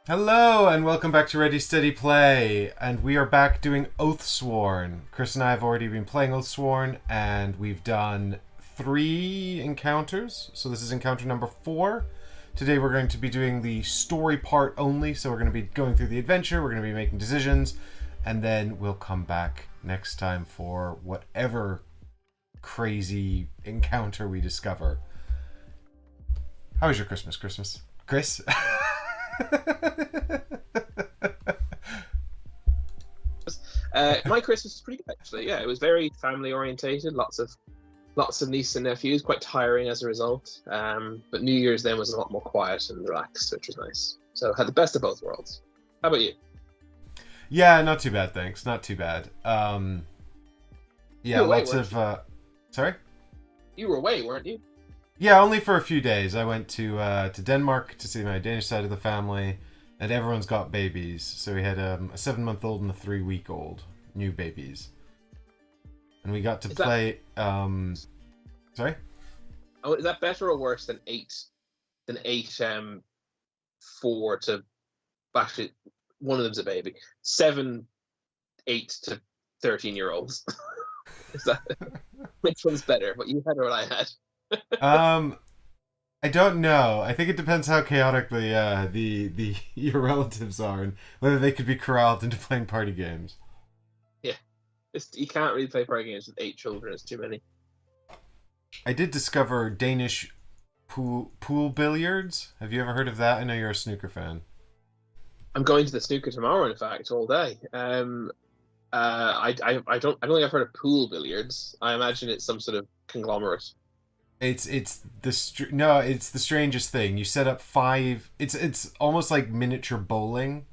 Hello and welcome back to Ready Steady Play, and we are back doing Oathsworn. Chris and I have already been playing Oathsworn, and we've done 3 encounters, so this is encounter number 4. Today we're going to be doing the story part only, so we're going to be going through the adventure, we're going to be making decisions, and then we'll come back next time for whatever crazy encounter we discover. How was your Christmas, Chris? My Christmas was pretty good actually. Yeah, it was very family orientated. Lots of nieces and nephews. Quite tiring as a result. But New Year's then was a lot more quiet and relaxed, which was nice. So had the best of both worlds. How about you? Yeah, not too bad, thanks. Not too bad. Yeah, You were away, lots weren't of. you? Sorry. You were away, weren't you? Yeah, only for a few days. I went to Denmark to see my Danish side of the family, and everyone's got babies. So we had a 7-month-old and a 3-week-old new babies, and we got to Is that play. Sorry. is that better or worse than eight 4 to actually one of them's a baby. 7, 8 to 13-year-olds. Is that which one's better? What you had or what I had? Um, I don't know. I think it depends how chaotic the your relatives are and whether they could be corralled into playing party games. Yeah. You can't really play party games with 8 children, it's too many. I did discover Danish pool billiards. Have you ever heard of that? I know you're a snooker fan. I'm going to the snooker tomorrow, in fact, all day. I don't think I've heard of pool billiards. I imagine it's some sort of conglomerate. It's the strangest thing. You set up 5. It's almost like miniature bowling.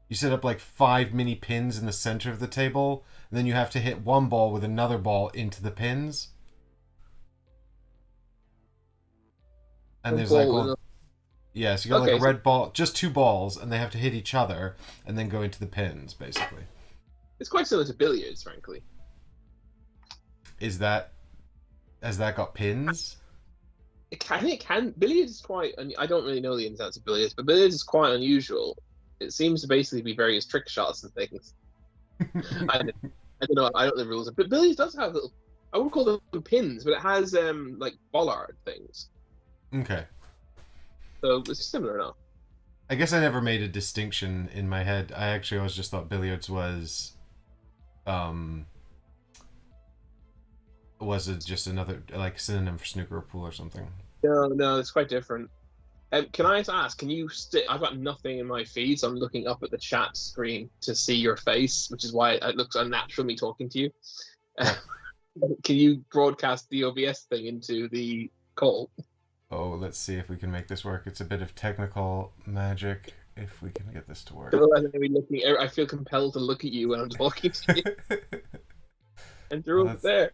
You set up like 5 mini pins in the center of the table, and then you have to hit one ball with another ball into the pins. And One there's like ball with all yeah, so you got like a Okay, so red ball, just 2 balls, and they have to hit each other and then go into the pins, basically. it's quite similar to billiards, frankly. Is that has that got pins? I think it can. Billiards is quite. I don't really know the ins and outs of billiards, but billiards is quite unusual. It seems to basically be various trick shots and things. I don't know. I don't know the rules, but billiards does have little. I wouldn't call them pins, but it has like bollard things. Okay. So it's similar enough. I guess I never made a distinction in my head. I actually always just thought billiards um was it just another like synonym for snooker or pool or something. No, it's quite different. Can I just ask? Can you? I've got nothing in my feed, so I'm looking up at the chat screen to see your face, which is why it looks unnatural me talking to you. Yeah. Can you broadcast the OBS thing into the call? Oh, let's see if we can make this work. It's a bit of technical magic if we can get this to work. Otherwise, I'm gonna be looking. I feel compelled to look at you when I'm talking to you, and you're Well, over that's there.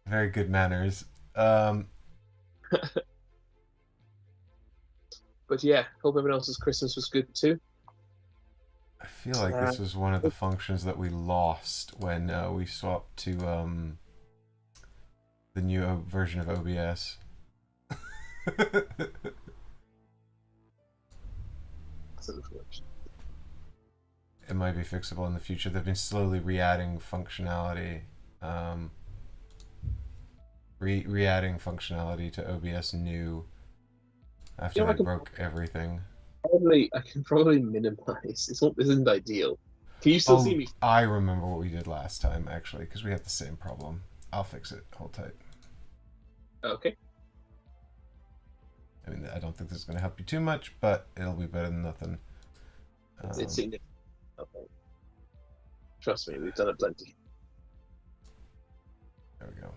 very good manners. Um, But yeah, hope everyone else's Christmas was good too. I feel like Uh, this was one of the functions that we lost when we swapped to the new version of OBS. that's unfortunate. It might be fixable in the future. They've been slowly re-adding functionality, um, re-adding functionality to OBS new You after know, they broke everything. I can probably minimize. This isn't ideal. Can you still see Oh, me? I remember what we did last time actually, because we had the same problem. I'll fix it. Hold tight. Okay. I mean, I don't think this is going to help you too much, but it'll be better than nothing. It's significant. Okay. Trust me, we've done it plenty. There we go.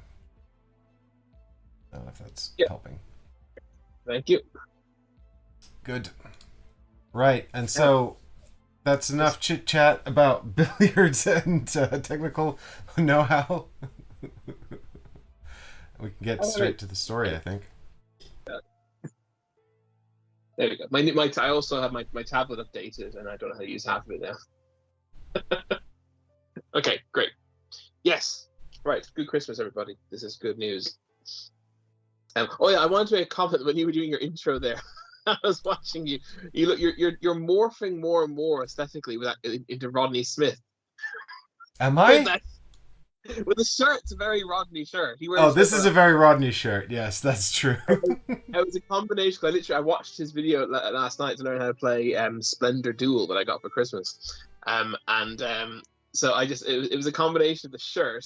I don't know if that's Yeah. helping. Thank you. Good. Right, and so that's enough chit chat about billiards and technical know-how. We can get straight to the story, I think. There we go. I also have my tablet updated, and I don't know how to use half of it now. Okay, great. Yes. Right. Good Christmas, everybody. This is good news. Oh yeah, I wanted to make a comment when you were doing your intro there. I was watching you. You look, you're morphing more and more aesthetically with that, into Rodney Smith. Am With I? that, with the shirt, it's a very Rodney shirt. He wears. Oh, this is a very Rodney shirt. Yes, that's true. It was a combination. I watched his video last night to learn how to play Splendor Duel that I got for Christmas. So it was a combination of the shirt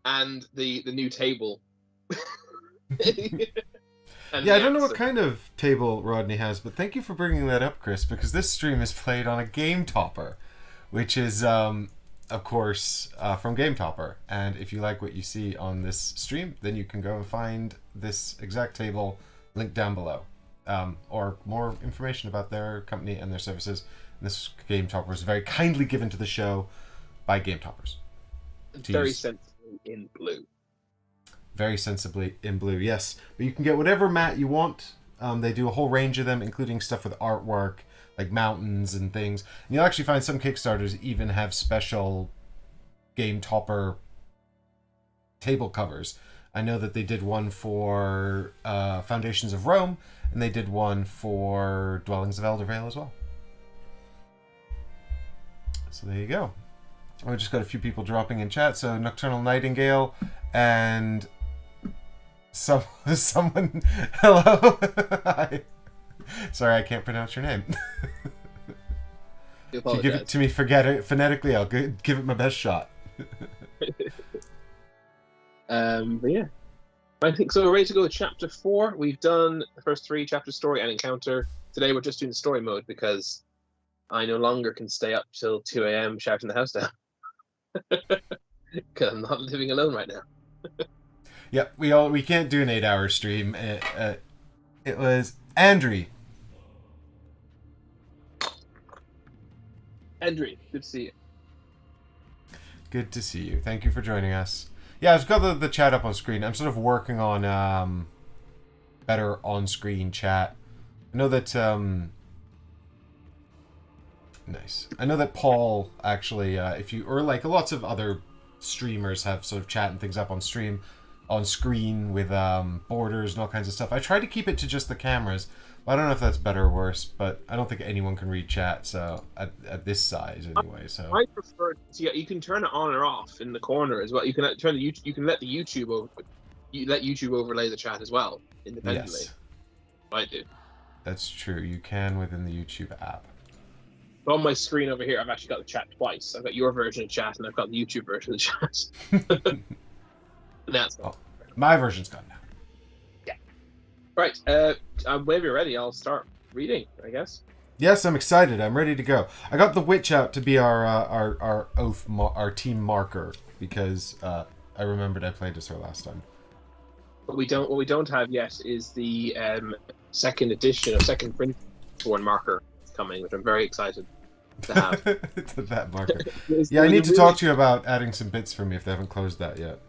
and the new table. Yeah, I don't know what kind of table Rodney has, but thank you for bringing that up, Chris, because this stream is played on a Game Topper, which is, of course, from Game Topper. And if you like what you see on this stream, then you can go and find this exact table linked down below. Or more information about their company and their services. And this Game Topper is very kindly given to the show by Game Toppers. Very sensibly in blue. Very sensibly in blue, yes. But you can get whatever mat you want. They do a whole range of them, including stuff with artwork, like mountains and things. And you'll actually find some Kickstarters even have special Game Topper table covers. I know that they did one for Foundations of Rome, and they did one for Dwellings of Eldervale as well. So there you go. We just got a few people dropping in chat. So Nocturnal Nightingale and someone. Hello. Hi. Sorry, I can't pronounce your name. If you give it to me phonetically, I'll give it my best shot. But yeah, I think so. We're ready to go to chapter 4. We've done the first 3 chapters: story and encounter. Today we're just doing the story mode because I no longer can stay up till 2 a.m. shouting the house down. Because I'm not living alone right now. Yeah, we can't do an 8-hour stream. It was Andrew. Andrew, good to see you. Good to see you. Thank you for joining us. Yeah, I've got the chat up on screen. I'm sort of working on better on-screen chat. I know that nice. I know that Paul actually, or like lots of other streamers have sort of chat and things up on screen with borders and all kinds of stuff. I try to keep it to just the cameras. I don't know if that's better or worse, but I don't think anyone can read chat. So at this size anyway. So I prefer. So yeah, you can turn it on or off in the corner as well. You can turn the you can let the YouTube let YouTube overlay the chat as well independently. Yes. I do. That's true. You can within the YouTube app. But on my screen over here, I've actually got the chat twice. I've got your version of chat and I've got the YouTube version of the chat. That's oh, my version's gone now. Yeah. Right. Whenever you're ready, I'll start reading, I guess. Yes, I'm excited. I'm ready to go. I got the witch out to be our team marker because I remembered I played as her last time. What we don't have yet is the second edition or second print Oathsworn marker coming, which I'm very excited to have. That marker. Yeah, I need to talk to you about adding some bits for me if they haven't closed that yet.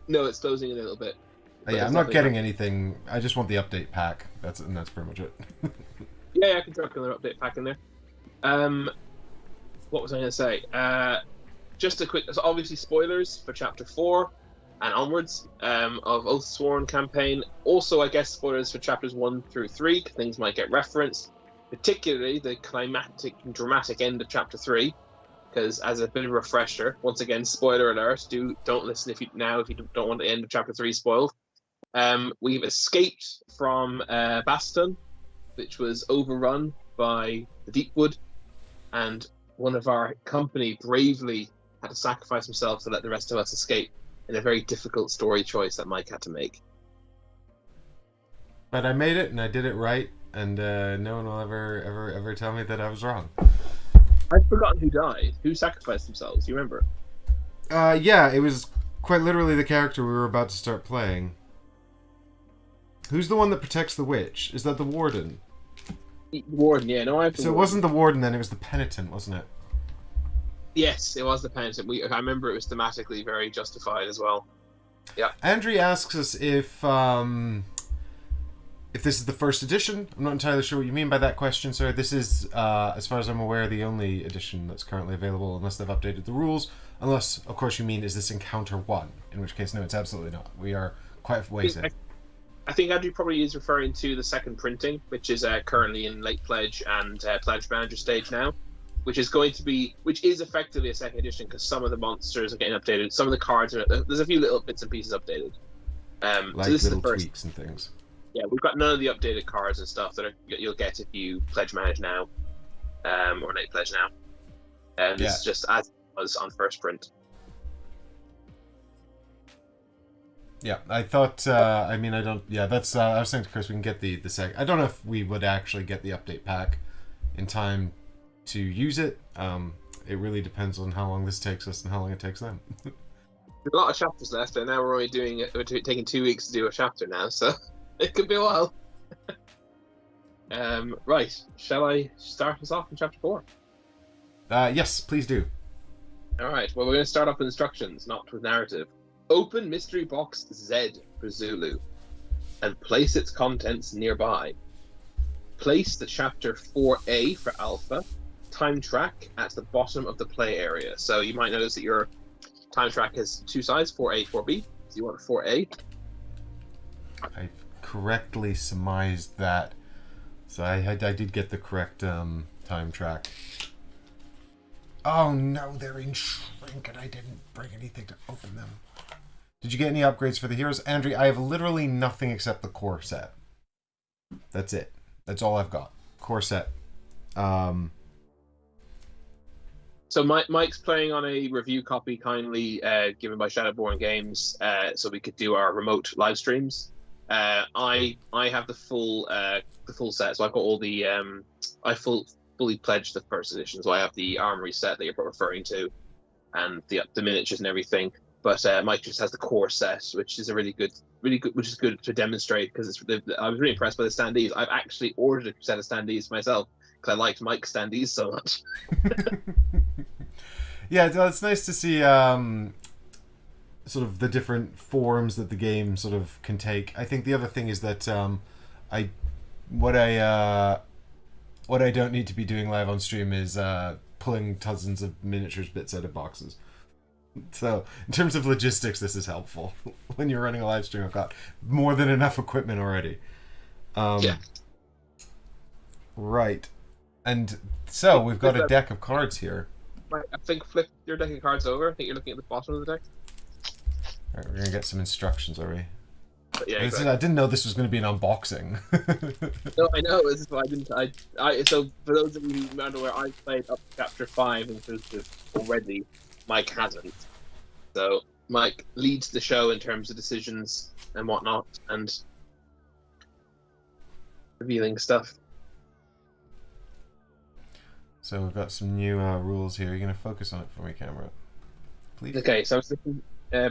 No, it's closing in a little bit. Yeah, I'm not getting anything. I just want the update pack. That's pretty much it. Yeah, I can drop another update pack in there. What was I going to say? Just a quick. So obviously, spoilers for chapter 4 and onwards of Oathsworn campaign. Also, I guess spoilers for chapters 1 through 3. Things might get referenced, particularly the climactic and dramatic end of chapter 3. Because as a bit of a refresher, once again, spoiler alert: don't listen if you don't want the end of chapter 3 spoiled. We've escaped from Baston, which was overrun by the Deepwood, and one of our company bravely had to sacrifice himself to let the rest of us escape in a very difficult story choice that Mike had to make. But I made it, and I did it right, and no one will ever tell me that I was wrong. I've forgotten who died. Who sacrificed themselves? Do you remember? Yeah, it was quite literally the character we were about to start playing. Who's the one that protects the witch? Is that the warden? The warden, yeah. No, So it wasn't the warden then, it was the penitent, wasn't it? Yes, it was the penitent. I remember it was thematically very justified as well. Yeah. Andrew asks us if this is the first edition. I'm not entirely sure what you mean by that question, sir. This is, as far as I'm aware, the only edition that's currently available, unless they've updated the rules. Unless, of course, you mean, is this Encounter 1? In which case, no, it's absolutely not. We are quite a ways in. I think Andrew probably is referring to the second printing, which is currently in late pledge and pledge manager stage now, which is effectively a second edition because some of the monsters are getting updated, some of the cards there's a few little bits and pieces updated. Like so this little is the first, tweaks and things. Yeah, we've got none of the updated cards and stuff that you'll get if you pledge manage now, or late pledge now. And this is just as it was on first print. Yeah, I thought. I mean, I don't. Yeah, that's. I was saying to Chris, we can get the second. I don't know if we would actually get the update pack in time to use it. It really depends on how long this takes us and how long it takes them. There's a lot of chapters left, and now we're only taking 2 weeks to do a chapter now, so it could be a while. Right, shall I start us off in chapter 4? Yes, please do. All right. Well, we're going to start off with instructions, not with narrative. Open mystery box Z for Zulu, and place its contents nearby. Place the chapter 4A for Alpha. Time track at the bottom of the play area. So you might notice that your time track has 2 sides, 4A, 4B. So you want 4A. I correctly surmised that. So I did get the correct time track. Oh no, they're in shrink and I didn't bring anything to open them. Did you get any upgrades for the heroes? Andrew, I have literally nothing except the core set. That's it. That's all I've got. Core set. So Mike's playing on a review copy kindly given by Shadowborn Games, so we could do our remote live streams. I have the full set, so I've got all the fully pledged the first edition, so I have the armory set that you're referring to, and the miniatures and everything. But Mike just has the core set, which is which is good to demonstrate because I was really impressed by the standees. I've actually ordered a set of standees myself because I liked Mike's standees so much. Yeah, it's nice to see sort of the different forms that the game sort of can take. I think the other thing is that what I don't need to be doing live on stream is pulling dozens of miniatures bits out of boxes. So in terms of logistics, this is helpful. When you're running a live stream, I've got more than enough equipment already. Yeah. Right. And so we've got a deck of cards here. Right, I think flip your deck of cards over. I think you're looking at the bottom of the deck. All right, we're gonna get some instructions, are we? But yeah, I didn't know this was going to be an unboxing. No, I know. This is why I didn't. So for those of you who aren't aware, I played up to chapter 5 inclusive already. Mike hasn't. So Mike leads the show in terms of decisions and whatnot, and revealing stuff. So we've got some new rules here. You're going to focus on it for me, camera, please. Okay, so I was thinking,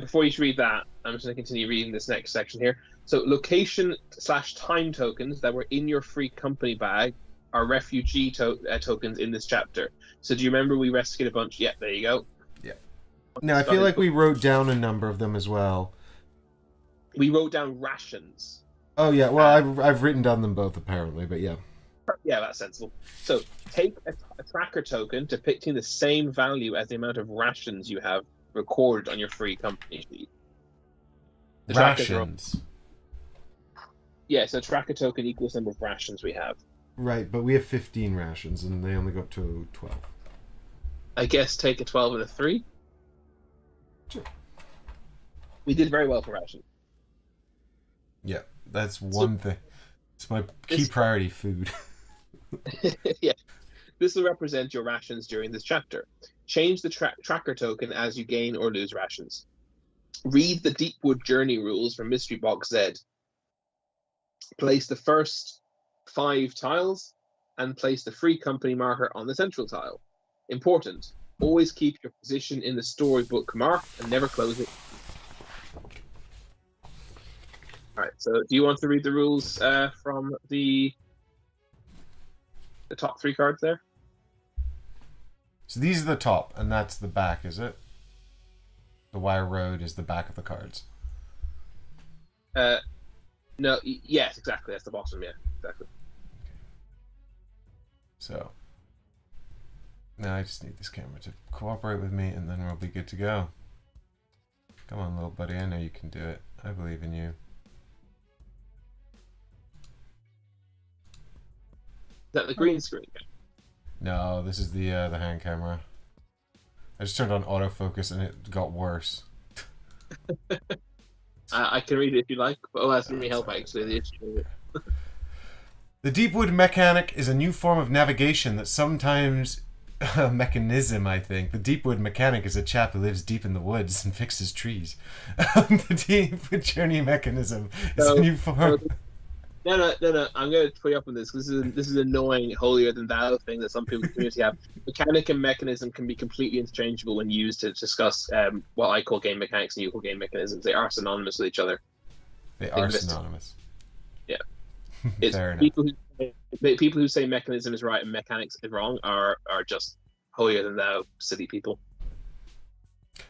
before you read that, I'm just going to continue reading this next section here. So location/time tokens that were in your free company bag are refugee tokens in this chapter. So do you remember we rescued a bunch? Yeah, there you go. Yeah. Now I feel like we wrote down a number of them as well. We wrote down rations. Oh yeah, well I've written down them both apparently, but yeah. Yeah, that's sensible. So take a tracker token depicting the same value as the amount of rations you have recorded on your free company sheet. The Rations. Yeah, so tracker token equals number of rations we have. Right, but we have 15 rations and they only go up to 12. I guess take a 12 and a 3. Sure. We did very well for rations. Yeah, that's one thing. It's my key priority, food. Yeah. This will represent your rations during this chapter. Change the tracker token as you gain or lose rations. Read the Deepwood Journey rules from Mystery Box Z. Place the first 5 tiles and place the free company marker on the central tile. Important. Always keep your position in the storybook marked and never close it. Alright, so do you want to read the rules from the top 3 cards there? So these are the top, and that's the back, is it? The wire road is the back of the cards. No, yes, exactly. That's the bottom, yeah, exactly. Okay. So now I just need this camera to cooperate with me, and then we'll be good to go. Come on, little buddy. I know you can do it. I believe in you. that the green screen? No, this is the hand camera. I just turned on autofocus and it got worse. I can read it if you like, but OS doesn't really help sorry. actually. The issue. The Deepwood mechanic is a new form of navigation that sometimes mechanism, I think. The Deepwood mechanic is a chap who lives deep in the woods and fixes trees. The Deepwood journey mechanism is a new form. No. I'm going to put you up on this because this is annoying, holier than thou thing that some people in the community have. Mechanic and mechanism can be completely interchangeable when used to discuss what I call game mechanics and you call game mechanisms. They are synonymous with each other. They are synonymous. Yeah. It's Fair enough. People who say mechanism is right and mechanics is wrong are just holier than thou silly people.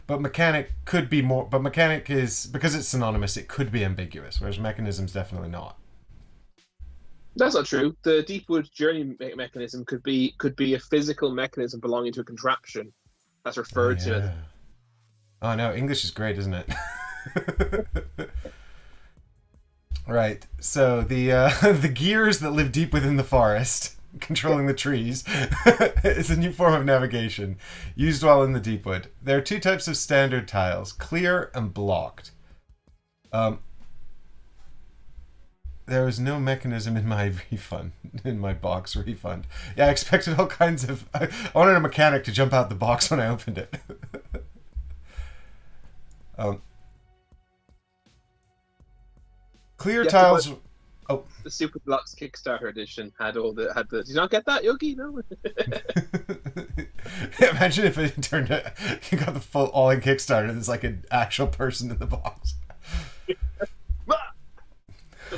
But mechanic could be more. But mechanic is, because it's synonymous, it could be ambiguous, whereas mechanism's definitely not. That's not true. The Deepwood journey mechanism could be a physical mechanism belonging to a contraption that's referred to as. Oh no, English is great, isn't it? Right. So the the gears that live deep within the forest, controlling the trees, is a new form of navigation used while in the Deepwood. There are two types of standard tiles: clear and blocked. There was no mechanism in my refund, in my box refund. Yeah, I expected all kinds of. I wanted a mechanic to jump out the box when I opened it. Clear tiles. Oh, the Super Deluxe Kickstarter edition had the. Did you not get that, Yogi? No. Imagine if it turned out you got the full all in Kickstarter. There's like an actual person in the box.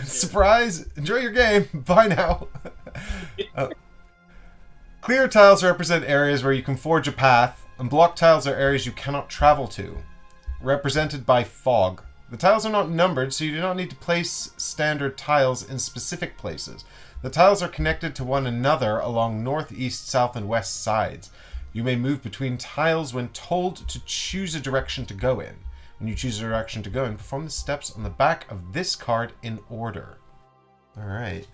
Surprise! Enjoy your game. Bye now. Clear tiles represent areas where you can forge a path, and block tiles are areas you cannot travel to, represented by fog. The tiles are not numbered, so you do not need to place standard tiles in specific places. The tiles are connected to one another along north, east, south, and west sides. You may move between tiles when told to choose a direction to go in. When you choose a direction to go in, perform the steps on the back of this card in order. Alright.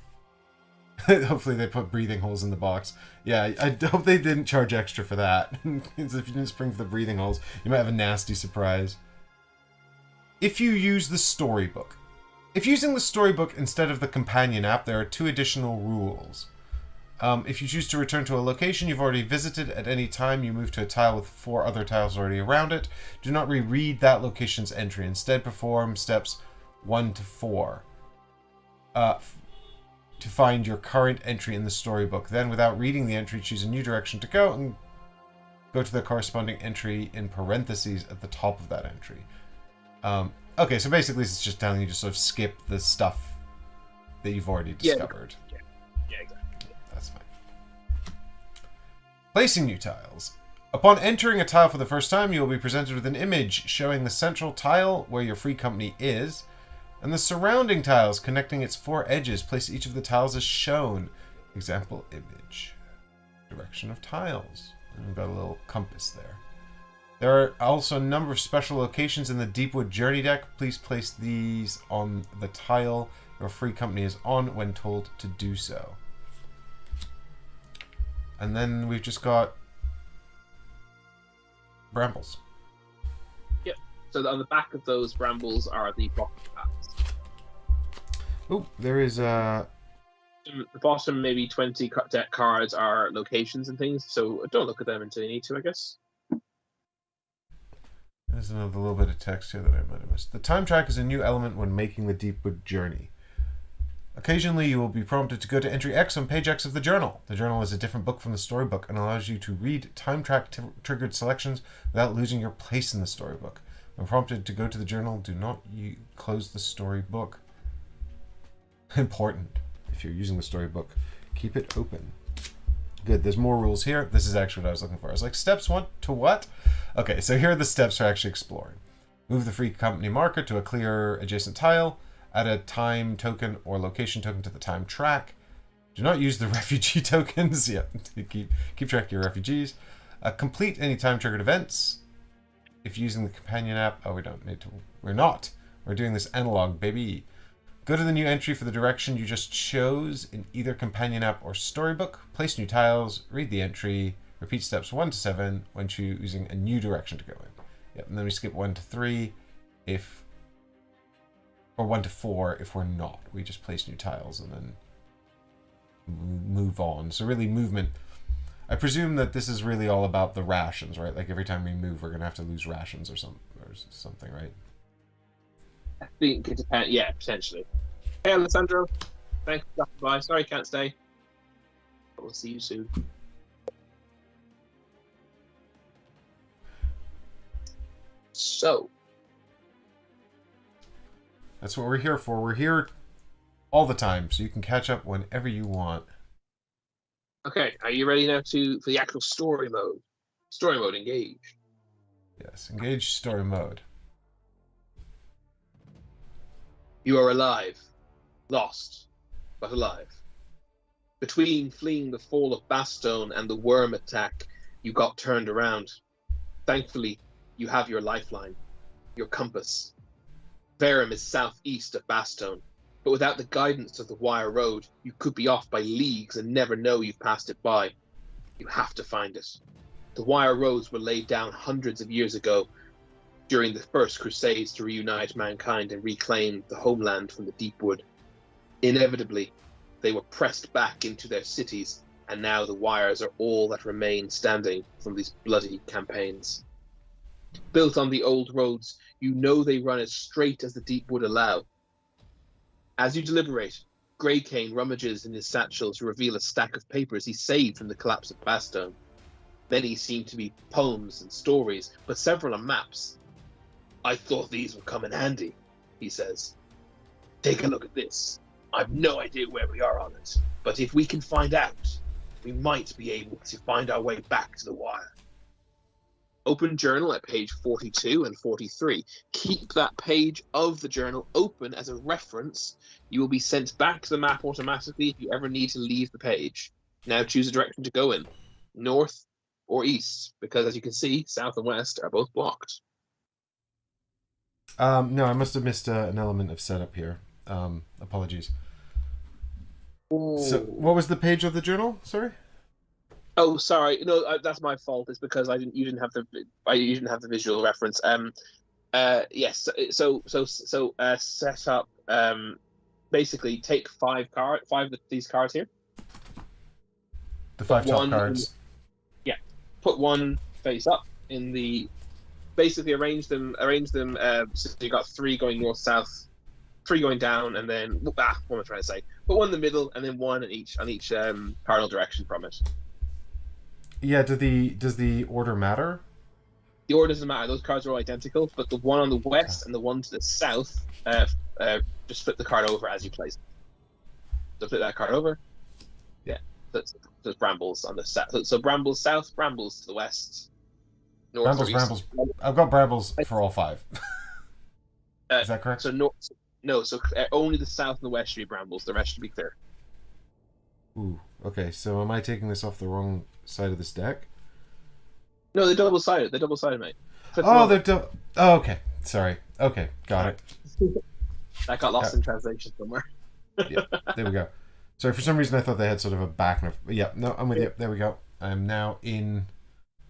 Hopefully they put breathing holes in the box. Yeah, I hope they didn't charge extra for that. Because if you didn't spring for the breathing holes, you might have a nasty surprise. If you use the storybook. If using the storybook instead of the companion app, there are two additional rules. If you choose to return to a location you've already visited at any time, you move to a tile with 4 other tiles already around it. Do not reread that location's entry. Instead, perform steps 1 to 4 to find your current entry in the storybook. Then, without reading the entry, choose a new direction to go and go to the corresponding entry in parentheses at the top of that entry. Okay, so basically it's just telling you to sort of skip the stuff that you've already discovered. Yeah, exactly. That's fine. Placing new tiles. Upon entering a tile for the first time, you will be presented with an image showing the central tile where your free company is, and the surrounding tiles connecting its 4 edges. Place each of the tiles as shown. Example image. Direction of tiles. And we've got a little compass there. There are also a number of special locations in the Deepwood Journey deck. Please place these on the tile your free company is on when told to do so. And then we've just got brambles. Yep. So on the back of those brambles are the block paths. Oh, there is a... The bottom maybe 20 deck cards are locations and things, so don't look at them until you need to, I guess. There's another little bit of text here that I might have missed. The time track is a new element when making the Deepwood Journey. Occasionally, you will be prompted to go to entry X on page X of the journal. The journal is a different book from the storybook and allows you to read time track triggered selections without losing your place in the storybook. When prompted to go to the journal, do not close the storybook. Important. If you're using the storybook, keep it open. Good, there's more rules here. This is actually what I was looking for. I was like, steps 1 to what? Okay, so here are the steps for actually exploring. Move the free company marker to a clear adjacent tile. Add a time token or location token to the time track. Do not use the refugee tokens. Yeah, keep track of your refugees. Complete any time triggered events. If using the companion app, oh, we don't need to. We're not. We're doing this analog, baby. Go to the new entry for the direction you just chose in either companion app or storybook. Place new tiles, read the entry, repeat steps 1 to 7 when choosing a new direction to go in. Yep, and then we skip 1 to 3 or 1 to 4 if we're not. We just place new tiles and then move on. So really movement. I presume that this is really all about the rations, right? Like every time we move, we're going to have to lose rations or something, right? I think it depends. Yeah, potentially. Hey, Alessandro. Thanks for stopping by. Sorry, can't stay. But we'll see you soon. So. That's what we're here for. We're here all the time, so you can catch up whenever you want. Okay, are you ready now for the actual story mode? Story mode, engage. Yes, engage story mode. You are alive. Lost, but alive. Between fleeing the fall of Bastone and the worm attack, you got turned around. Thankfully, you have your lifeline, your compass. Verum is southeast of Bastone, but without the guidance of the Wire Road, you could be off by leagues and never know you've passed it by. You have to find it. The Wire Roads were laid down hundreds of years ago during the First Crusades to reunite mankind and reclaim the homeland from the deep wood. Inevitably, they were pressed back into their cities, and now the wires are all that remain standing from these bloody campaigns. Built on the old roads, you know they run as straight as the deep would allow. As you deliberate, Greycane rummages in his satchel to reveal a stack of papers he saved from the collapse of Bastone. Many seem to be poems and stories, but several are maps. I thought these would come in handy, he says. Take a look at this. I've no idea where we are on it, but if we can find out, we might be able to find our way back to the Wire. Open journal at page 42 and 43. Keep that page of the journal open as a reference. You will be sent back to the map automatically if you ever need to leave the page. Now choose a direction to go in, north or east, because as you can see, south and west are both blocked. No, I must have missed an element of setup here. Apologies. Ooh. So, what was the page of the journal? Sorry. Oh, sorry. No, that's my fault. It's because you didn't have the visual reference. Yes. So set up. Basically, take five of these cards here. The 5 top cards. Yeah. Put one face up in the. Basically, arrange them. So you got 3 going north, south, 3 going down, and then what am I trying to say? Put one in the middle, and then one on each cardinal direction from it. Yeah, does the order matter? The order doesn't matter. Those cards are all identical, but the one on the west and the one to the south, just flip the card over as you place it. So flip that card over. Yeah. There's brambles on the south. So brambles south, brambles to the west. North Brambles. I've got brambles for all 5. Is that correct? So only the south and the west should be brambles. The rest should be clear. Ooh. Okay. So am I taking this off the wrong side of this deck? No, they're double-sided. They're double-sided, mate. Oh, okay. Sorry. Okay, got it. That got lost in translation somewhere. Yeah, there we go. Sorry, for some reason I thought they had sort of a back and a... Yeah, no, I'm with you. There we go. I'm now in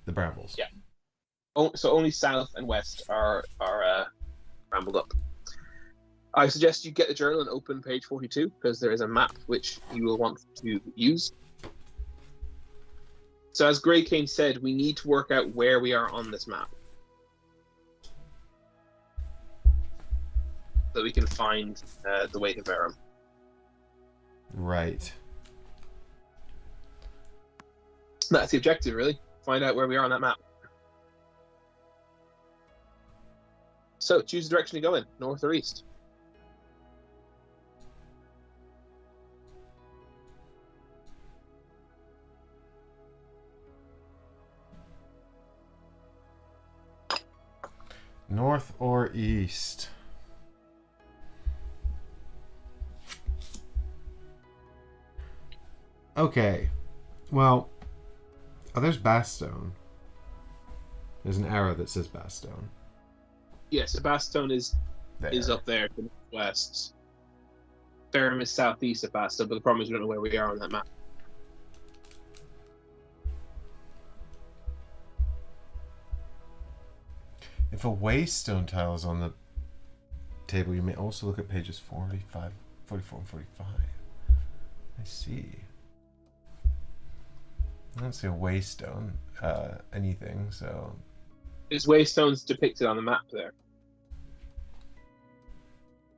the brambles. Yeah. So only south and west are brambled up. I suggest you get the journal and open page 42, because there is a map which you will want to use. So as Greycane said, we need to work out where we are on this map, so we can find the way to Verum. Right. That's the objective, really. Find out where we are on that map. So choose the direction to go in, north or east. North or east? Okay. Well, there's Bastone. There's an arrow that says Bastone. Yes, Bastone is There. up there to the west. Ferrum is southeast of Basta, but the problem is we don't know where we are on that map. If a waystone tile is on the table, you may also look at pages 45, 44, and 45. I see. I don't see a waystone anything, so... There's waystones depicted on the map there.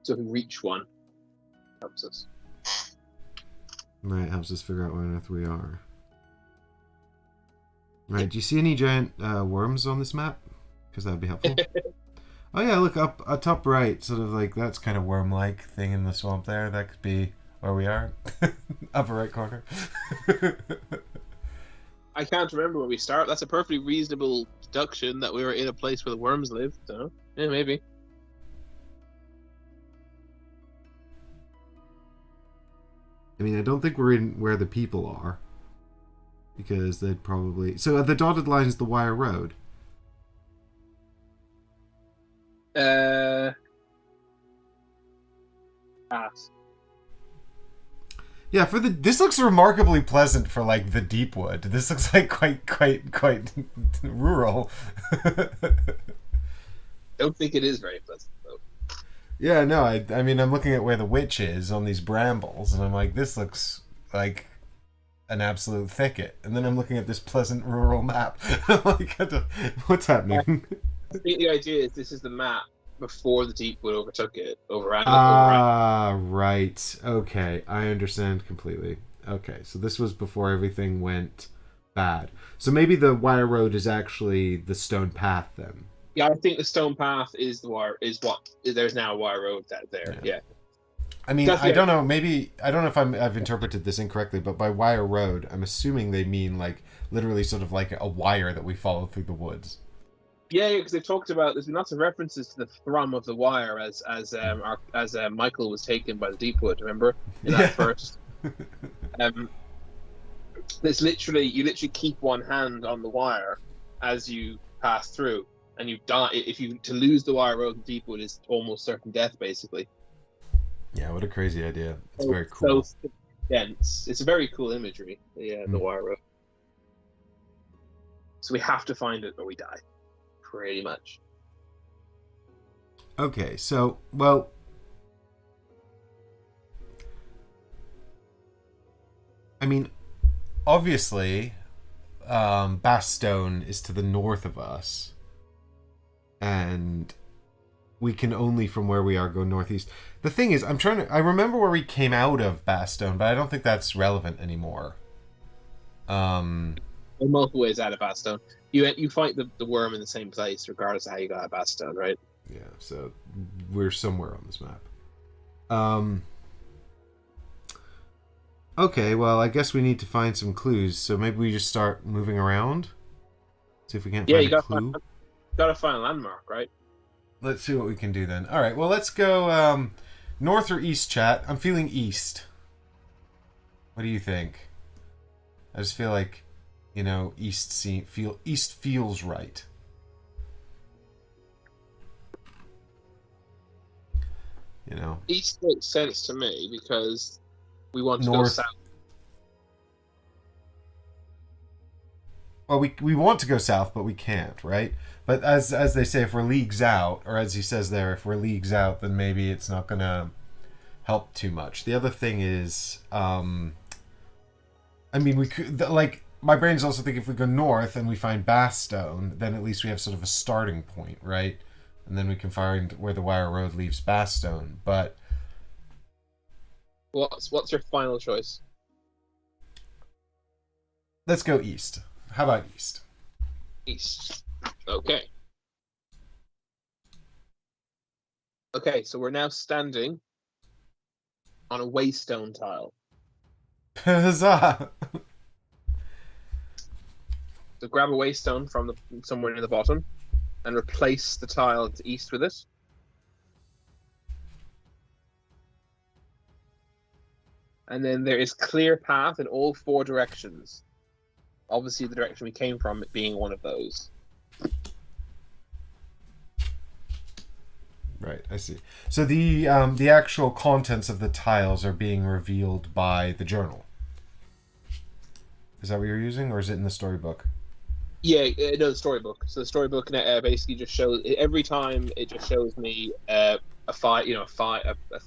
So if we reach one, helps us. Right, helps us figure out where on earth we are. Right, do you see any giant worms on this map? Because that would be helpful. Oh yeah, look up top right, sort of like that's kind of worm-like thing in the swamp there. That could be where we are. Upper right corner. I can't remember where we start. That's a perfectly reasonable deduction that we were in a place where the worms live. So yeah, maybe. I mean, I don't think we're in where the people are. Because they'd probably... So the dotted line is the wire road. Pass. Yeah, for the this looks remarkably pleasant for like the deep wood. This looks like quite rural. Don't think it is very pleasant though. Yeah, no, I mean I'm looking at where the witch is on these brambles, and I'm like, this looks like an absolute thicket. And then I'm looking at this pleasant rural map. I'm like, what's happening? I think the idea is this is the map before the Deepwood overtook it, overran it. Right. Okay, I understand completely. Okay, so this was before everything went bad. So maybe the wire road is actually the stone path then. Yeah, I think the stone path is the wire. Is what there's now a wire road there. Yeah. I mean, I don't know. Maybe I don't know if I've interpreted this incorrectly, but by wire road, I'm assuming they mean like literally sort of like a wire that we follow through the woods. Yeah, because they've talked about there's been lots of references to the thrum of the wire as Michael was taken by the Deepwood. Remember in that first. There's you literally keep one hand on the wire as you pass through, and you die. To lose the wire road in Deepwood is almost certain death, basically. Yeah, what a crazy idea! It's very cool. So dense. It's a very cool imagery. The wire road. So we have to find it or we die. Pretty much. Okay, so, well... I mean, obviously, Bastone is to the north of us. And we can only, from where we are, go northeast. The thing is, I remember where we came out of Bastone, but I don't think that's relevant anymore. There are multiple ways out of Bastone. You fight the worm in the same place, regardless of how you got out of Bastone, right? Yeah, so we're somewhere on this map. Okay, well, I guess we need to find some clues, so maybe we just start moving around? See if we can't find a clue? Gotta find a landmark, right? Let's see what we can do then. Alright, well, let's go north or east, chat. I'm feeling east. What do you think? I just feel like, you know, east feels right. You know, east makes sense to me because we want to north. go south. Well, we want to go south, but we can't, right? But as they say, if we're leagues out, or as he says there, if we're leagues out, then maybe it's not going to help too much. The other thing is, I mean, we could, like, my brain's also thinking if we go north and we find Bastone, then at least we have sort of a starting point, right? And then we can find where the wire road leaves Bastone. But what's your final choice? Let's go east. How about east? East. Okay. Okay, so we're now standing on a waystone tile. Huzzah! So grab a waystone from somewhere near the bottom and replace the tile to east with it. And then there is clear path in all four directions. Obviously the direction we came from being one of those. Right, I see. So the actual contents of the tiles are being revealed by the journal. Is that what you're using, or is it in the storybook? Yeah, no, the storybook. So the storybook basically just shows every time it just shows me a fight, the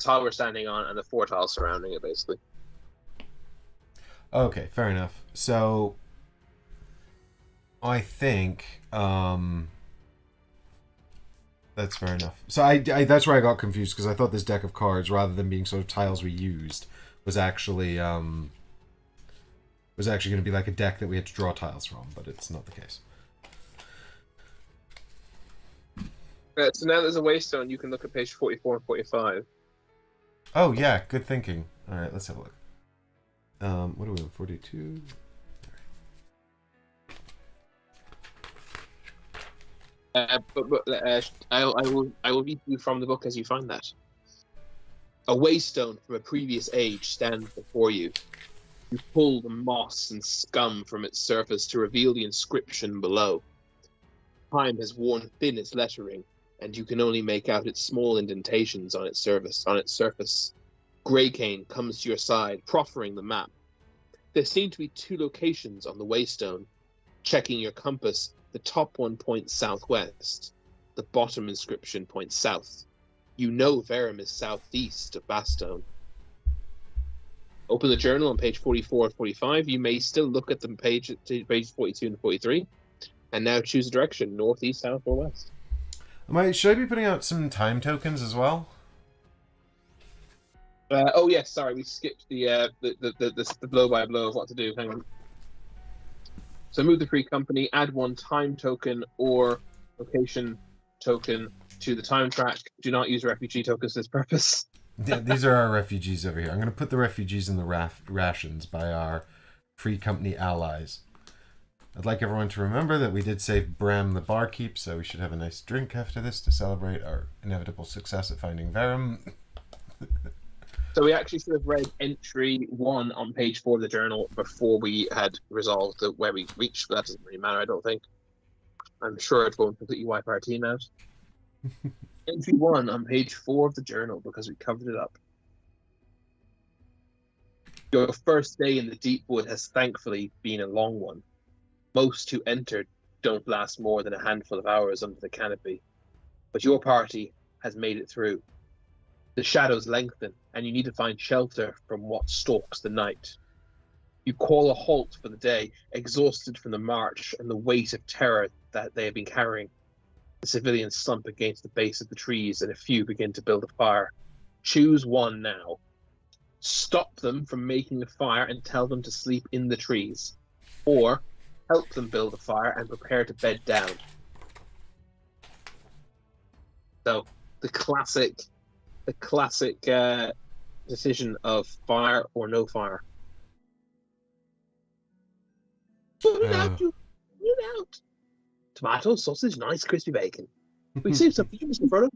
tile we're standing on and the four tiles surrounding it, basically. Okay, fair enough. So I think that's fair enough. So I that's where I got confused because I thought this deck of cards, rather than being sort of tiles we used, was actually going to be like a deck that we had to draw tiles from, but it's not the case. So now there's a waystone. You can look at page 44 and 45. Oh yeah, good thinking. All right, let's have a look. What are we on? 42. I will read you from the book as you find that. A waystone from a previous age stands before you. You pull the moss and scum from its surface to reveal the inscription below. Time has worn thin its lettering, and you can only make out its small indentations on its surface. Greycane comes to your side, proffering the map. There seem to be two locations on the waystone. Checking your compass, the top one points southwest. The bottom inscription points south. You know Verum is southeast of Bastone. Open the journal on page 44 and 45. You may still look at the page 42 and 43. And now choose a direction, north, east, south, or west. Should I be putting out some time tokens as well? Oh yes, sorry, we skipped the blow by blow of what to do. Hang on. So move the free company, add one time token or location token to the time track. Do not use refugee tokens for this purpose. Yeah, these are our refugees over here. I'm going to put the refugees in the rations by our free company allies. I'd like everyone to remember that we did save Bram the barkeep, so we should have a nice drink after this to celebrate our inevitable success at finding Verum. So we actually should have read entry 1 on page 4 of the journal before we had resolved where we reached, but that doesn't really matter, I don't think. I'm sure it won't completely wipe our team out. Entry 1 on page 4 of the journal, because we covered it up. Your first day in the deep wood has thankfully been a long one. Most who entered don't last more than a handful of hours under the canopy, but your party has made it through. The shadows lengthen, and you need to find shelter from what stalks the night. You call a halt for the day, exhausted from the march and the weight of terror that they have been carrying. The civilians slump against the base of the trees, and a few begin to build a fire. Choose one now. Stop them from making a fire and tell them to sleep in the trees. Or help them build a fire and prepare to bed down. So, the classic decision of fire or no fire. Put it out, you put it out. Tomato, sausage, nice crispy bacon. We see some for you, Mr. Frodo.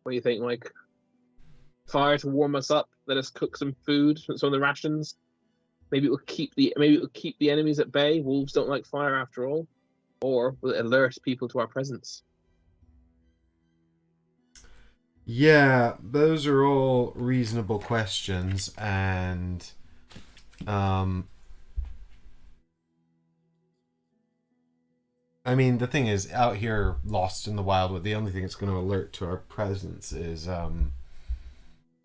What do you think, Mike? Fire to warm us up. Let us cook some food, some of the rations. Maybe it will keep the enemies at bay. Wolves don't like fire after all. Or will it alert people to our presence? Yeah, those are all reasonable questions, and I mean, the thing is, out here, lost in the wild, the only thing that's going to alert to our presence is or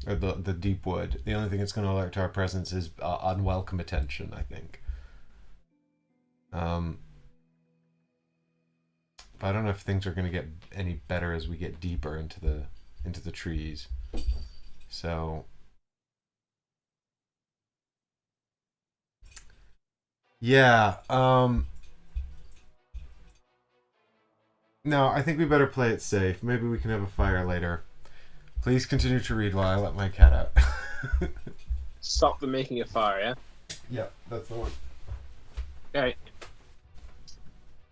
the deep wood. The only thing that's going to alert to our presence is unwelcome attention, I think. But I don't know if things are going to get any better as we get deeper into the trees. So yeah, no, I think we better play it safe. Maybe we can have a fire later. Please continue to read while I let my cat out. Stop them making a fire, yeah? Yeah, that's the one. Okay.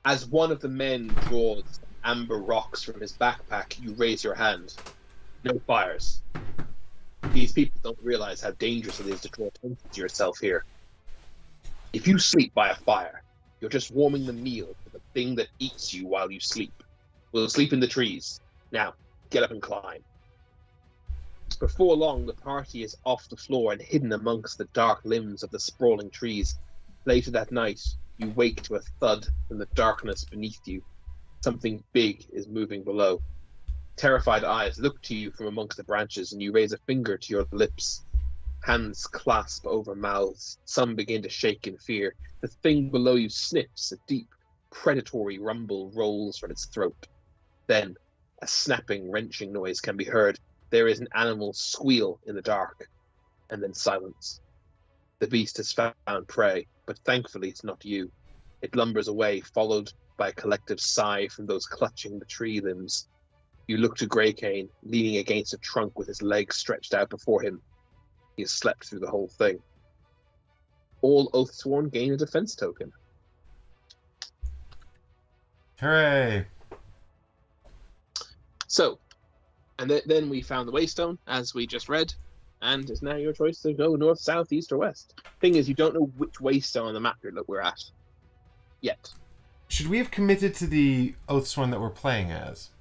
As one of the men draws amber rocks from his backpack, you raise your hand. No fires. These people don't realize how dangerous it is to draw attention to yourself here. If you sleep by a fire, You're just warming the meal for the thing that eats you while you sleep. We'll sleep in the trees. Now, get up and climb. Before long, the party is off the floor and hidden amongst the dark limbs of the sprawling trees. Later that night, you wake to a thud in the darkness beneath you. Something big is moving below. Terrified eyes look to you from amongst the branches, and you raise a finger to your lips. Hands clasp over mouths. Some begin to shake in fear. The thing below you sniffs. A deep, predatory rumble rolls from its throat. Then, a snapping, wrenching noise can be heard. There is an animal squeal in the dark, and then silence. The beast has found prey, but thankfully it's not you. It lumbers away, followed by a collective sigh from those clutching the tree limbs. You look to Greycane, leaning against a trunk with his legs stretched out before him. He has slept through the whole thing. All Oathsworn gain a defense token. Hooray! So, and then we found the Waystone, as we just read, and it's now your choice to go north, south, east, or west. Thing is, you don't know which Waystone on the map we're at yet. Should we have committed to the Oathsworn that we're playing as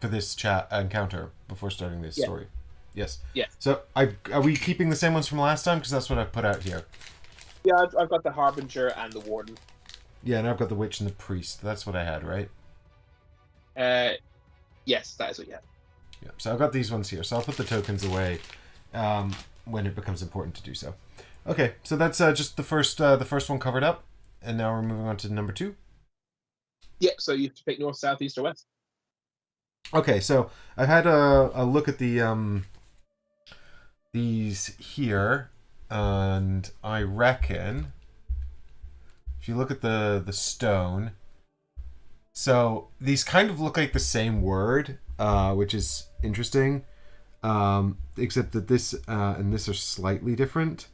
for this encounter before starting this story? Yes. Yeah. So, are we keeping the same ones from last time? Because that's what I've put out here. Yeah, I've got the Harbinger and the Warden. Yeah, and I've got the Witch and the Priest. That's what I had, right? Yes, that is what you had. Yeah. So I've got these ones here. So I'll put the tokens away when it becomes important to do so. Okay, so that's just the first one covered up, and now we're moving on to number 2. Yeah, so you have to pick north, south, east, or west. Okay, so I've had a look at the these here, and I reckon if you look at the stone, so these kind of look like the same word, which is interesting, except that this and this are slightly different.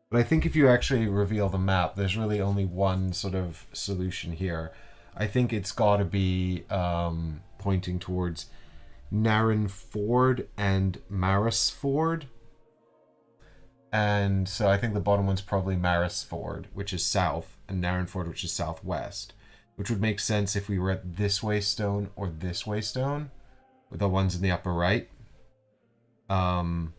But I think if you actually reveal the map, there's really only one sort of solution here. I think it's got to be pointing towards Narren Ford and Maris Ford. And so I think the bottom one's probably Maris Ford, which is south, and Narren Ford, which is southwest. Which would make sense if we were at this Waystone or this Waystone, with the ones in the upper right. So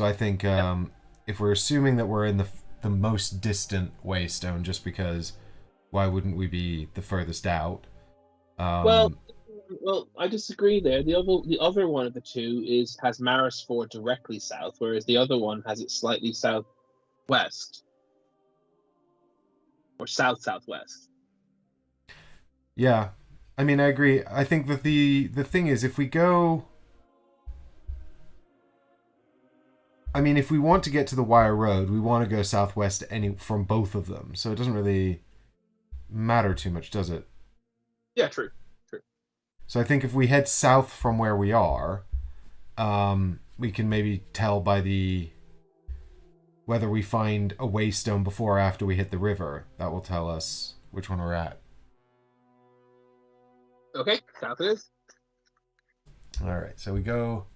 I think if we're assuming that we're in the most distant Waystone, just because why wouldn't we be the furthest out? Well, I disagree there. The other one of the two has Maris Ford directly south, whereas the other one has it slightly southwest. Or southwest. Yeah, I mean, I agree. I think that the thing is, if we go, I mean, if we want to get to the Wire Road, we want to go southwest from both of them. So it doesn't really matter too much, does it? Yeah, true. So I think if we head south from where we are, we can maybe tell by whether we find a Waystone before or after we hit the river. That will tell us which one we're at. Okay, south it is. Alright, so we go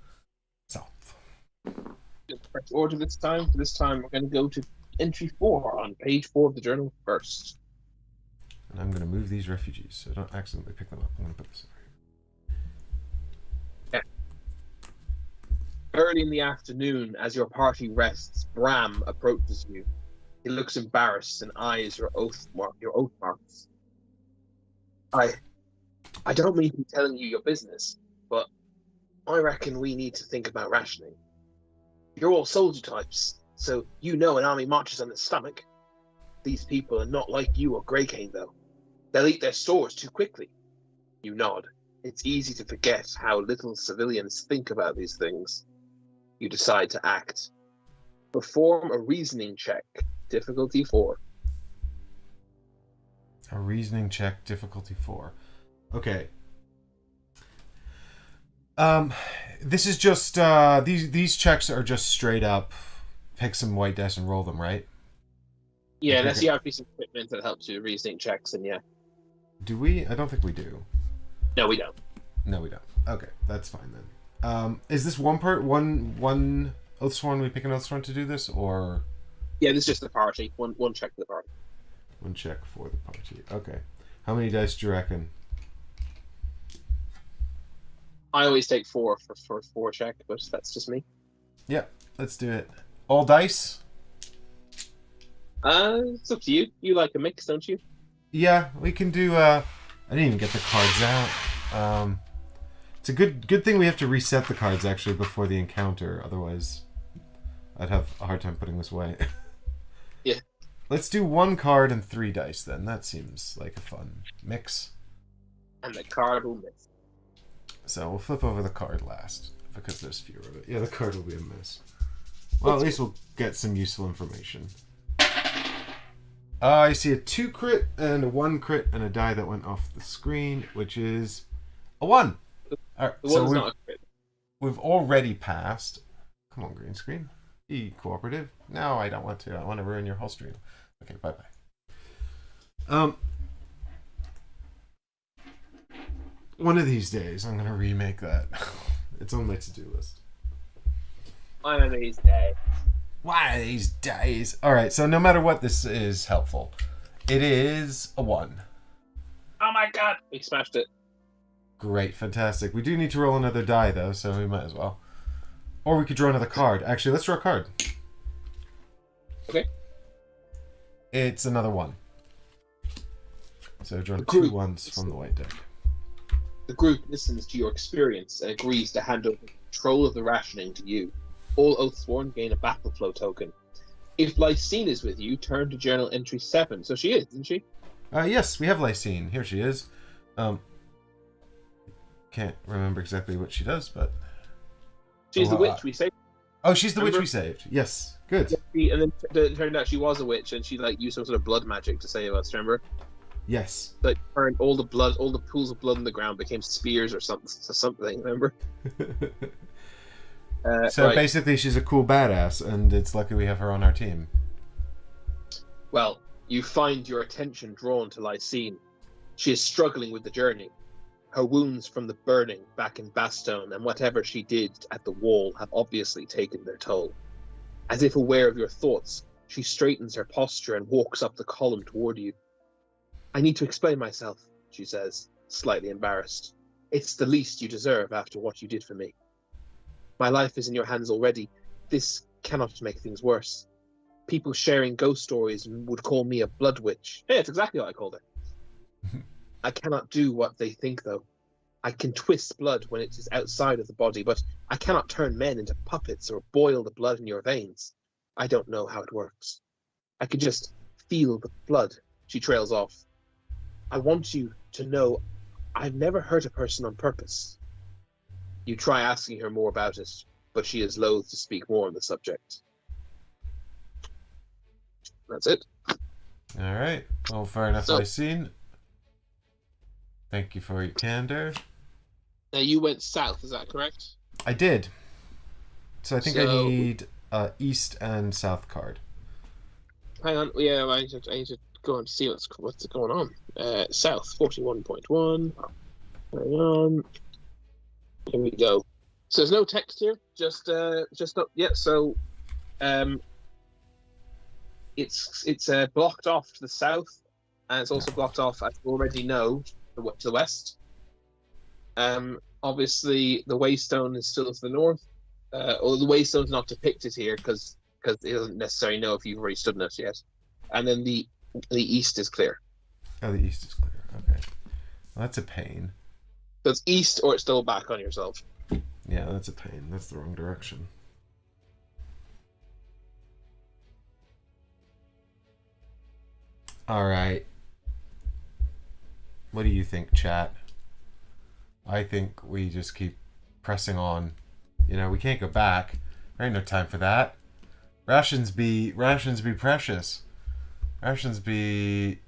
south. Correct order this time. For this time, we're going to go to entry 4 on page 4 of the journal first. And I'm going to move these refugees so I don't accidentally pick them up. I'm going to put this over here. Early in the afternoon, as your party rests, Bram approaches you. He looks embarrassed and eyes your oath marks. I don't mean to be telling you your business, but I reckon we need to think about rationing. You're all soldier types, so you know an army marches on its stomach. These people are not like you or Greycane, though. They'll eat their stores too quickly. You nod. It's easy to forget how little civilians think about these things. You decide to act. Perform a reasoning check. Difficulty 4. A reasoning check, difficulty 4. Okay. This is just these checks are just straight up pick some white dice and roll them, right? Yeah, unless you have a piece of equipment that helps you with reasoning checks, and yeah. Do we? I don't think we do. No, we don't. No, we don't. Okay, that's fine then. Is this one Oathsworn? We pick an Oathsworn to do this, or? Yeah, this is just the party. One check for the party. One check for the party. Okay. How many dice do you reckon? I always take 4 for 4 check, but that's just me. Yep, let's do it. All dice? It's up to you. You like a mix, don't you? Yeah, we can do. I didn't even get the cards out. It's a good thing we have to reset the cards actually before the encounter. Otherwise, I'd have a hard time putting this away. Yeah. Let's do 1 card and 3 dice then. That seems like a fun mix. And the card will miss. So we'll flip over the card last because there's fewer of it. Yeah, the card will be a miss. Well, at least we'll get some useful information. I see a 2 crit and a 1 crit and a die that went off the screen, which is a 1. All right, The one's not a crit. we've already passed. Come on, green screen. Be cooperative. No, I don't want to. I want to ruin your whole stream. Okay, bye-bye. One of these days, I'm going to remake that. It's on my to-do list. One of these days. One of these days. All right, so no matter what, this is helpful. It is a 1. Oh my god! We smashed it. Great, fantastic. We do need to roll another die, though, so we might as well. Or we could draw another card. Actually, let's draw a card. Okay. It's another 1. So I've drawn 2 1s from the white deck. The group listens to your experience and agrees to hand over control of the rationing to you. All Oathsworn gain a battle flow token. If Lysine is with you, turn to journal entry 7. So she is, isn't she? Yes, we have Lysine. Here she is. Can't remember exactly what she does, but... She's the witch we saved. Oh, she's the witch we saved. Yes, good. Yeah, and then it turned out she was a witch, and she used some sort of blood magic to save us. Remember? Yes. Like turned all the pools of blood in the ground became spears or something. Remember? So right. basically, she's a cool badass, and it's lucky we have her on our team. Well, you find your attention drawn to Lysine. She is struggling with the journey. Her wounds from the burning back in Bastogne and whatever she did at the wall have obviously taken their toll. As if aware of your thoughts, she straightens her posture and walks up the column toward you. I need to explain myself, she says, slightly embarrassed. It's the least you deserve after what you did for me. My life is in your hands already. This cannot make things worse. People sharing ghost stories would call me a blood witch. Hey, it's exactly what I called her. I cannot do what they think, though. I can twist blood when it is outside of the body, but I cannot turn men into puppets or boil the blood in your veins. I don't know how it works. I can just feel the blood. She trails off. I want you to know I've never hurt a person on purpose. You try asking her more about it, but she is loath to speak more on the subject. That's it. All right. Well, fair enough, Lysine. Thank you for your candor. Now you went south, is that correct? I did. So I think I need east and south card. Hang on. Yeah, I need to go and see what's going on. South 41.1. Hang on. Here we go. So there's no text here. Just not. Yeah. So, it's blocked off to the south, and it's also blocked off, as you already know, to the west. Obviously, the Waystone is still to the north. Or the Waystone's not depicted here because it doesn't necessarily know if you've already stood in it yet. And then the east is clear. Oh, the east is clear. Okay. Well, that's a pain. So it's east or it's still back on yourself. Yeah, that's a pain. That's the wrong direction. All right. What do you think, chat? I think we just keep pressing on. You know, we can't go back. There ain't no time for that. Rations be precious. Rations be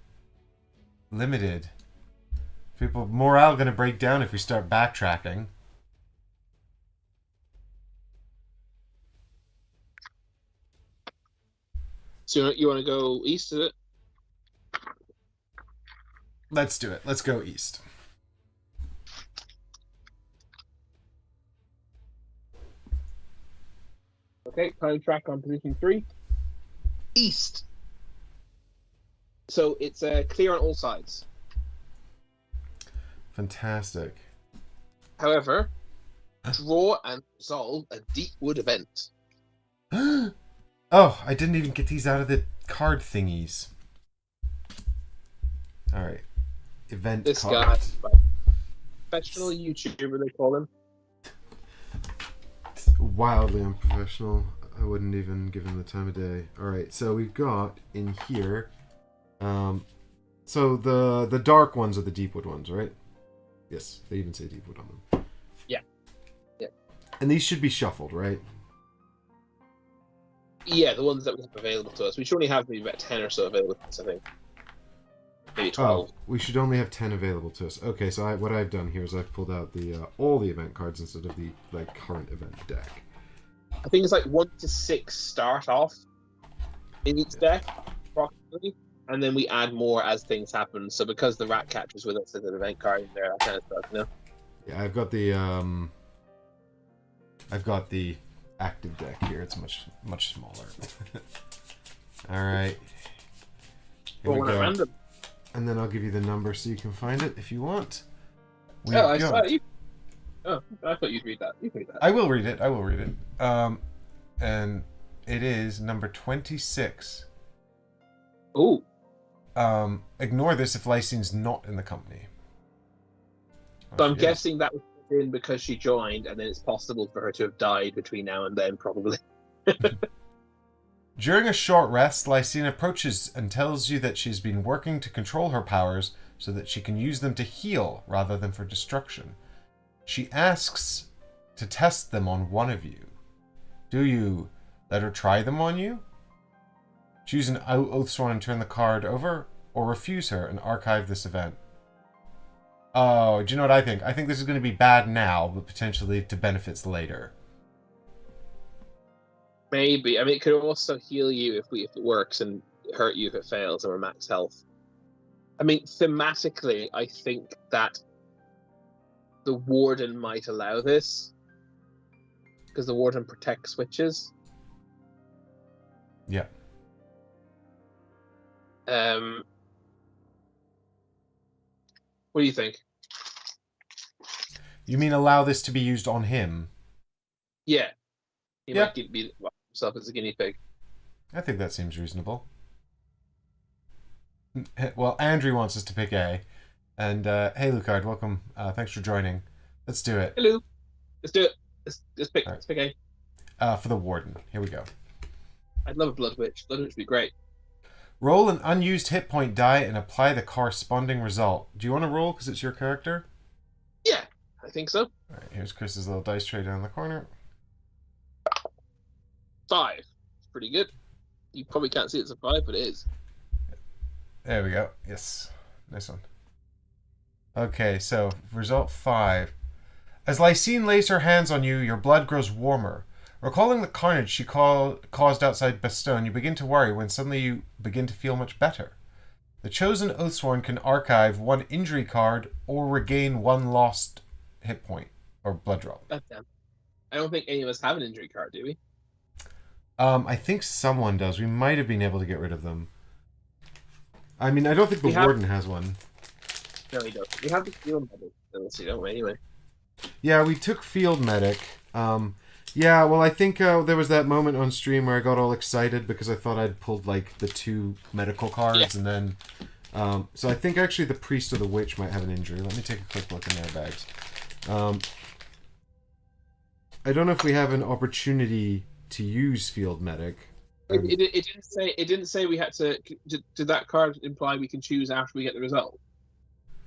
limited. People morale gonna break down if we start backtracking. So you want to go east, is it? Let's do it. Let's go east. Okay, time track on position 3. East. So it's clear on all sides. Fantastic. However, draw and resolve a Deepwood event. Oh, I didn't even get these out of the card thingies. All right. Event This card. guy, professional YouTuber, they call him. Wildly unprofessional. I wouldn't even give him the time of day. All right, so we've got in here. So the dark ones are the Deepwood ones, right? Yes, they even say Deepwood on them. Yeah. Yeah. And these should be shuffled, right? Yeah, the ones that we have available to us. We should only have maybe about 10 or so available to us, I think. Maybe 12. Oh, we should only have 10 available to us. Okay, so what I've done here is I've pulled out the all the event cards instead of the current event deck. I think it's like 1 to 6 start off in each deck, approximately, and then we add more as things happen. So because the rat catcher's with us as an event card in there, that kind of stuff, you know? Yeah, I've got the active deck here. It's much smaller. All right. Here we go. Random. And then I'll give you the number so you can find it if you want. I saw you. Oh, I thought you'd read that. You can read that. I will read it. And it is number 26. Ooh. Ignore this if Lysine's not in the company. So I'm guessing that was put in because she joined, and then it's possible for her to have died between now and then, probably. During a short rest, Lysine approaches and tells you that she's been working to control her powers so that she can use them to heal rather than for destruction. She asks to test them on one of you. Do you let her try them on you? Choose an Oathsworn and turn the card over, or refuse her and archive this event. Oh, do you know what I think? I think this is going to be bad now, but potentially to benefits later. Maybe. I mean, it could also heal you if it works, and hurt you if it fails, or max health. I mean, thematically, I think that the Warden might allow this, because the Warden protects witches. Yeah. What do you think? You mean allow this to be used on him? Yeah. He Yeah. might be himself as a guinea pig. I think that seems reasonable. Well, Andrew wants us to pick A. And, hey, Lucard, welcome. Thanks for joining. Let's do it. Hello. Let's do it. Let's pick. All right. Let's pick A. For the Warden. Here we go. I'd love a Blood Witch. Blood Witch would be great. Roll an unused hit point die and apply the corresponding result. Do you want to roll because it's your character? Yeah, I think so. All right, here's Chris's little dice tray down the corner. 5. It's pretty good. You probably can't see it's a 5, but it is. There we go. Yes. Nice one. Okay, so result 5. As Lysine lays her hands on you, your blood grows warmer. Recalling the carnage she caused outside Bastogne, you begin to worry when suddenly you begin to feel much better. The chosen Oathsworn can archive 1 injury card or regain 1 lost hit point or blood drop. I don't think any of us have an injury card, do we? I think someone does. We might have been able to get rid of them. I mean, I don't think the Warden has one. No, we don't. We have the field medic ability, don't we, anyway? Yeah, we took field medic. Yeah, well, I think there was that moment on stream where I got all excited because I thought I'd pulled, like, the 2 medical cards, and then... so I think actually the Priest or the Witch might have an injury. Let me take a quick look in their bags. I don't know if we have an opportunity to use field medic. It didn't say we had to... Did that card imply we can choose after we get the result?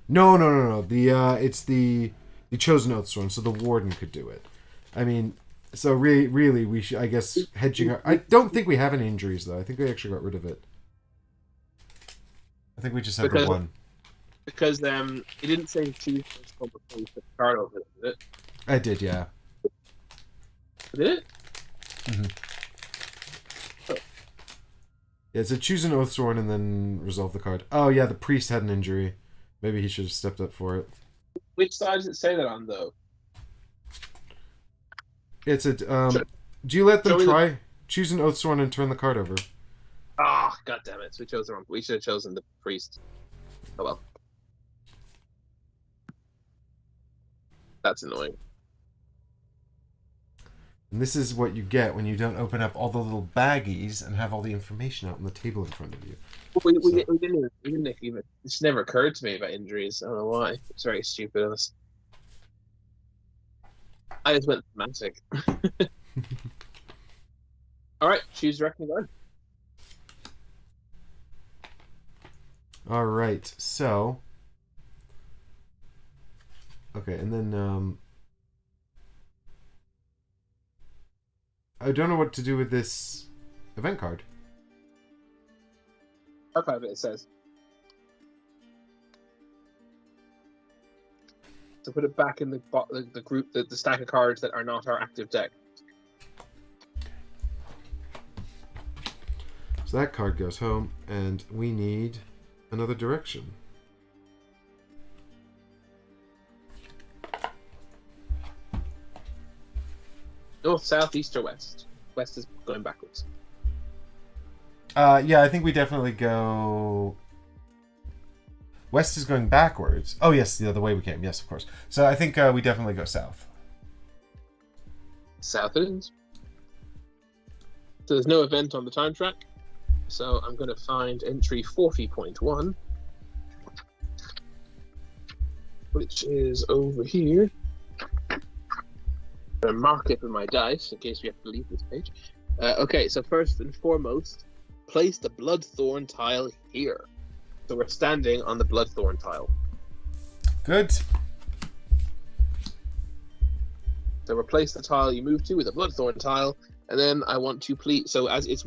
No. It's the chosen Oathsworn, so the Warden could do it. I mean... So really, we should, I guess, hedging our... I don't think we have any injuries, though. I think we actually got rid of it. I think we just have the 1. Because it didn't say to choose before you put the card over it, did it? I did, yeah. Did it? Mm-hmm. Oh. Yeah, so choose an Oathsworn and then resolve the card. Oh, yeah, the Priest had an injury. Maybe he should have stepped up for it. Which side does it say that on, though? It's a... do you let them try? Choose an Oathsworn and turn the card over. Ah, God damn it! We chose the wrong. We should have chosen the priest. Oh well. That's annoying. And this is what you get when you don't open up all the little baggies and have all the information out on the table in front of you. We didn't even. It just never occurred to me about injuries. I don't know why. It's very stupid of us. I just went romantic. All right, choose direction again. All right, so okay, and then I don't know what to do with this event card. Archive it. It says. So put it back in the group, the stack of cards that are not our active deck. So that card goes home, and we need another direction. North, south, east, or west? West is going backwards. Yeah, I think we definitely go. West is going backwards. Oh yes, the other way we came. Yes, of course. So I think we definitely go south. South it is. So there's no event on the time track. So I'm going to find entry 40.1, which is over here. I'm going to mark it with my dice in case we have to leave this page. Okay, so first and foremost, place the Bloodthorn tile here. So we're standing on the Bloodthorn tile. Good. So replace the tile you move to with a Bloodthorn tile, and then I want to please. So as it's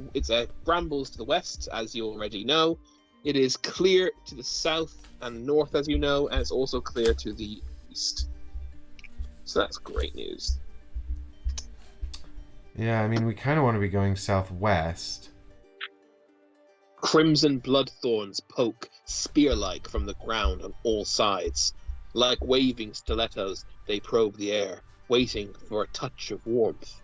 brambles to the west, as you already know. It is clear to the south and north, as you know, and it's also clear to the east. So that's great news. Yeah, I mean, we kind of want to be going southwest. Crimson bloodthorns poke spear-like from the ground on all sides. Like waving stilettos, they probe the air, waiting for a touch of warmth.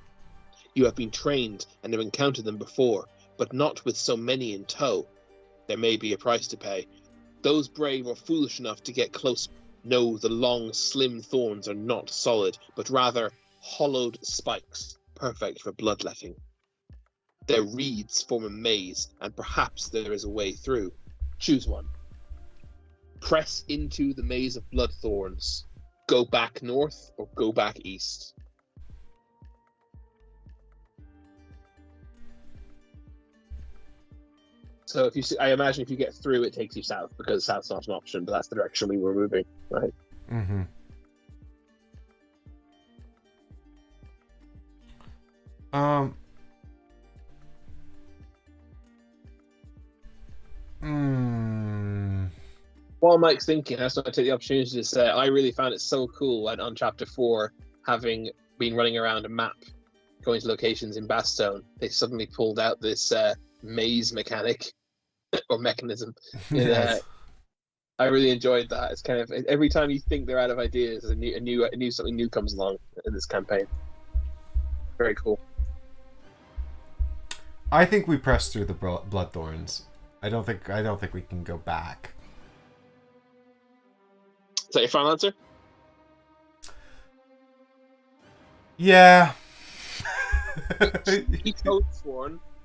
You have been trained and have encountered them before, but not with so many in tow. There may be a price to pay. Those brave or foolish enough to get close know the long, slim thorns are not solid, but rather hollowed spikes, perfect for bloodletting. Their reeds form a maze, and perhaps there is a way through. Choose one. Press into the maze of bloodthorns. Go back north or go back east. So if you see, I imagine if you get through, it takes you south, because south's not an option, but that's the direction we were moving, right? Mm-hmm. While Mike's thinking, I just want to take the opportunity to say I really found it so cool on Chapter 4, having been running around a map, going to locations in Bastogne, they suddenly pulled out this maze mechanic, or mechanism. Yes. I really enjoyed that. It's kind of, every time you think they're out of ideas, a new something new comes along in this campaign. Very cool. I think we pressed through the bloodthorns. I don't think we can go back. Is that your final answer? Yeah.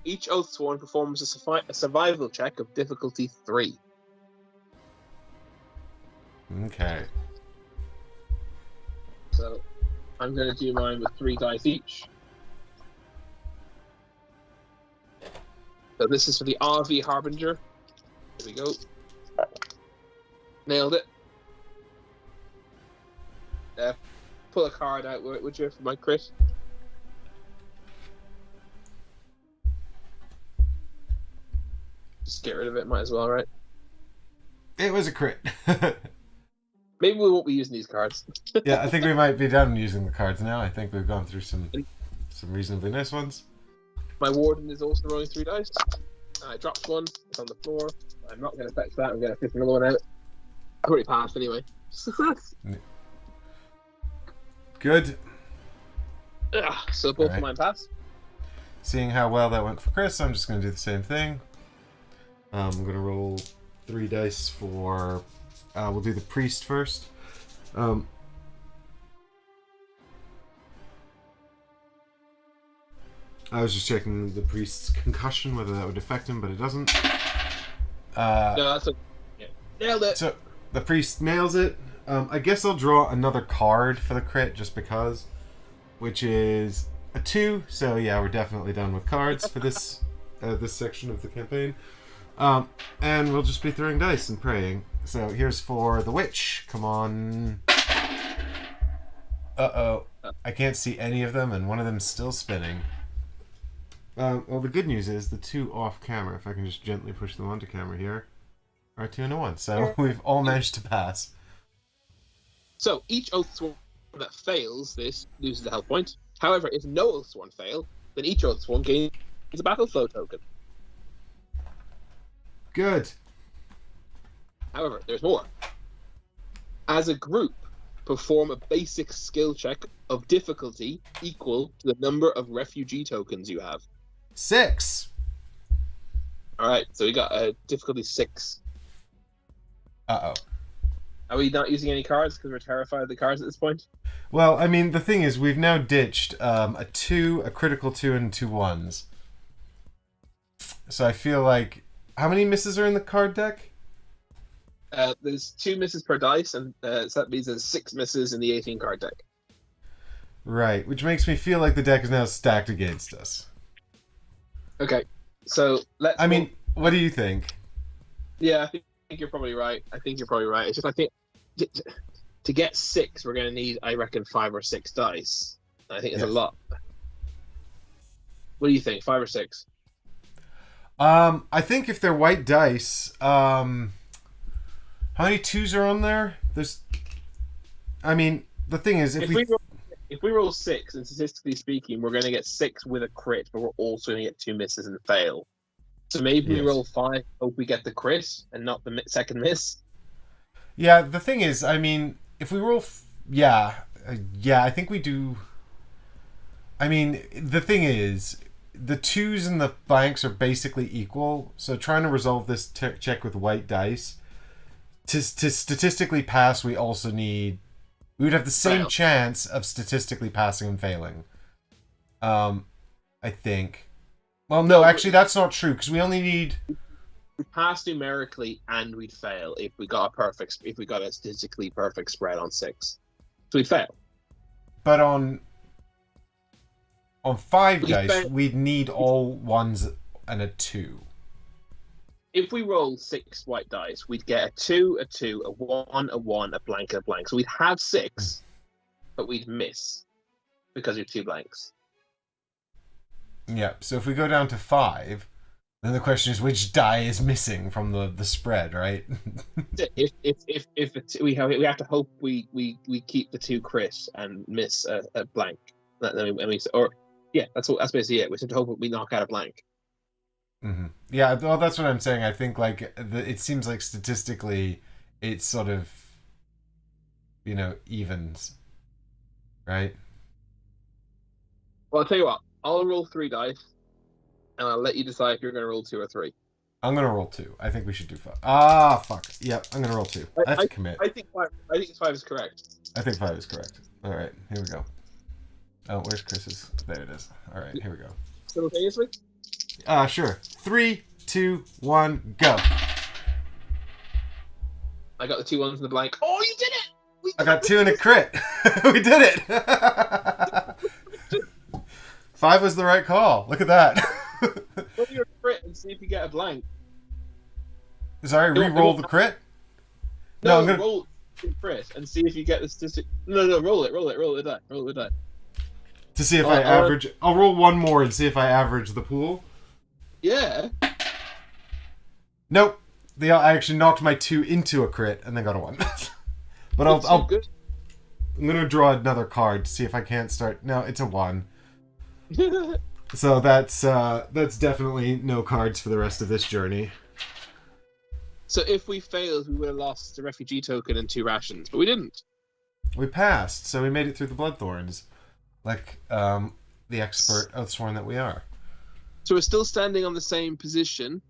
Each Oathsworn performs a survival check of difficulty 3. Okay. So I'm going to do mine with 3 dice each. So this is for the RV Harbinger. Here we go. Nailed it. Pull a card out, would you, for my crit? Just get rid of it, might as well, right? It was a crit. Maybe we won't be using these cards. Yeah, I think we might be done using the cards now. I think we've gone through some reasonably nice ones. My warden is also rolling 3 dice. I dropped one. It's on the floor. I'm not going to fetch that. I'm going to pick another one out. I've already passed anyway. Good. So both of mine pass. Seeing how well that went for Chris, I'm just going to do the same thing. I'm gonna roll 3 dice for. We'll do the priest first. I was just checking the priest's concussion, whether that would affect him, but it doesn't. No, that's nailed it. So the priest nails it. I guess I'll draw another card for the crit just because, which is a 2. So yeah, we're definitely done with cards for this this section of the campaign. And we'll just be throwing dice and praying. So here's for the witch. Come on. Uh-oh. I can't see any of them, and one of them's still spinning. Well, the good news is the 2 off camera, if I can just gently push them onto camera here, are 2 and a 1. So we've all managed to pass. So each Oathsworn that fails this loses a health point. However, if no Oathsworn fail, then each Oathsworn gains a battle flow token. Good. However, there's more. As a group, perform a basic skill check of difficulty equal to the number of refugee tokens you have. 6. Alright, so we got a difficulty 6. Uh-oh. Are we not using any cards because we're terrified of the cards at this point? Well, I mean, the thing is, we've now ditched a 2, a critical 2, and 2 1s. So I feel like... How many misses are in the card deck? There's 2 misses per dice, and so that means there's 6 misses in the 18 card deck. Right, which makes me feel like the deck is now stacked against us. Okay, so let's... I mean, what do you think? Yeah, I think you're probably right. It's just I think to get 6, we're going to need, I reckon, 5 or 6 dice. I think it's a lot. What do you think? 5 or 6? I think if they're white dice, how many 2s are on there? There's... I mean, the thing is, if we roll 6, and statistically speaking, we're going to get 6 with a crit, but we're also going to get 2 misses and fail. So maybe we roll 5, hope we get the crit and not the second miss. Yeah, the thing is, I mean, if we roll... I think we do... I mean, the thing is, the 2s and the blanks are basically equal, so trying to resolve this check with white dice, to statistically pass, we also need... We would have the same chance of statistically passing and failing. I think. Well, no, actually, that's not true, because we only need... We pass numerically, and we'd fail if we got a statistically perfect spread on 6. So we'd fail. But on 5 dice, we'd need all 1s and a 2. If we roll 6 white dice, we'd get a 2, a 2, a 1, a 1, a blank, a blank. So we'd have 6, but we'd miss because we have 2 blanks. Yeah, so if we go down to 5, then the question is which die is missing from the spread, right? We have to hope we keep the 2 crit and miss a blank. That's basically it. We have to hope we knock out a blank. Mm-hmm. Yeah, well, that's what I'm saying. I think like it seems like statistically, it's sort of, evens, right? Well, I'll tell you what. I'll roll 3 dice, and I'll let you decide if you're going to roll 2 or 3. I'm going to roll 2. I think we should do 5. Ah, fuck. Yep, I'm going to roll 2. I have to commit. I think 5 is correct. I think 5 is correct. All right, here we go. Oh, where's Chris's? There it is. All right, here we go. Simultaneously? Sure. 3, 2, 1, go. I got the 2 1s in the blank. Oh, you did it! I got 2 and a crit. We did it. 5 was the right call. Look at that. Roll your crit and see if you get a blank. Sorry, re-roll the crit? No, I'm gonna roll your crit and see if you get the statistic. No, roll the die. To see if I average. I'll roll 1 more and see if I average the pool. Yeah. Nope. I actually knocked my 2 into a crit and then got a 1. But I'm gonna draw another card to see if I can't start. No, it's a 1. So that's definitely no cards for the rest of this journey. So if we failed, we would have lost a refugee token and 2 rations, but we didn't. We passed, so we made it through the Bloodthorns, like the expert Oathsworn that we are. So we're still standing on the same position.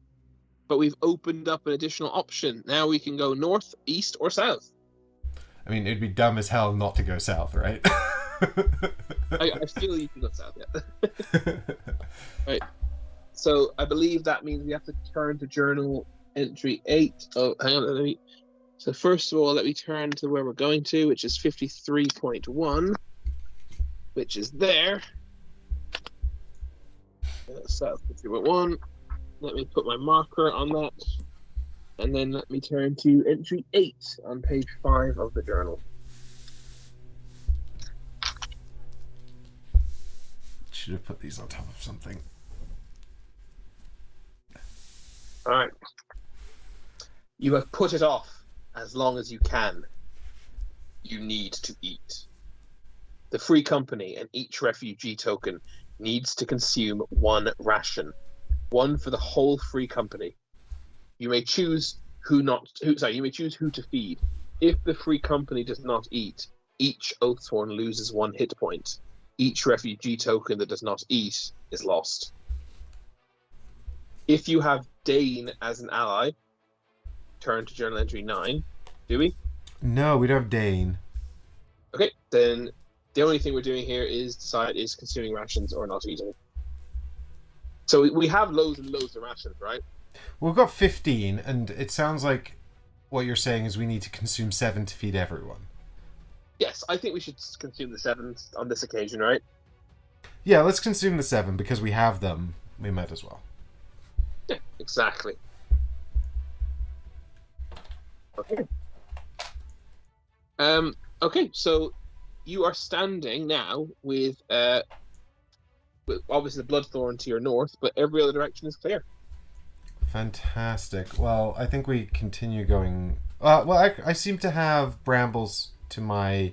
but we've opened up an additional option. Now we can go north, east, or south. I mean, it'd be dumb as hell not to go south, right? I feel you can go south, yeah. Right. So I believe that means we have to turn to journal entry 8. Oh, hang on. So first of all, let me turn to where we're going to, which is 53.1, which is there. South 53.1. Let me put my marker on that. And then let me turn to entry 8 on page 5 of the journal. Should have put these on top of something. All right. You have put it off as long as you can. You need to eat. The free company and each refugee token needs to consume 1 ration. 1 for the whole free company. You may choose you may choose who to feed. If the free company does not eat, each Oathsworn loses 1 hit point. Each refugee token that does not eat is lost. If you have Dane as an ally, turn to journal entry 9. Do we? No, we don't have Dane. Okay, then the only thing we're doing here is decide is consuming rations or not eating. So we have loads and loads of rations, right? We've got 15, and it sounds like what you're saying is we need to consume 7 to feed everyone. Yes, I think we should consume the 7 on this occasion, right? Yeah, let's consume the 7 because we have them. We might as well. Yeah, exactly. Okay. Okay, so you are standing now with obviously the Bloodthorn to your north, but every other direction is clear. Fantastic. Well, I think we continue going. I seem to have brambles to my.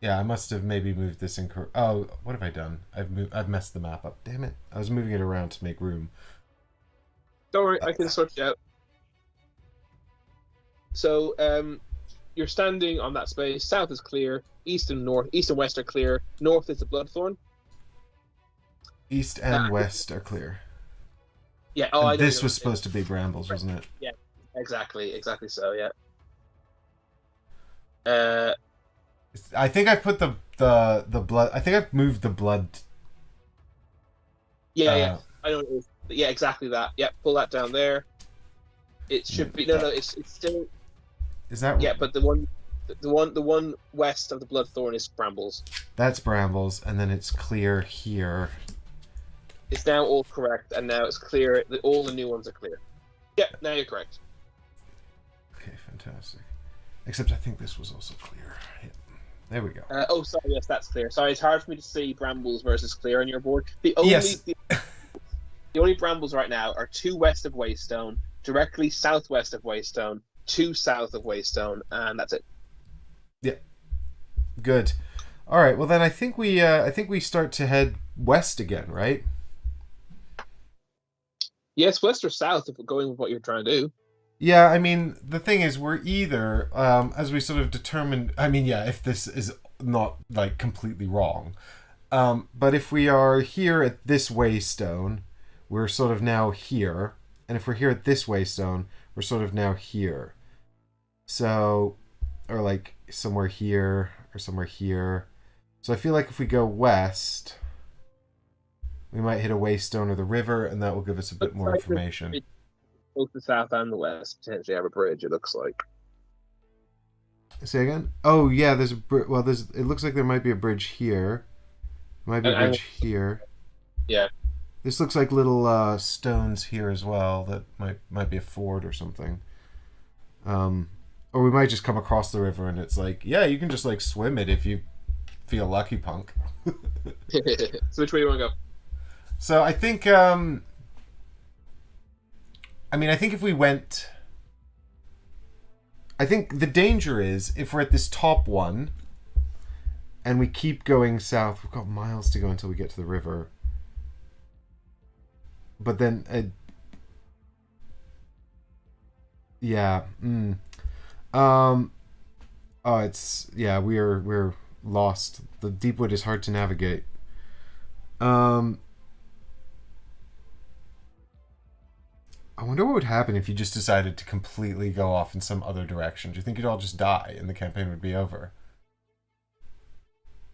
Yeah, I must have maybe moved this incorrect. Oh, what have I done? I've messed the map up. Damn it! I was moving it around to make room. Don't worry, I can sort you out. So, you're standing on that space. South is clear. East and west are clear. North is the Bloodthorn. East and west are clear. Yeah. Oh, I know. This was supposed to be brambles, wasn't it? Yeah. Exactly. So. Yeah. I think I put the blood. I think I've moved the blood. Yeah. I know. Yeah. Exactly that. Yeah. Pull that down there. It should be no. It's still. Is that? Yeah, but the one west of the Bloodthorn is brambles. That's brambles, and then it's clear here. It's now all correct, and now it's clear. All the new ones are clear. Yeah, now you're correct. Okay, fantastic. Except I think this was also clear. Yeah. There we go. Sorry, yes, that's clear. Sorry, it's hard for me to see brambles versus clear on your board. The only brambles right now are 2 west of Waystone, directly southwest of Waystone, 2 south of Waystone, and that's it. Yeah. Good. All right. Well, then I think we start to head west again, right? Yes, west or south if we're going with what you're trying to do. Yeah, I mean, the thing is, we're either, as we sort of determined, I mean, yeah, if this is not, like, completely wrong, but if we are here at this Waystone, we're sort of now here, and if we're here at this Waystone, we're sort of now here. So, or, like, somewhere here, or somewhere here. So I feel like if we go west, we might hit a Waystone or the river, and that will give us a bit more information. Both the south and the west potentially have a bridge, it looks like. Say again? Oh, yeah, there's a it looks like there might be a bridge here. Might be a bridge here. Yeah. This looks like little stones here as well that might be a ford or something. Or we might just come across the river and it's like, yeah, you can just like swim it if you feel lucky, punk. So which way do you want to go? So I think I think if we went... I think the danger is, if we're at this top one, and we keep going south, we've got miles to go until we get to the river. But then... yeah. Oh, it's... yeah, we're lost. The Deepwood is hard to navigate. I wonder what would happen if you just decided to completely go off in some other direction. Do you think you'd all just die and the campaign would be over?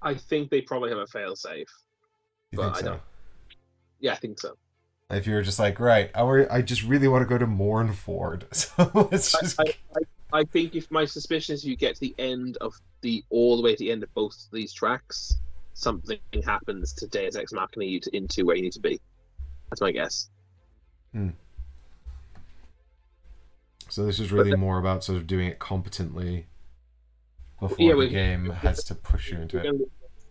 I think they probably have a failsafe, You but think I so? don't. Yeah, I think so. If you were just like, right, I just really want to go to Mournford, so let's just. I think if my suspicion is you get to the end of all the way to the end of both of these tracks, something happens to Deus Ex Machina you into where you need to be. That's my guess. So this is really more about sort of doing it competently before the game has to push you into it.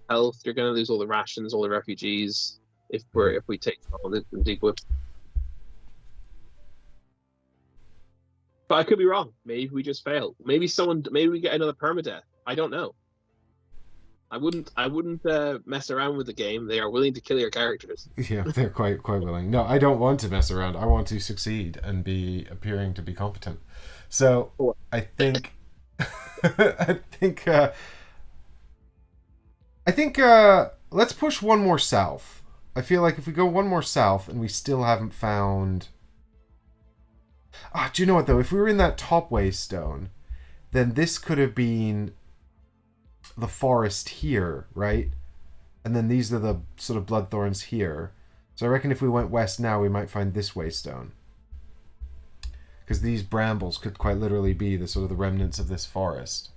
Health, you're going to lose all the rations, all the refugees if we take all the Deepwood. But I could be wrong. Maybe we just fail. Maybe we get another permadeath. I don't know. I wouldn't mess around with the game. They are willing to kill your characters. Yeah, they're quite willing. No, I don't want to mess around. I want to succeed and be appearing to be competent. So I think I think let's push one more south. I feel like if we go one more south and we still haven't found. Do you know what though? If we were in that top waystone, then this could have been the forest here, right? And then these are the sort of bloodthorns here. So I reckon if we went west now, we might find this waystone. Because these brambles could quite literally be the sort of the remnants of this forest.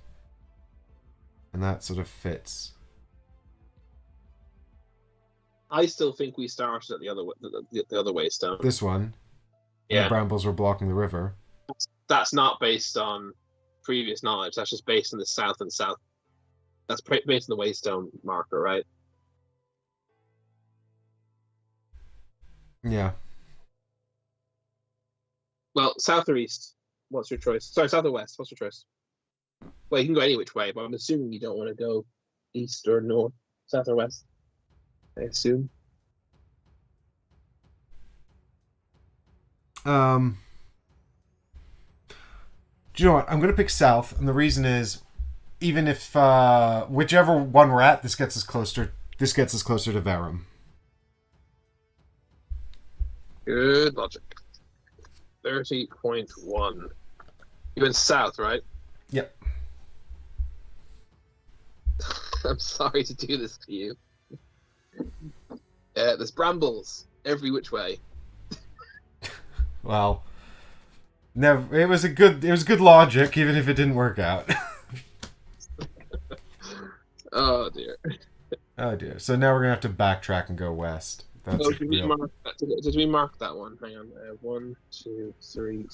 And that sort of fits. I still think we started at the other waystone. This one. Yeah. The brambles were blocking the river. That's not based on previous knowledge. That's just based on the south and south. That's based on the waystone marker, right? Yeah. Well, south or east? What's your choice? Sorry, south or west? What's your choice? Well, you can go any which way, but I'm assuming you don't want to go east or north, south or west. I assume. Do you know what? I'm going to pick south, and the reason is, even if whichever one we're at, this gets us closer to Verum. Good logic. 30.1. You went south, right? Yep. I'm sorry to do this to you. There's brambles every which way. Well, never. It was good logic, even if it didn't work out. Oh dear. Oh dear. So now we're gonna have to backtrack and go west. Did we mark that one? Hang on. 1, 2, 3,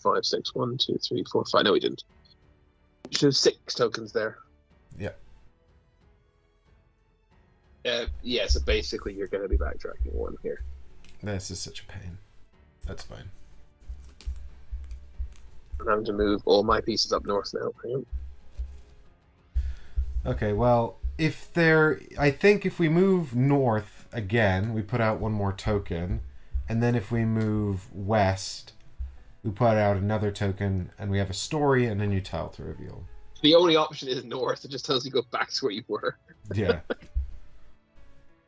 4, 5, 6. 1, 2, 3, 4, 5. No, we didn't. We should have 6 tokens there. Yep. Yeah, so basically you're going to be backtracking 1 here. This is such a pain. That's fine. I'm having to move all my pieces up north now. Hang on. Okay, well, I think if we move north again, we put out 1 more token, and then if we move west, we put out another token, and we have a story and a new tile to reveal. The only option is north. It just tells you to go back to where you were. Yeah.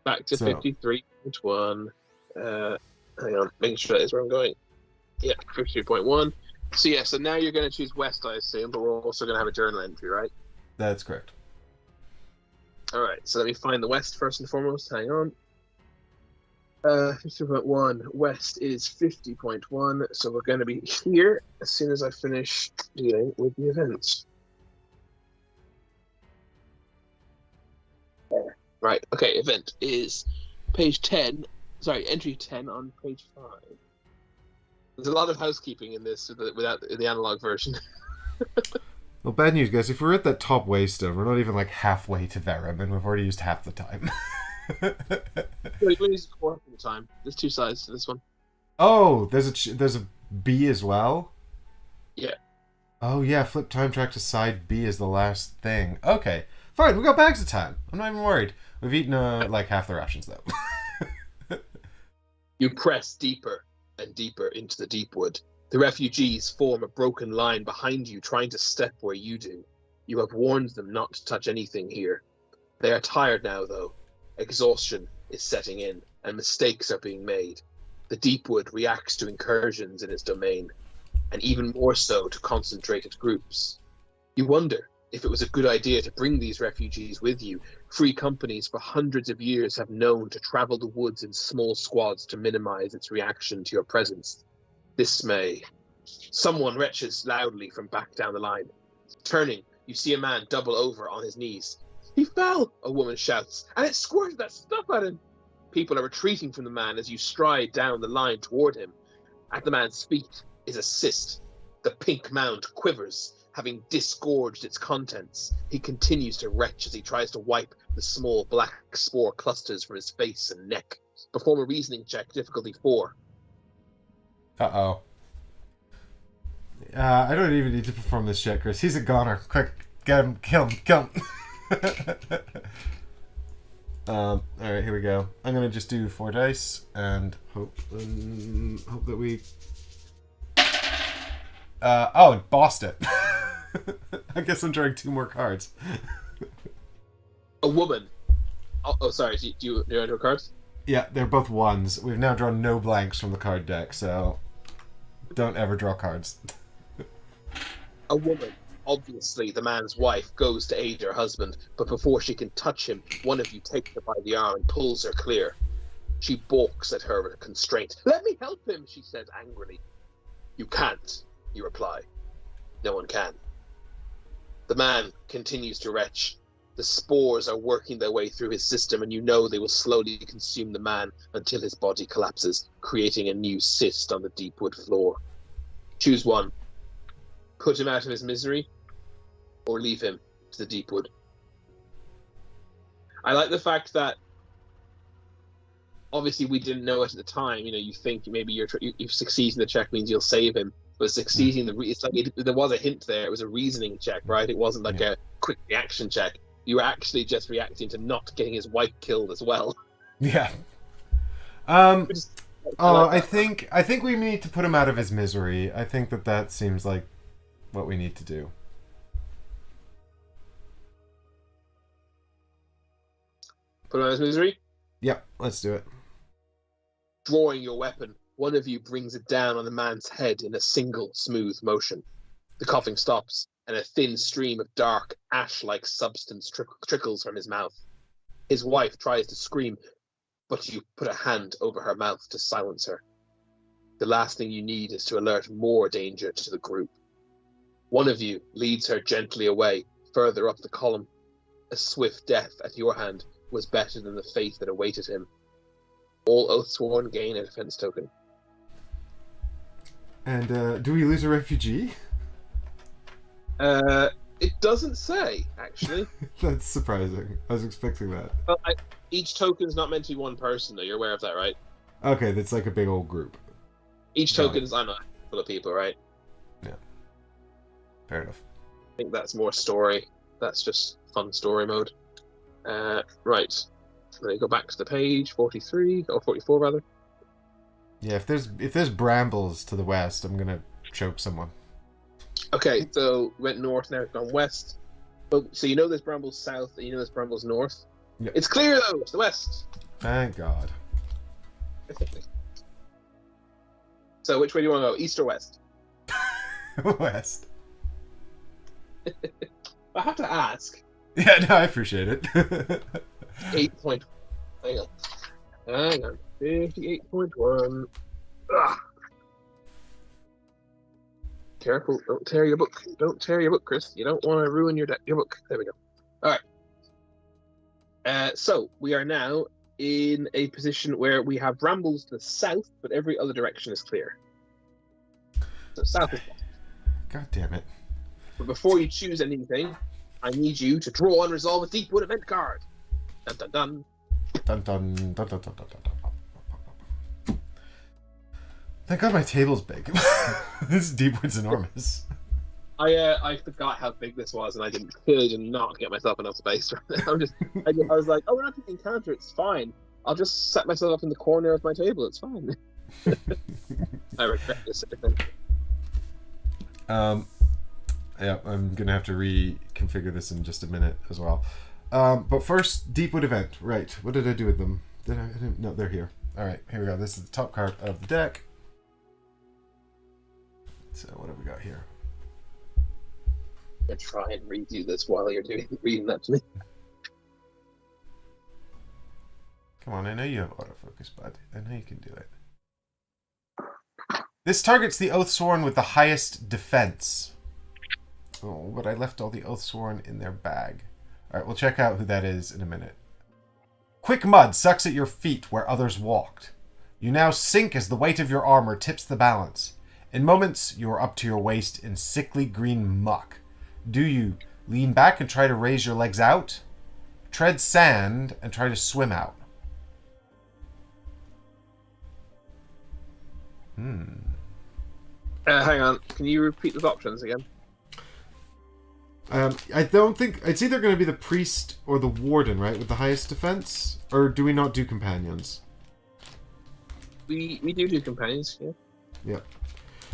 Back to 53.1. Hang on, making sure that is where I'm going. Yeah, 53.1. So yeah, so now you're going to choose west, I assume, but we're also going to have a journal entry, right? That's correct. All right, so let me find the west first and foremost. Hang on. 50.1. West is 50.1, so we're going to be here as soon as I finish dealing with the events. Right, okay, event is page 10. Sorry, entry 10 on page 5. There's a lot of housekeeping in this without the analog version. Well, bad news, guys. If we're at that top waystone, we're not even like halfway to Verum, and we've already used half the time. Wait, we use 4 of the time. There's 2 sides to this one. Oh, there's a B as well? Yeah. Oh, yeah, flip time track to side B is the last thing. Okay, fine, we got bags of time. I'm not even worried. We've eaten like half the rations, though. You press deeper and deeper into the deep wood. The refugees form a broken line behind you, trying to step where you do. You have warned them not to touch anything here. They are tired now, though. Exhaustion is setting in, and mistakes are being made. The Deepwood reacts to incursions in its domain, and even more so to concentrated groups. You wonder if it was a good idea to bring these refugees with you. Free companies for hundreds of years have known to travel the woods in small squads to minimize its reaction to your presence. Dismay. Someone retches loudly from back down the line. Turning, you see a man double over on his knees. He fell, a woman shouts, and it squirted that stuff at him. People are retreating from the man as you stride down the line toward him. At the man's feet is a cyst. The pink mound quivers, having disgorged its contents. He continues to retch as he tries to wipe the small black spore clusters from his face and neck. Perform a reasoning check, difficulty 4. Uh-oh. I don't even need to perform this check, Chris. He's a goner. Quick, get him, kill him. Alright, here we go. I'm gonna just do 4 dice and hope that we... it bossed it. I guess I'm drawing 2 more cards. A woman. Oh, sorry. Do you draw cards? Yeah, they're both 1s. We've now drawn no blanks from the card deck, so don't ever draw cards. A woman, obviously the man's wife, goes to aid her husband, but before she can touch him, one of you takes her by the arm and pulls her clear. She balks at her with a constraint. Let me help him, she says angrily. You can't, you reply. No one can. The man continues to retch. The spores are working their way through his system, and you know they will slowly consume the man until his body collapses, creating a new cyst on the Deepwood floor. Choose one. Put him out of his misery, or leave him to the Deepwood. I like the fact that obviously we didn't know it at the time. You know, you think maybe you succeed in the check means you'll save him, but succeeding it's like there was a hint there. It was a reasoning check, right? It wasn't like a quick reaction check. You were actually just reacting to not getting his wife killed as well. Yeah. I think we need to put him out of his misery. I think that seems like what we need to do. Put him out of his misery? Yep, let's do it. Drawing your weapon, one of you brings it down on the man's head in a single smooth motion. The coughing stops, and a thin stream of dark, ash-like substance trickles from his mouth. His wife tries to scream, but you put a hand over her mouth to silence her. The last thing you need is to alert more danger to the group. One of you leads her gently away, further up the column. A swift death at your hand was better than the fate that awaited him. All Oathsworn gain a defense token. And do we lose a refugee? It doesn't say, actually. That's surprising. I was expecting that. Well, each token's not meant to be one person, though. You're aware of that, right? Okay, that's like a big old group. Each token is, I know, full of people, right? Yeah. Fair enough. I think that's more story. That's just fun story mode. Right. Let me go back to the page, 43, or 44 rather. Yeah, if there's brambles to the west, I'm gonna choke someone. Okay, so went north, now it's gone west. Oh, so you know there's brambles south, and you know there's brambles north? Yep. It's clear though, it's the west. Thank God. So which way do you want to go, east or west? West. I have to ask. Yeah, no, I appreciate it. 8 point. Hang on. 58.1. Ugh. Careful! Don't tear your book. Don't tear your book, Chris. You don't want to ruin your book. There we go. All right. So we are now in a position where we have brambles to the south, but every other direction is clear. So south is best. God damn it! But before you choose anything, I need you to draw and resolve a Deepwood event card. Dun dun dun. Dun dun dun dun dun dun dun dun. Thank God my table's big. This Deepwood's enormous. I forgot how big this was, and I clearly did not get myself enough space. I was like, oh, we're not taking counter. It's fine. I'll just set myself up in the corner of my table. It's fine. I regret this. Yeah, I'm gonna have to reconfigure this in just a minute as well. But first, Deepwood event. Right. What did I do with them? No, they're here. All right, here we go. This is the top card of the deck. So what have we got here? I'm gonna try and redo this while you're reading that to me. Come on, I know you have autofocus, bud. I know you can do it. This targets the Oathsworn with the highest defense. Oh, but I left all the Oathsworn in their bag. All right, we'll check out who that is in a minute. Quick mud sucks at your feet where others walked. You now sink as the weight of your armor tips the balance. In moments, you are up to your waist in sickly green muck. Do you lean back and try to raise your legs out? Tread sand and try to swim out. Hang on. Can you repeat those options again? I don't think... It's either going to be the priest or the warden, right? With the highest defense? Or do we not do companions? We do companions, yeah. Yep.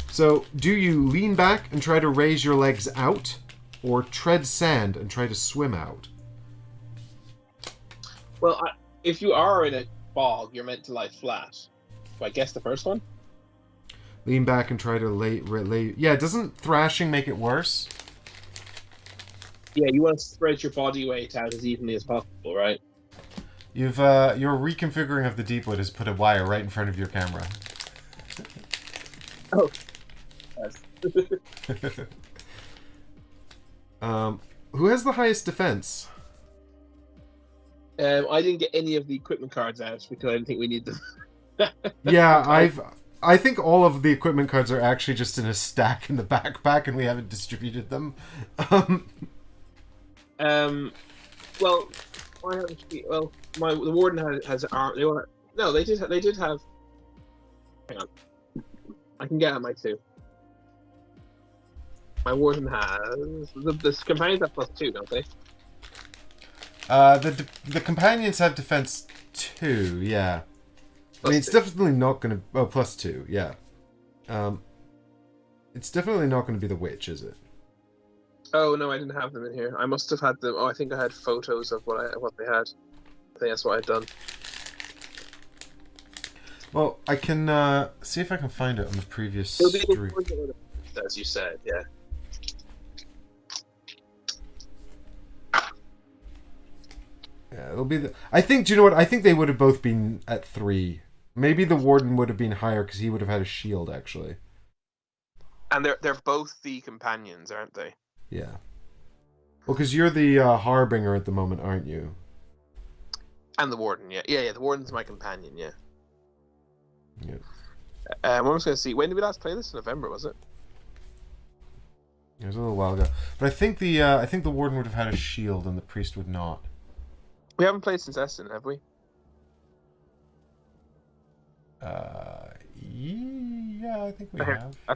So, do you lean back and try to raise your legs out? Or tread sand and try to swim out? Well, if you are in a bog, you're meant to lie flat. So I guess the first one? Lean back and try to lay... Yeah, doesn't thrashing make it worse? Yeah, you want to spread your body weight out as evenly as possible, right? Your reconfiguring of the Deepwood has put a wire right in front of your camera. Oh. Yes. Who has the highest defense? I didn't get any of the equipment cards out because I didn't think we need them. Yeah, I think all of the equipment cards are actually just in a stack in the backpack, and we haven't distributed them. Well, the warden has arm. They did have. Hang on, I can get at my two. My warden has the companions have +2, don't they? The companions have defense 2, yeah. I mean, it's definitely not going to... Oh, +2, yeah. It's definitely not going to be the witch, is it? Oh, no, I didn't have them in here. I must have had them... Oh, I think I had photos of what they had. I think that's what I'd done. Well, I can see if I can find it on the previous stream. As you said, yeah. Yeah, it'll be the... I think, do you know what? I think they would have both been at 3. Maybe the warden would have been higher because he would have had a shield, actually. And they're both the companions, aren't they? Yeah. Well, because you're the harbinger at the moment, aren't you? And the warden, yeah. Yeah, the warden's my companion, yeah. Yeah. I was going to see, when did we last play this? November, was it? It was a little while ago. But I think the warden would have had a shield and the priest would not. We haven't played since Essen, have we? Yeah, I think we have. I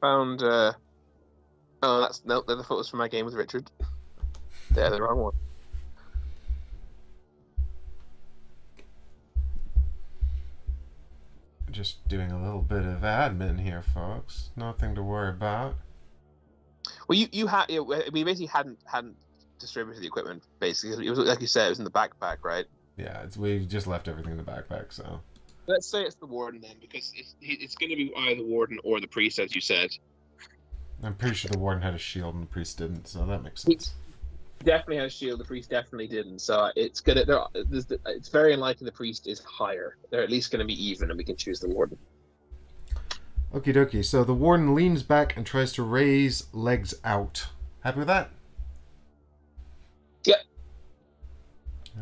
found. Oh, they're the photos from my game with Richard. They're the wrong one. Just doing a little bit of admin here, folks. Nothing to worry about. Well, you had. We basically hadn't distributed the equipment. Basically, it was like you said, it was in the backpack, right? Yeah, we just left everything in the backpack, so. Let's say it's the warden then, because it's going to be either the warden or the priest, as you said. I'm pretty sure the warden had a shield and the priest didn't, so that makes sense. He definitely had a shield. The priest definitely didn't. So it's very unlikely the priest is higher. They're at least going to be even, and we can choose the warden. Okie dokie. So the warden leans back and tries to raise legs out. Happy with that? Yeah.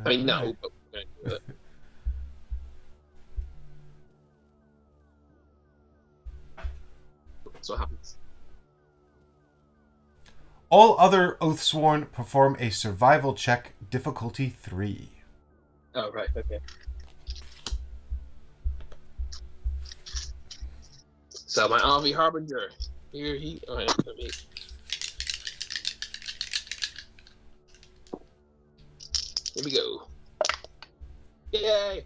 I mean, no. But we're going to do it. That's what happens. All other Oathsworn perform a survival check, difficulty 3. Oh, right, okay. So my Avi Harbinger. Here he... Oh, yeah, let me... Here we go. Yay!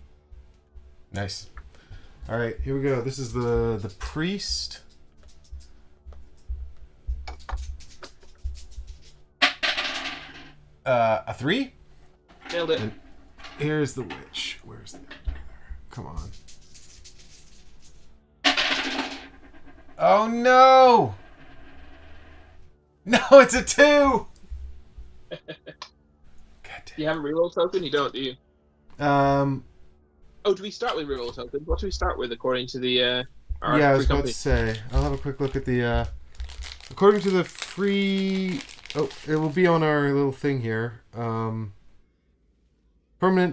Nice. Alright, here we go. This is the priest. A 3? Nailed it. And here's the witch. Where's the... Come on. Oh no! No, it's a 2! God You have a reroll token? You don't, do you? damn. Oh, do we start with reroll tokens? What do we start with according to the our Yeah, I was free about company? to say. I'll have a quick look at the. According to the free. Oh, it will be on our little thing here. Permanent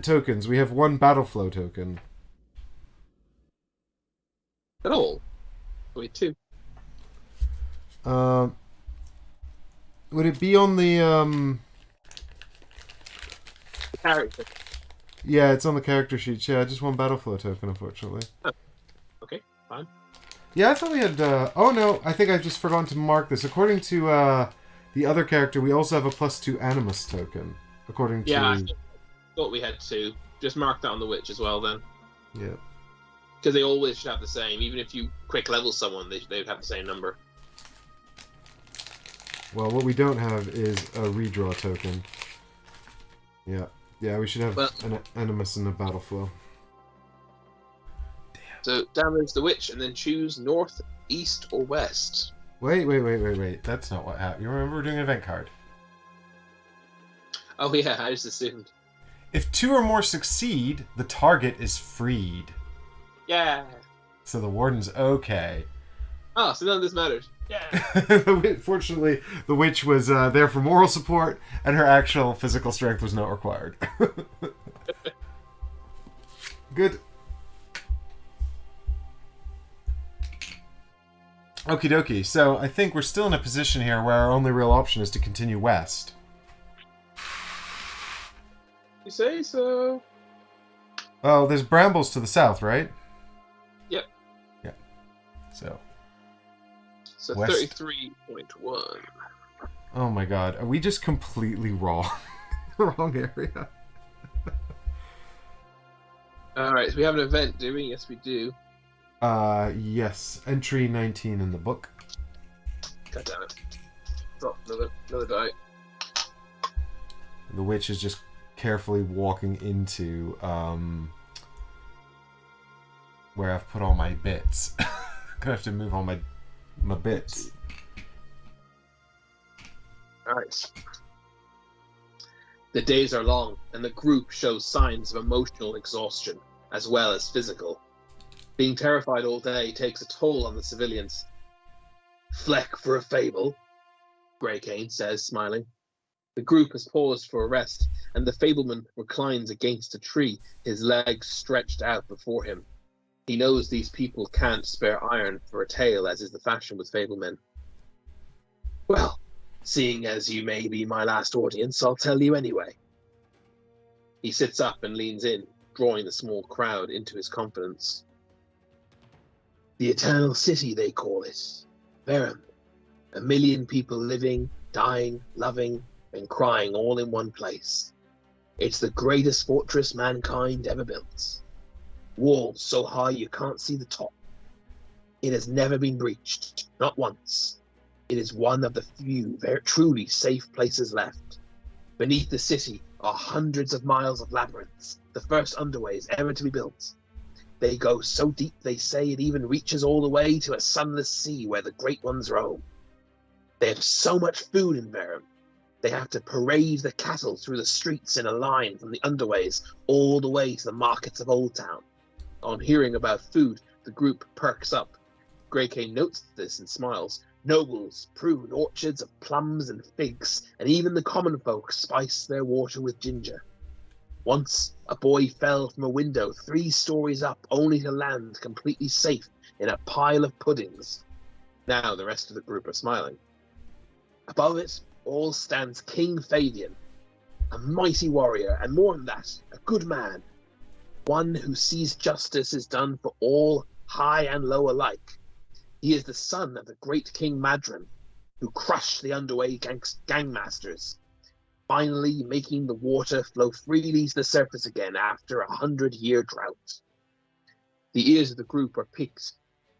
tokens. We have 1 battle flow token. At all? Wait, 2. Would it be on the? The character. Yeah, it's on the character sheets. Yeah, just 1 battle flow token, unfortunately. Oh, okay, fine. Yeah, I thought we had. Oh no, I think I just forgot to mark this. According to the other character, we also have a +2 animus token. According to. Yeah, I thought we had 2. Just mark that on the witch as well then. Yeah. Because they always should have the same. Even if you quick level someone, they'd have the same number. Well, what we don't have is a redraw token. Yeah. Yeah, we should have an animus in the battle flow. So damage the witch and then choose north, east, or west. Wait. That's not what happened. You remember we're doing an event card. Oh yeah, I just assumed. If 2 or more succeed, the target is freed. Yeah. So the warden's okay. Oh, so none of this matters. Yeah. Fortunately, the witch was there for moral support, and her actual physical strength was not required. Good. Okie dokie. So I think we're still in a position here where our only real option is to continue west. You say so. Oh, there's brambles to the south, right? Yep. Yeah. So west. 33.1. Oh my god. Are we just completely wrong? Wrong area. Alright, so we have an event, do we? Yes, we do. Yes. Entry 19 in the book. God damn it. Drop another die. The witch is just carefully walking into where I've put all my bits. Gonna have to move all my bits. Alright. The days are long, and the group shows signs of emotional exhaustion, as well as physical. Being terrified all day takes a toll on the civilians. Fleck for a fable, Grey Cane says, smiling. The group has paused for a rest, and the fableman reclines against a tree, his legs stretched out before him. He knows these people can't spare iron for a tale, as is the fashion with fablemen. Well, seeing as you may be my last audience, I'll tell you anyway. He sits up and leans in, drawing the small crowd into his confidence. The Eternal City, they call it. Verum. 1 million people living, dying, loving, and crying all in one place. It's the greatest fortress mankind ever built. Walls so high you can't see the top. It has never been breached, not once. It is one of the few very truly safe places left. Beneath the city are hundreds of miles of labyrinths, the first underways ever to be built. They go so deep they say it even reaches all the way to a sunless sea where the great ones roam. They have so much food in Verum. They have to parade the cattle through the streets in a line from the underways all the way to the markets of Old Town. On hearing about food, the group perks up. Greycane notes this and smiles. Nobles prune orchards of plums and figs, and even the common folk spice their water with ginger. Once, a boy fell from a window 3 stories up, only to land completely safe in a pile of puddings. Now the rest of the group are smiling. Above it all stands King Fabian, a mighty warrior, and more than that, a good man. One who sees justice is done for all, high and low alike. He is the son of the great King Madron, who crushed the underway gangmasters, finally making the water flow freely to the surface again after 100-year drought. The ears of the group are piqued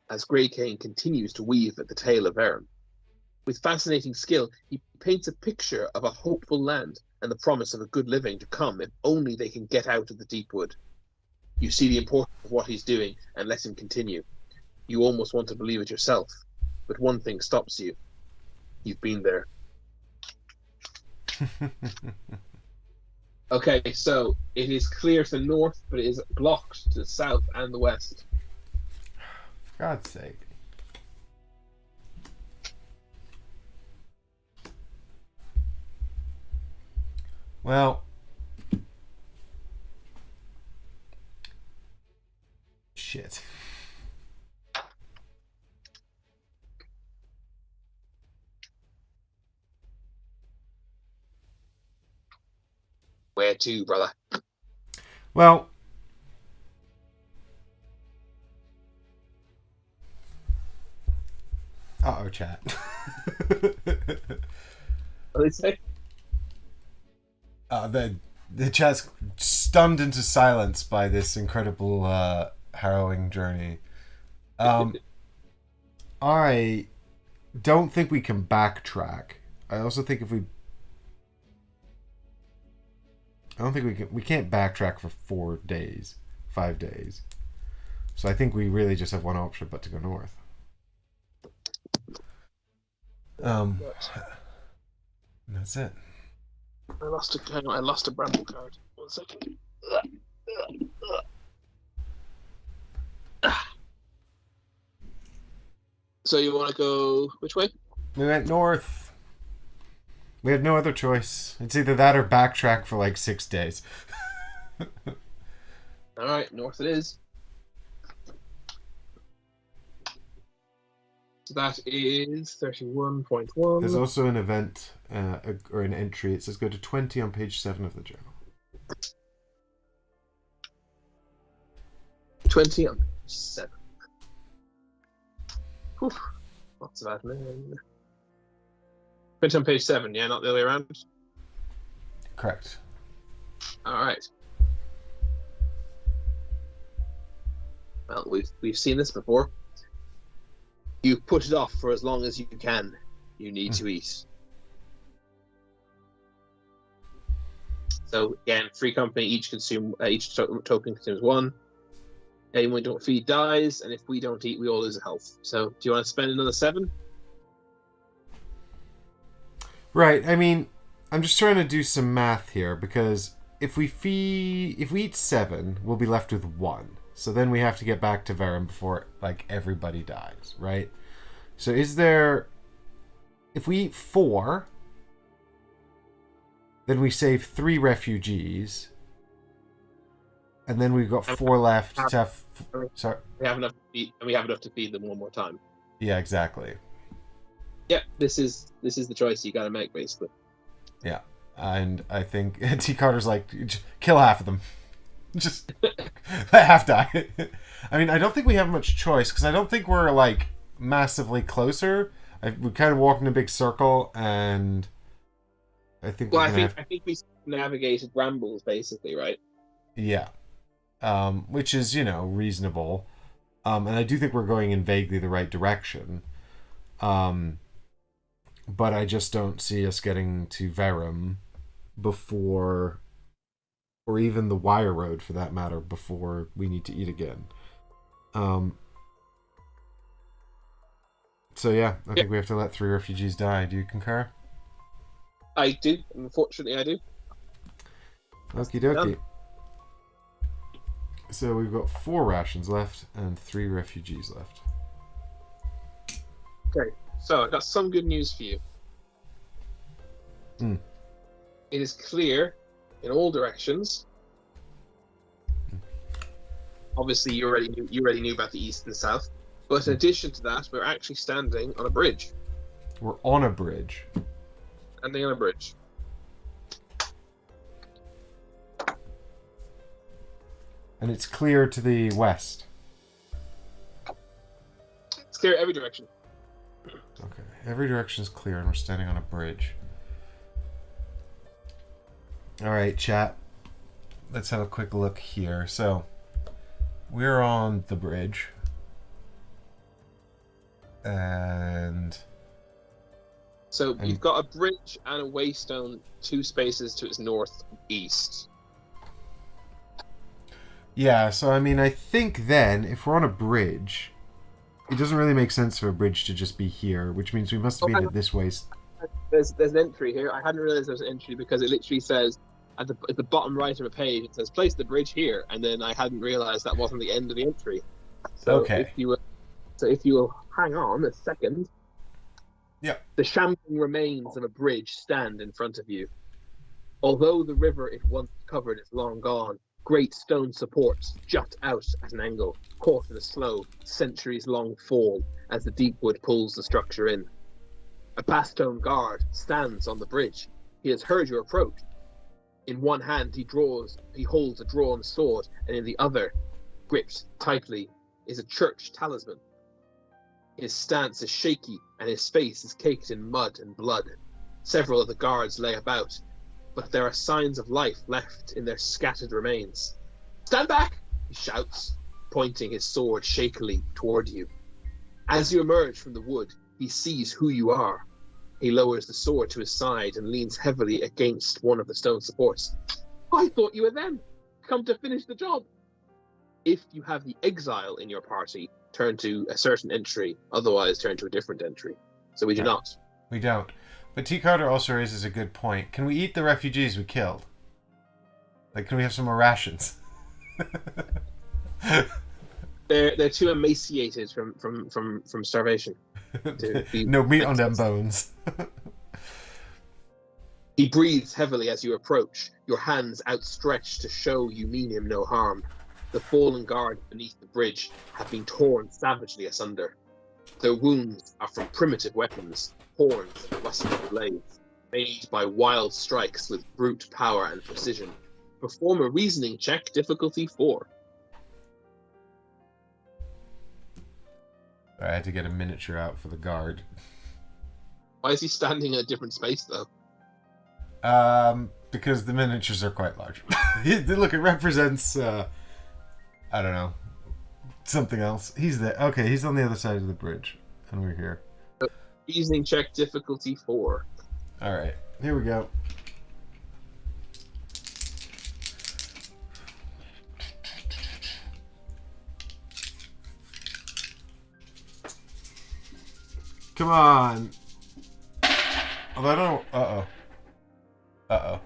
as Greycane continues to weave at the tale of Verum. With fascinating skill, he paints a picture of a hopeful land and the promise of a good living to come if only they can get out of the deep wood. You see the importance of what he's doing and let him continue. You almost want to believe it yourself. but one thing stops you. You've been there. Okay, so it is clear to the north, but it is blocked to the south and the west. God's sake. Well, shit. Where to, brother? Well, uh-oh, chat. What did they say? The chat's stunned into silence by this incredible, harrowing journey. I don't think we can backtrack. I also think I don't think we can't backtrack for 4 days, 5 days. So I think we really just have one option but to go north. And that's it. I lost a bramble card. 1 second. So you want to go which way? We went north. We have no other choice. It's either that or backtrack for like 6 days. All right, north it is. So that is 31.1. There's also an event or an entry. It says go to 20 on page 7 of the journal. 20 on page 7. Whew. Lots of admin. 20 on page 7, yeah, not the other way around? Correct. Alright. Well, we've seen this before. You put it off for as long as you can. You need to eat. So again, free company, each token consumes 1. Anyone we don't feed dies, and if we don't eat, we all lose health. So do you want to spend another 7? Right. I mean, I'm just trying to do some math here because if we eat 7, we'll be left with 1. So then we have to get back to Verum before like everybody dies, right? So if we eat 4, then we save 3 refugees, and then we've got 4 left to have. Sorry, we have enough to feed, and we have enough to feed them one more time. Yeah, exactly. Yeah, this is the choice you got to make, basically. Yeah, and I think T. Carter's like, kill half of them. Just let half die. I mean, I don't think we have much choice because I don't think we're like massively closer. We kind of walked in a big circle, and I think. Well, I think we navigated brambles, basically, right? Yeah, which is reasonable, and I do think we're going in vaguely the right direction. But I just don't see us getting to Verum before, or even the Wire Road for that matter, before we need to eat again. So yeah, I think we have to let 3 refugees die. Do you concur? I do. Unfortunately, I do. Okie dokie. So we've got 4 rations left and 3 refugees left. Okay, so I've got some good news for you. It is clear in all directions. Obviously, you already knew about the east and south. But in addition to that, we're actually standing on a bridge. We're on a bridge. Standing on a bridge. And it's clear to the west. It's clear every direction. Okay, every direction is clear and we're standing on a bridge. Alright, chat. Let's have a quick look here. So, we're on the bridge. And so you've got a bridge and a waystone 2 spaces to its northeast. Yeah, so I mean, I think then, if we're on a bridge, it doesn't really make sense for a bridge to just be here, which means we must have Oh, made hang it this way. on. There's an entry here. I hadn't realized there was an entry because it literally says at the bottom right of a page it says place the bridge here, and then I hadn't realized that wasn't the end of the entry. So Okay. if you will hang on a second. Yep. The shambling remains of a bridge stand in front of you. Although the river it once covered is long gone, great stone supports jut out at an angle, caught in a slow, centuries-long fall as the deep wood pulls the structure in. A Baston guard stands on the bridge. He has heard your approach. In one hand he holds a drawn sword, and in the other, gripped tightly, is a church talisman. His stance is shaky, and his face is caked in mud and blood. Several of the guards lay about, but there are signs of life left in their scattered remains. Stand back! He shouts, pointing his sword shakily toward you. As you emerge from the wood, he sees who you are. He lowers the sword to his side and leans heavily against one of the stone supports. I thought you were them, come to finish the job. If you have the exile in your party, turn to a certain entry, otherwise turn to a different entry. So we do not. We don't. But T. Carter also raises a good point. Can we eat the refugees we killed? Like, can we have some more rations? They're too emaciated from starvation. No meat on them bones. He breathes heavily as you approach, your hands outstretched to show you mean him no harm. The fallen guard beneath the bridge have been torn savagely asunder. Their wounds are from primitive weapons, horns and rusty blades, made by wild strikes with brute power and precision. Perform a reasoning check, difficulty 4. I had to get a miniature out for the guard. Why is he standing in a different space, though? Because the miniatures are quite large. Look, it represents, I don't know, something else. He's there. Okay, he's on the other side of the bridge, and we're here. Reasoning check, difficulty 4. All right, here we go. Come on. Although I don't know.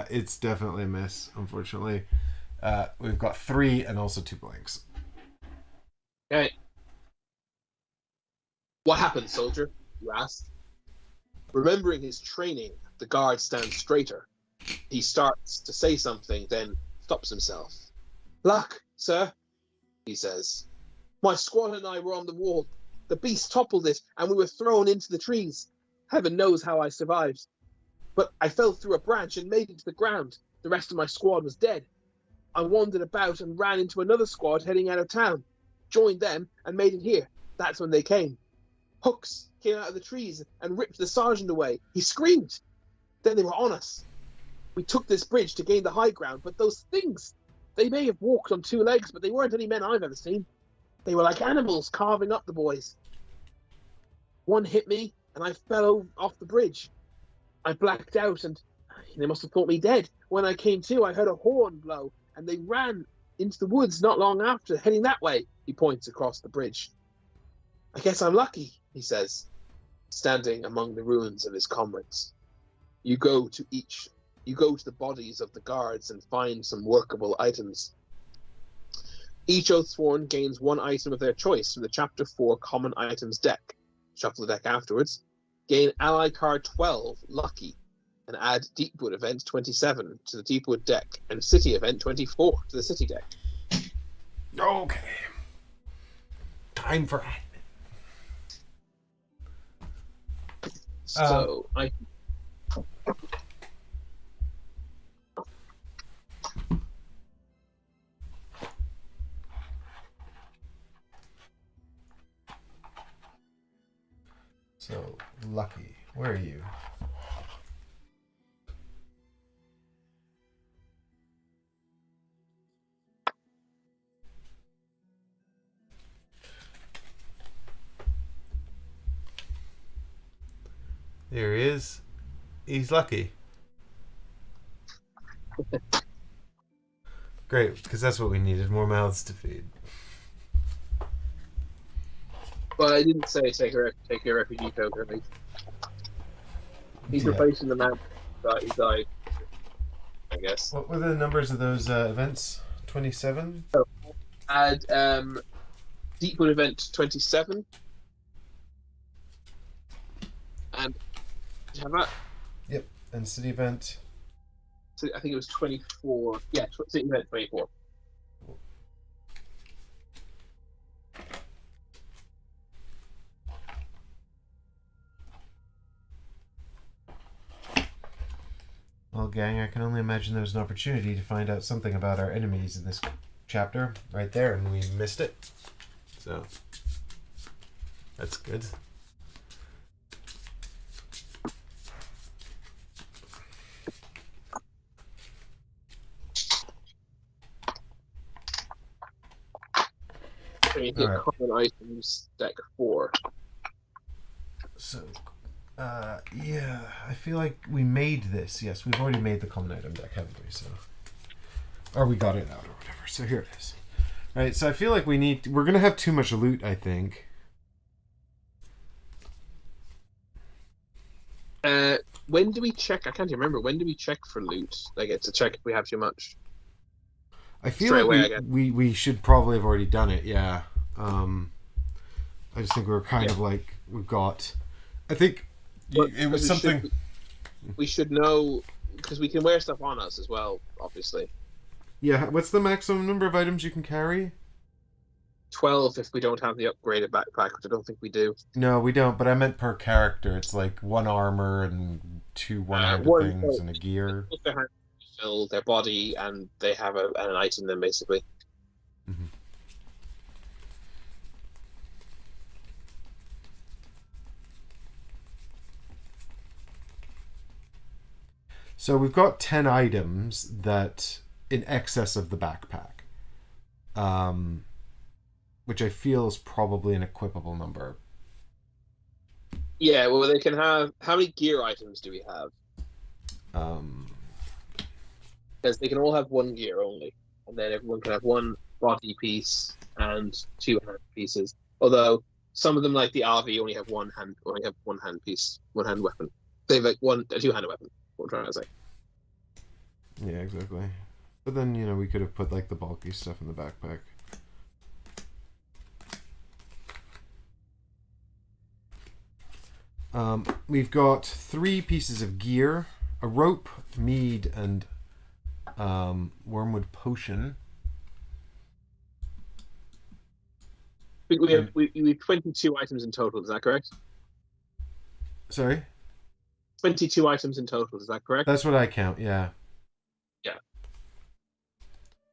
It's definitely a miss, unfortunately. We've got 3 and also 2 blanks. Okay. What happened, soldier? You asked. Remembering his training, the guard stands straighter. He starts to say something, then stops himself. Luck, sir, he says. My squad and I were on the wall. The beast toppled it, and we were thrown into the trees. Heaven knows how I survived. But I fell through a branch and made it to the ground. The rest of my squad was dead. I wandered about and ran into another squad heading out of town. Joined them and made it here. That's when they came. Hooks came out of the trees and ripped the sergeant away. He screamed. Then they were on us. We took this bridge to gain the high ground, but those things, they may have walked on 2 legs, but they weren't any men I've ever seen. They were like animals carving up the boys. One hit me, and I fell off the bridge. I blacked out, and they must have thought me dead. When I came to, I heard a horn blow, and they ran into the woods not long after, heading that way. He points across the bridge. I guess I'm lucky, he says, standing among the ruins of his comrades. You go to the bodies of the guards and find some workable items. Each Oathsworn gains 1 item of their choice from the Chapter 4 Common Items deck. Shuffle the deck afterwards. Gain Ally Card 12, Lucky, and add Deepwood Event 27 to the Deepwood deck and City Event 24 to the City deck. Okay. Time for admin. So, So, Lucky, where are you? There he is. He's lucky. Great, because that's what we needed, more mouths to feed. But I didn't say take your refugee token. At least. He's Yeah. replacing the man that he died. I guess. What were the numbers of those events? 27? So add Deepwood event 27, and did you have that? Yep. And city event? So I think it was 24. Yeah, city event 24. Well, gang, I can only imagine there was an opportunity to find out something about our enemies in this chapter right there, and we missed it. So, that's good. So you get Alright. common items deck 4. So, yeah, I feel like we made this. Yes, we've already made the common item deck, haven't we? So, or we got it out or whatever. So here it is. All right. So I feel like we're gonna have too much loot, I think. When do we check? I can't even remember. When do we check for loot? Like, to check if we have too much. I feel Straight away, I like guess. we should probably have already done it. Yeah. I just think we were kind of like we've got. I think But it was we something. we should know because we can wear stuff on us as well. Obviously, Yeah. What's the maximum number of items you can carry? 12 if we don't have the upgraded backpack, which I don't think we do. No, we don't. But I meant per character. It's like 1 armor and 2 one-handed things and a gear. Their hand fill their body, and they have an item then basically. Mm-hmm. So we've got 10 items that in excess of the backpack, which I feel is probably an equipable number. Yeah, well, they can have. How many gear items do we have? Because they can all have 1 gear only, and then everyone can have 1 body piece and 2 hand pieces. Although some of them, like the RV, only have one hand piece, 1 hand weapon. They have like a 2-handed weapon. What I'm trying to say. Yeah, exactly. But then, we could have put like the bulky stuff in the backpack. We've got 3 pieces of gear, a rope, mead, and wormwood potion. I think we have 22 items in total. Is that correct? Sorry? 22 items in total. Is that correct? That's what I count, yeah. Yeah.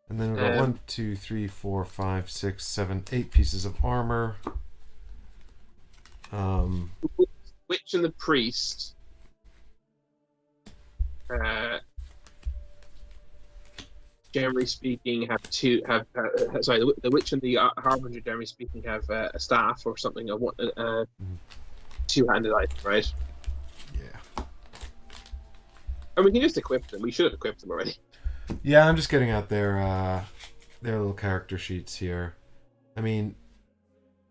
And then we've got 1, 2, 3, 4, 5, 6, 7, 8 pieces of armor. Witch and the priest. Generally speaking, sorry, the witch and the harbinger. Generally speaking, have a staff or something. A 2-handed item, right? Yeah. And we can just equip them. We should have equipped them already. Yeah, I'm just getting out their little character sheets here. I mean,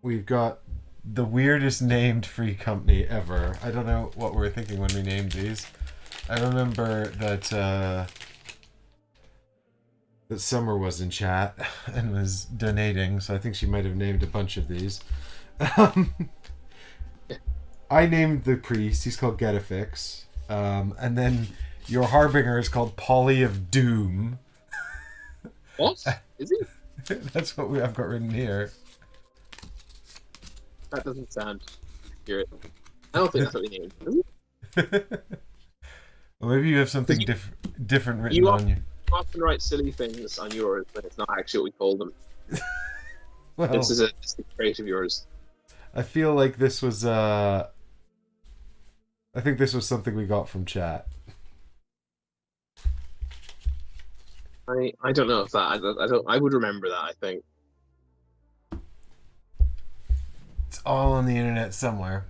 we've got the weirdest named free company ever. I don't know what we were thinking when we named these. I remember that that Summer was in chat and was donating, so I think she might have named a bunch of these. I named the priest. He's called Getafix. And then your harbinger is called Polly of Doom. What? Is he? That's what I've got written here. That doesn't sound accurate. I don't think that's what we named him. Well, maybe you have something different written on you. You often write silly things on yours, but it's not actually what we call them. Well, This is a trait of yours. I feel like this was I think this was something we got from chat. I don't know if that I would remember that. I think It's all on the internet somewhere.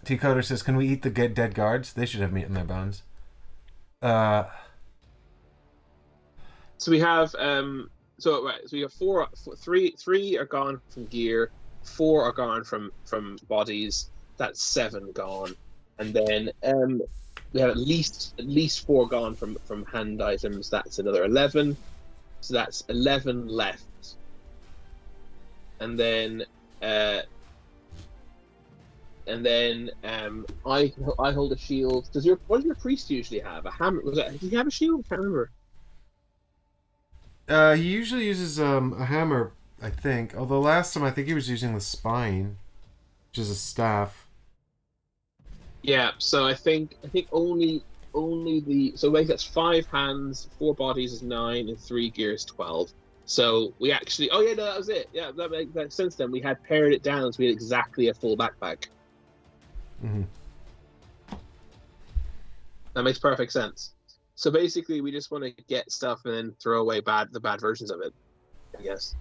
T Coder says, "Can we eat the dead guards? They should have meat in their bones." so. We have So right, so we have three are gone from gear, 4 are gone from bodies. That's 7 gone, and then we have at least 4 gone from hand items. That's another 11. So that's 11 left, and then I hold a shield. What does your priest usually have? A hammer? Does he have a shield? I can't remember. He usually uses a hammer, I think. Although last time I think he was using the spine, which is a staff. Yeah, so I think only so like that's 5 hands, 4 bodies is 9, and 3 gears 12. So we actually no, that was it. Yeah, that makes sense then. We had pared it down so we had exactly a full backpack. Mm-hmm. That makes perfect sense. So basically we just want to get stuff and then throw away the bad versions of it, I guess.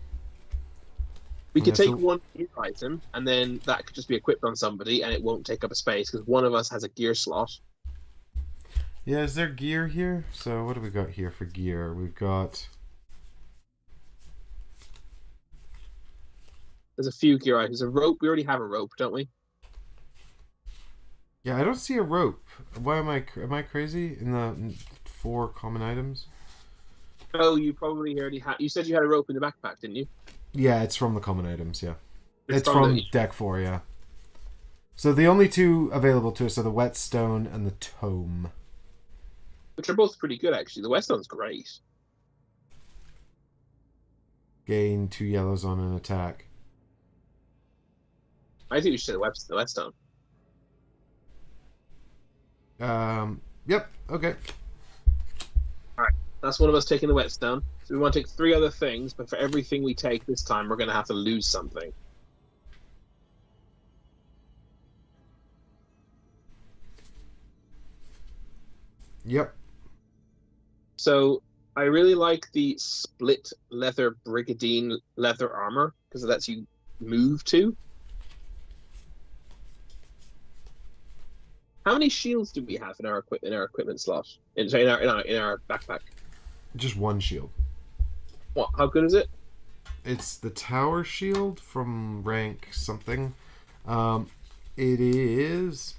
We could take one gear item, and then that could just be equipped on somebody, and it won't take up a space, because one of us has a gear slot. Yeah, is there gear here? So what do we got here for gear? We've got... There's a few gear items. A rope, we already have a rope, don't we? Yeah, I don't see a rope. Why am I crazy? In the 4 common items? Oh, you probably already had... You said you had a rope in the backpack, didn't you? Yeah, it's from the common items, yeah. It's from from deck 4, yeah. So the only 2 available to us are the whetstone and the tome. Which are both pretty good, actually. The whetstone's great. Gain 2 yellows on an attack. I think we should have the whetstone. Yep, okay. Alright, that's one of us taking the whetstone. So we want to take 3 other things, but for everything we take this time, we're going to have to lose something. Yep. So I really like the split leather brigandine leather armor, because it lets you move too. How many shields do we have in our equipment slot? In our backpack? Just 1 shield. What? How good is it? It's the tower shield from rank something. It is...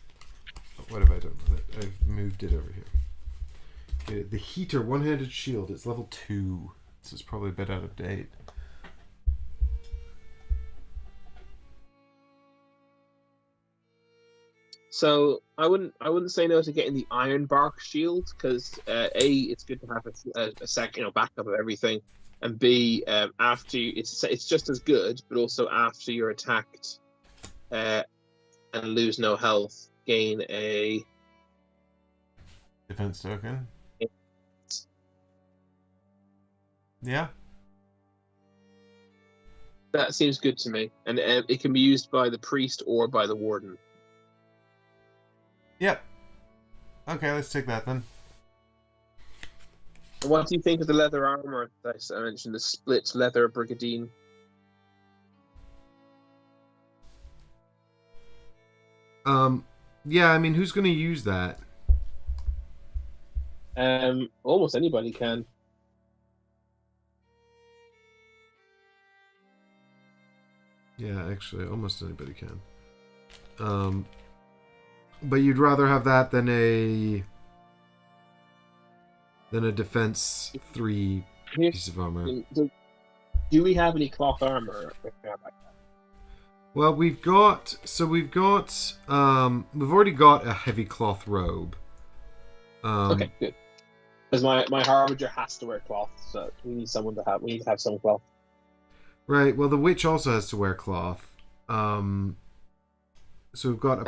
What have I done with it? I've moved it over here. The heater one-handed shield. It's level 2. This is probably a bit out of date. So I wouldn't say no to getting the iron bark shield, because it's good to have a second backup of everything, and B, after it's just as good, but also after you're attacked and lose no health, gain a defense token. Yeah. That seems good to me, and it can be used by the priest or by the warden. Yep. Okay, let's take that then. What do you think of the leather armor that I mentioned, the split leather brigandine? Yeah, I mean, who's going to use that? Almost anybody can. Yeah, actually, almost anybody can. But you'd rather have that than a defense 3 piece of armor. Do we have any cloth armor? Well, we've already got a heavy cloth robe. Okay, good. Because my harbinger has to wear cloth, so we need to have some cloth. Right. Well, the witch also has to wear cloth. So we've got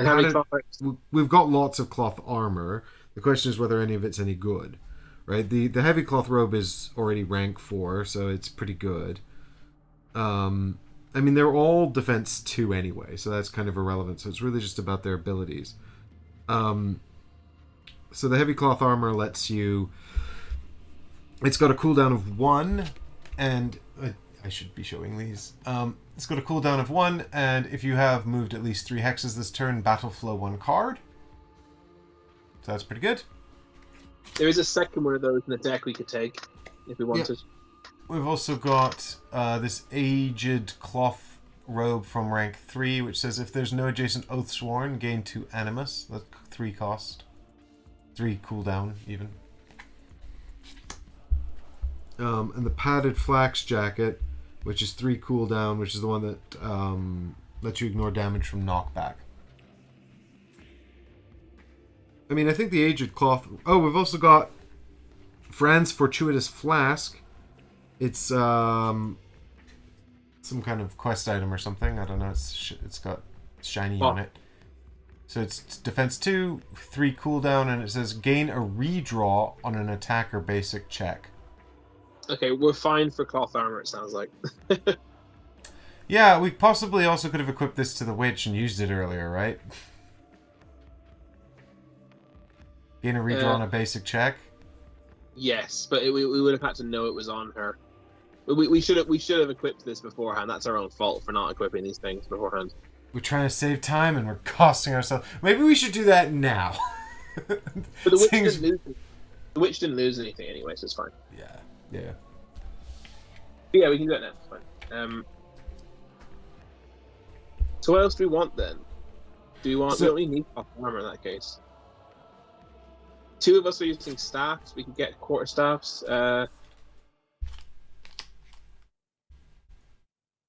we've got lots of cloth armor. The question is whether any of it's any good, right? The heavy cloth robe is already rank 4, so it's pretty good. I mean, they're all defense 2 anyway, so that's kind of irrelevant. So it's really just about their abilities. So the heavy cloth armor lets you... It's got a cooldown of 1, and I should be showing these. It's got a cooldown of 1, and if you have moved at least 3 hexes this turn, battle flow 1 card. So that's pretty good. There is a second one of those in the deck we could take if we wanted. We've also got this aged cloth robe from rank 3, which says if there's no adjacent Oathsworn, gain 2 Animus. That's 3 cost. 3 cooldown, even. And the padded flax jacket, which is 3 cooldown, which is the one that lets you ignore damage from knockback. I mean, I think the aged cloth... Oh, we've also got Fran's Fortuitous Flask. It's some kind of quest item or something. I don't know. It's got shiny on it. So it's defense 2, 3 cooldown, and it says gain a redraw on an attacker basic check. Okay, we're fine for cloth armor, it sounds like. Yeah, we possibly also could have equipped this to the witch and used it earlier, right? Gain a redraw on a basic check? Yes, but we would have had to know it was on her. We should have equipped this beforehand. That's our own fault for not equipping these things beforehand. We're trying to save time and we're costing ourselves. Maybe we should do that now. But the witch didn't lose anything anyway, so it's fine. Yeah, yeah. But yeah, we can do it now. It's fine. So what else do we want then? We don't really need cloth armor in that case. 2 of us are using staffs. We can get quarter staffs.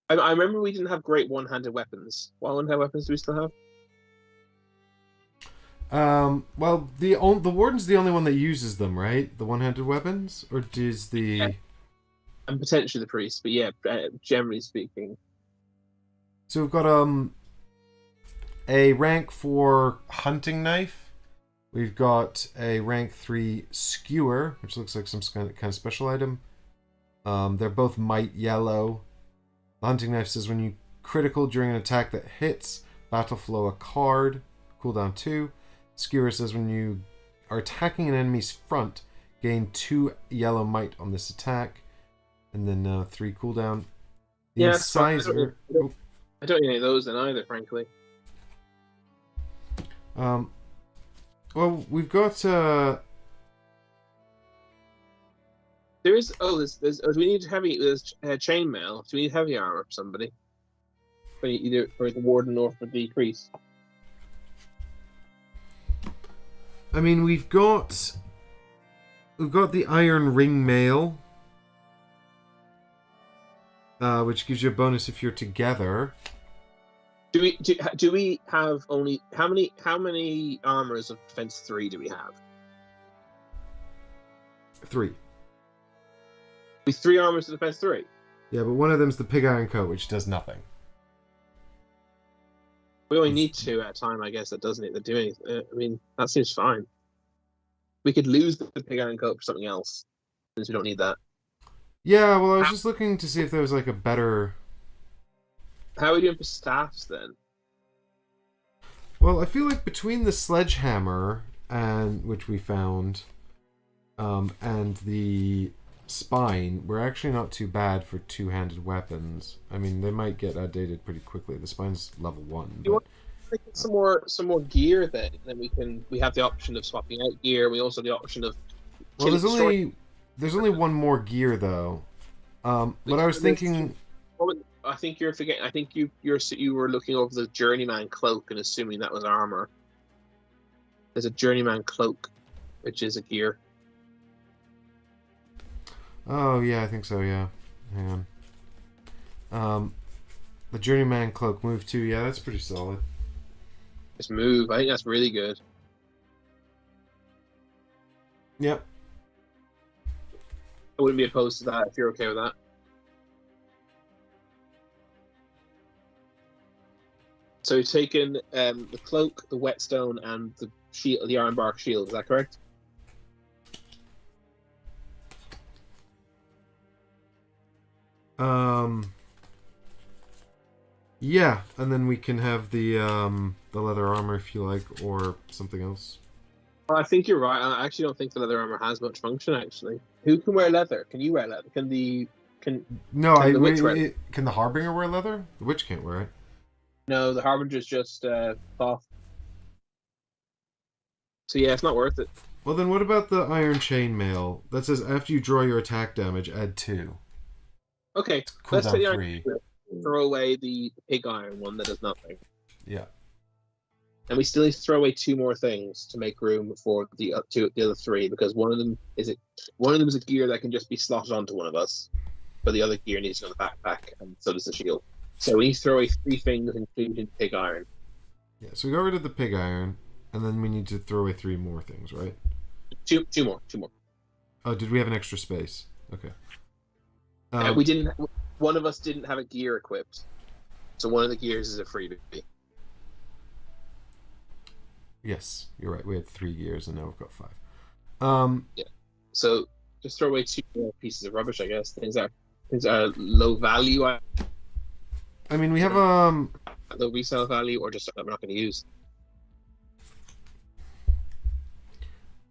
I remember we didn't have great one-handed weapons. What one-handed weapons do we still have? Well, the warden's the only one that uses them, right? The one-handed weapons, or does the? Yeah. And potentially the priest, but yeah, generally speaking. So we've got a rank 4 hunting knife. We've got a rank 3 skewer, which looks like some kind of special item. They're both might yellow. The hunting knife says when you critical during an attack that hits, battle flow a card, cooldown 2. Skewer says when you are attacking an enemy's front, gain 2 yellow might on this attack, and then 3 cooldown. The incisor. I don't need any of those then either, frankly. Well, we've got There is. There's. Do we need heavy? There's chainmail. Do we need heavy armor for somebody? Either for the warden or for the priest. I mean, we've got the iron ring mail, which gives you a bonus if you're together. Do we have only how many armors of defense 3 do we have? 3. With 3 armors of defense 3. Yeah, but one of them's the pig iron coat, which does nothing. We only need 2 at a time, I guess. That doesn't do anything. I mean, that seems fine. We could lose the pig iron coat for something else, since we don't need that. Yeah, well, I was just looking to see if there was like a better. How are we doing for staffs then? Well, I feel like between the sledgehammer which we found, and the spine, we're actually not too bad for 2-handed weapons. I mean, they might get outdated pretty quickly. The spine's level 1. You want to get some more gear then? Then we have the option of swapping out gear. We also have the option of. Well, there's only one more gear though. But I was thinking. I think you're forgetting. I think you were looking over the journeyman cloak and assuming that was armor. There's a journeyman cloak, which is a gear. Oh yeah, I think so. Yeah, hang on. The journeyman cloak move 2. Yeah, that's pretty solid. Just move. I think that's really good. Yep. I wouldn't be opposed to that if you're okay with that. So you've taken the cloak, the whetstone, and the shield, the ironbark shield. Is that correct? Yeah, and then we can have the leather armor if you like, or something else. Well, I think you're right. I actually don't think the leather armor has much function. Actually, who can wear leather? Can you wear leather? Can the witch wear it? Can the harbinger wear leather? The witch can't wear it. No, the harbinger's just cloth. So yeah, it's not worth it. Well, then what about the iron chainmail? That says after you draw your attack damage, add 2. Okay, let's take Cooldown the iron 3. throw away the pig iron one that does nothing. Yeah. And we still need to throw away 2 more things to make room for the other 3, because one of them is a gear that can just be slotted onto one of us, but the other gear needs to go in the backpack, and so does the shield. So we need to throw away 3 things, including pig iron. Yeah, so we got rid of the pig iron, and then we need to throw away 3 more things, right? Two more. Oh, did we have an extra space? Okay. We didn't. One of us didn't have a gear equipped, so one of the gears is a freebie. Yes, you're right. We had 3 gears, and now we've got 5. Yeah. So just throw away 2 more pieces of rubbish, I guess. Things are low value. I mean, we have Low resale value, or just that we're not going to use.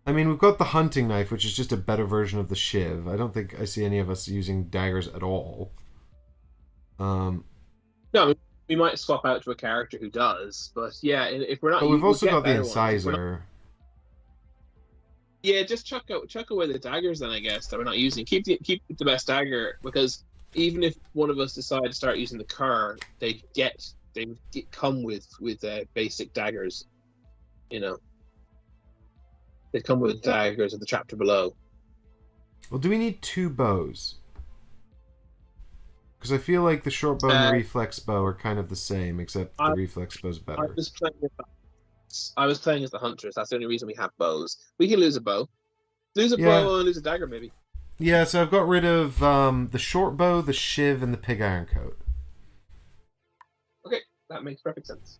I mean, we've got the hunting knife, which is just a better version of the shiv. I don't think I see any of us using daggers at all. No, we might swap out to a character who does, but yeah, if we're not. But we've also got the better incisor. Yeah, just chuck away the daggers then, I guess, that we're not using. Keep the best dagger, because even if one of us decide to start using the car, they come with basic daggers. You know, they come with daggers at the chapter below. Well, do we need 2 bows? Because I feel like the short bow and the reflex bow are kind of the same, except the reflex bow's better. I was playing as the hunters. That's the only reason we have bows. We can lose a bow. Lose a bow and lose a dagger, maybe. Yeah, so I've got rid of the short bow, the shiv, and the pig iron coat. Okay, that makes perfect sense.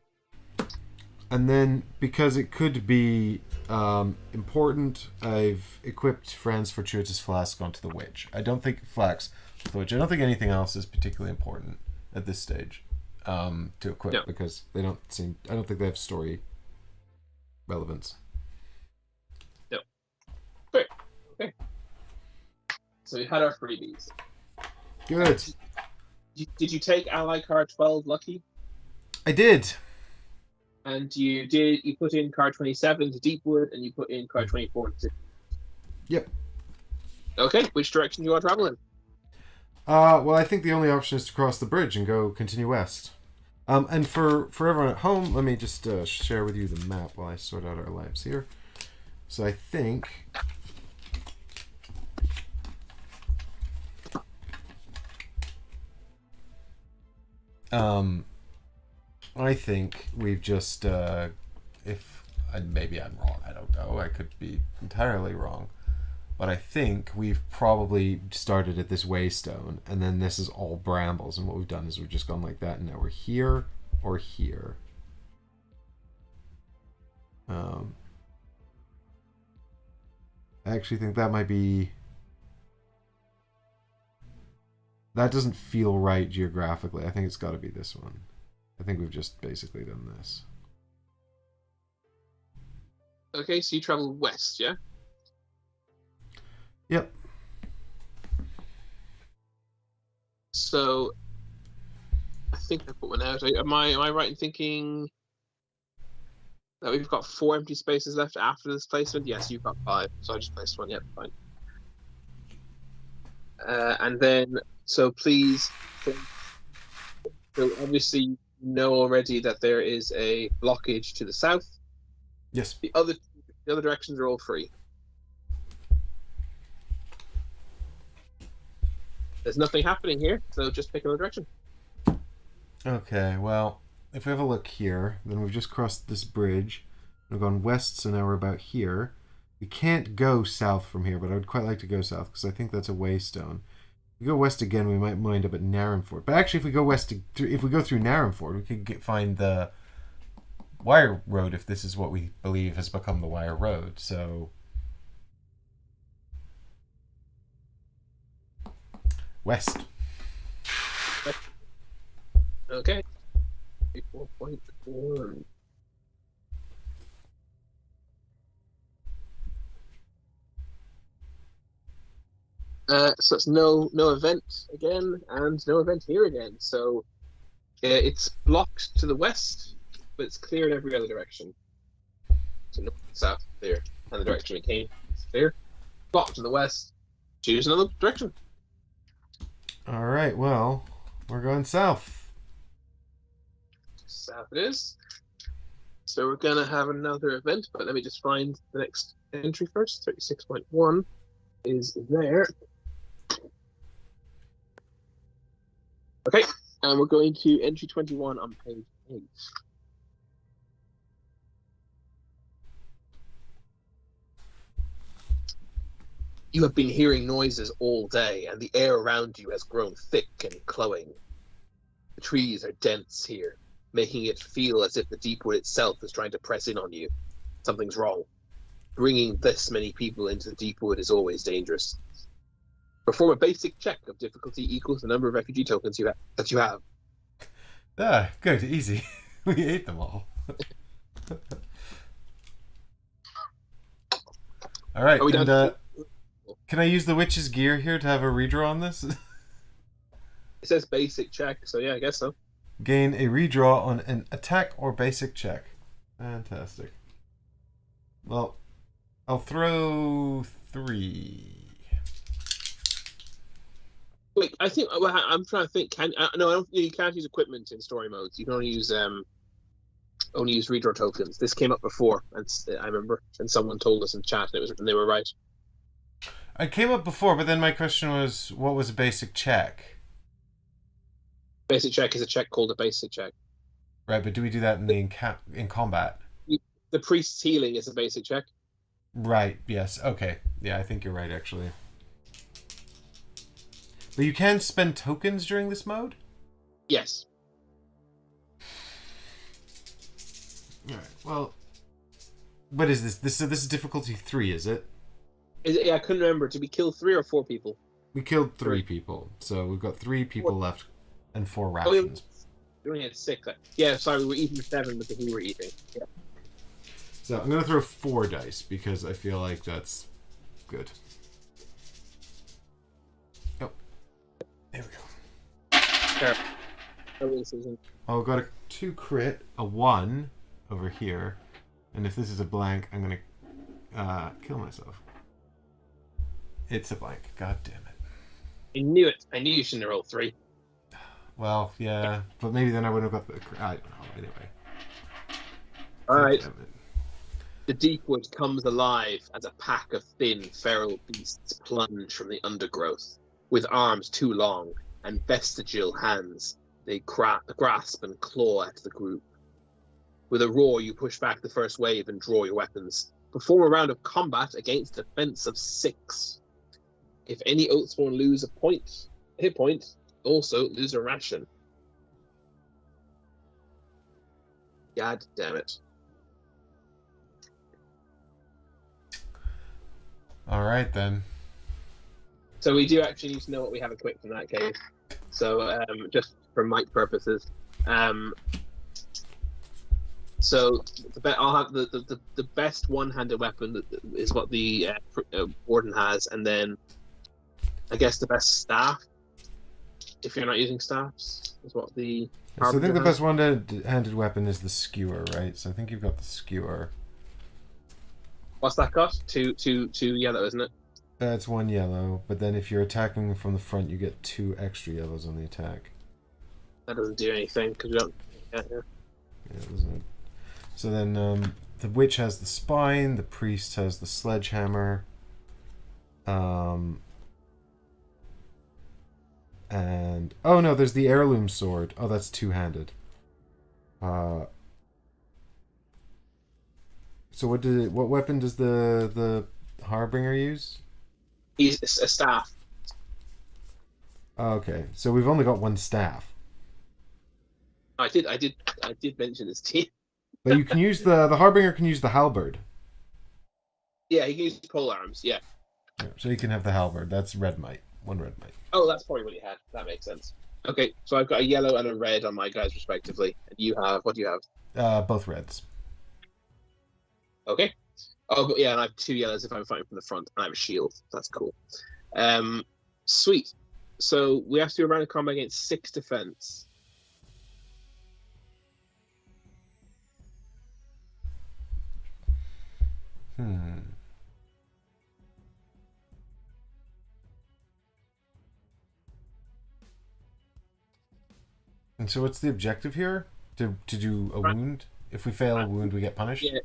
And then, because it could be important, I've equipped Fran's Fortuitous Flask onto the witch. I don't think anything else is particularly important at this stage to equip, because I don't think they have story relevance. No. Great. Okay. So we had our freebies. Good. Did you take ally card 12 lucky? I did. And you put in card 27 to Deepwood, and you put in card 24 to... Yep. Okay, which direction do you want to travel in? Well, I think the only option is to cross the bridge and go continue west. And for everyone at home, let me just share with you the map while I sort out our lives here. So I think... I think we've just, maybe I'm wrong, I don't know, I could be entirely wrong, but I think we've probably started at this waystone, and then this is all brambles, and what we've done is we've just gone like that, and now we're here or here. I actually think that might be... That doesn't feel right geographically. I think it's got to be this one. I think we've just basically done this. Okay, so you travel west, yeah? Yep. So, I think I put one out. Am I right in thinking that we've got 4 empty spaces left after this placement? Yes, you've got 5. So I just placed one. Yep, fine. And then, so please, so obviously you know already that there is a blockage to the south. Yes. The other directions are all free. There's nothing happening here, so just pick another direction. Okay, well, if we have a look here, then we've just crossed this bridge. We've gone west, so now we're about here. We can't go south from here, but I would quite like to go south, because I think that's a waystone. If we go west again, we might wind up at Narenford. But actually, if we go if we go through Narenford, we could find the Wire Road, if this is what we believe has become the Wire Road. So west. Okay. 4.1. So it's no event again, and no event here again. So it's blocked to the west, but it's clear in every other direction. So north and south is clear, and the direction it came is clear. Blocked to the west. Choose another direction. All right. Well, we're going south. South it is. So we're gonna have another event, but let me just find the next entry first. 36.1 is there. Okay, and we're going to entry 21 on page 8. You have been hearing noises all day, and the air around you has grown thick and cloying. The trees are dense here, making it feel as if the deep wood itself is trying to press in on you. Something's wrong. Bringing this many people into the deep wood is always dangerous. Perform a basic check of difficulty equals the number of refugee tokens that you have. Ah, good, easy. We ate them all. All right, Are we and done? can I use the witch's gear here to have a redraw on this? It says basic check, so yeah, I guess so. Gain a redraw on an attack or basic check. Fantastic. Well, I'll throw 3. Wait, I think I'm trying to think. No, I don't. You can't use equipment in story modes. You can only use redraw tokens. This came up before, and I remember, and someone told us in chat, and they were right. I came up before, but then my question was, what was a basic check? Basic check is a check called a basic check. Right, but do we do that in combat? The priest's healing is a basic check. Right, yes. Okay. Yeah, I think you're right, actually. But you can spend tokens during this mode? Yes. Alright, well... What is this? This is difficulty 3, is it? Yeah, I couldn't remember. Did we kill 3 or 4 people? We killed 3 people, so we've got 3 people left and 4 rations. We only had 6. Yeah, sorry, we were eating 7 with the we were eating. Yeah. So I'm going to throw 4 dice because I feel like that's good. Oh. There we go. Sure. Oh, I've got a 2 crit, a 1 over here, and if this is a blank, I'm going to kill myself. It's a blank. God damn it. I knew it. I knew you shouldn't have rolled 3. Well, yeah, but maybe then I wouldn't have got the... I don't know, anyway. Alright. The deep wood comes alive as a pack of thin, feral beasts plunge from the undergrowth. With arms too long and vestigial hands, they grasp and claw at the group. With a roar, you push back the first wave and draw your weapons. Perform a round of combat against a defense of 6. If any Oathsworn lose a hit point, also lose a ration. God damn it. Alright then. So we do actually need to know what we have equipped in that case. So just for mic purposes. So I'll have the best one-handed weapon is what the warden has, and then I guess the best staff, if you're not using staffs, is what the... So I think the best one-handed weapon is the skewer, right? So I think you've got the skewer. What's that cost? Two yellow, isn't it? That's 1 yellow, but then if you're attacking from the front, you get 2 extra yellows on the attack. That doesn't do anything, because we don't... Yeah, doesn't it? So then the witch has the spine, the priest has the sledgehammer, and... Oh no, there's the heirloom sword. Oh, that's 2-handed. So what weapon does the Harbinger use? He's a staff. Okay, so we've only got 1 staff. I did mention this to you. But you can use the Harbinger can use the halberd. Yeah, he can use pole arms. Yeah. So you can have the halberd. That's red might. 1 red might. Oh, that's probably what he had. That makes sense. Okay, so I've got a yellow and a red on my guys respectively. And you have what do you have? Both reds. Okay. Oh, but yeah, and I have 2 yellows if I'm fighting from the front. And I have a shield. That's cool. Sweet. So we have to do a round of combat against 6 defense. And so what's the objective here? To do a wound? If we fail a wound, we get punished? Yeah,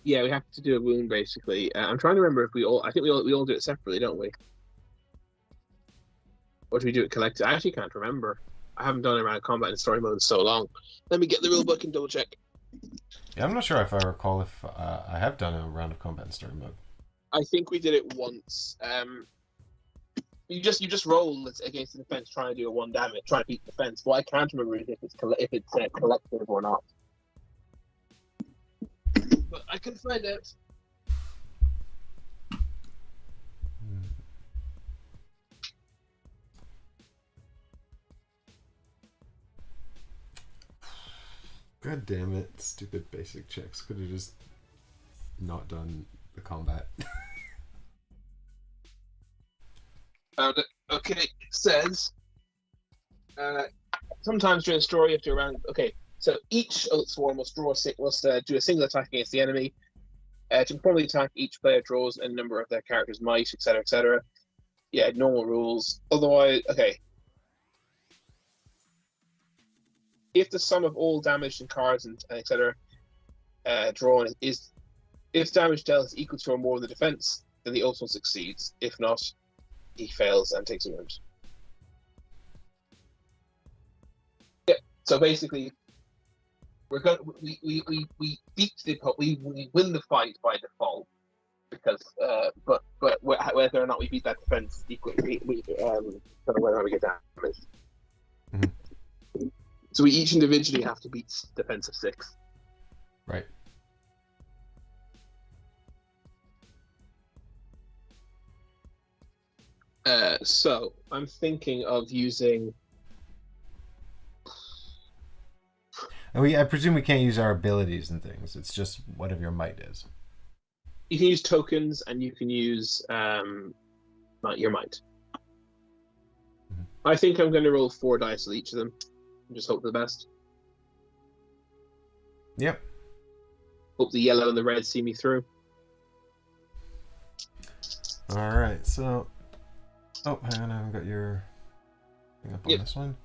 yeah, we have to do a wound basically. I'm trying to remember if we all. I think we all do it separately, don't we? Or do we do it collectively? I actually can't remember. I haven't done a round of combat in story mode in so long. Let me get the rule book and double check. Yeah, I'm not sure if I recall if I have done a round of combat in story mode. I think we did it once. You just roll against the defense, trying to do a 1 damage, trying to beat the defense. What I can't remember is if it's collective or not. But I can find out. God damn it. Stupid basic checks. Could have just not done the combat. Found it. Okay, it says sometimes during a story you have to round. Okay, so each Oathsworn must do a single attack against the enemy. To perform the attack, each player draws a number of their character's might, etc., etc. Yeah, normal rules. Otherwise, okay. If the sum of all damage and cards and etc. Drawn is, if damage dealt is equal to or more than the defense, then the Oathsworn succeeds. If not, he fails and takes a wound. Yeah. So basically, we beat we win the fight by default because but whether or not we beat that defense equally, we don't know whether or not we get damage. Mm-hmm. So we each individually have to beat defense of 6. Right. So I'm thinking of using. And I presume we can't use our abilities and things. It's just whatever your might is. You can use tokens, and you can use your might. Mm-hmm. I think I'm going to roll 4 dice with each of them. And just hope for the best. Yep. Hope the yellow and the red see me through. All right. So, hang on. I haven't got your thing up on this one.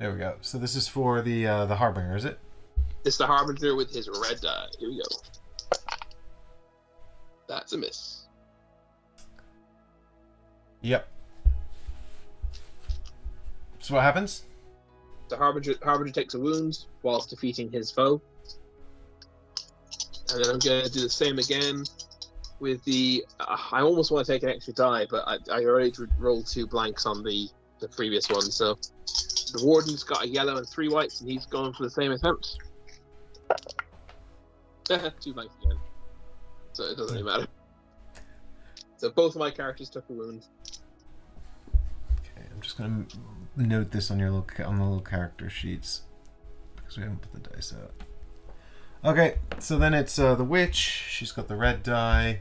There we go. So this is for the Harbinger, is it? It's the Harbinger with his red die. Here we go. That's a miss. Yep. So what happens? The Harbinger takes a wound whilst defeating his foe. And then I'm going to do the same again with the... I almost want to take an extra die, but I already rolled 2 blanks on the previous one, so... The Warden's got a yellow and 3 whites, and he's going for the same attempt. 2 blanks again. So it doesn't really matter. So both of my characters took a wound. Okay, I'm just going to note this on the little character sheets because we haven't put the dice out. Okay, so then it's the witch. She's got the red die,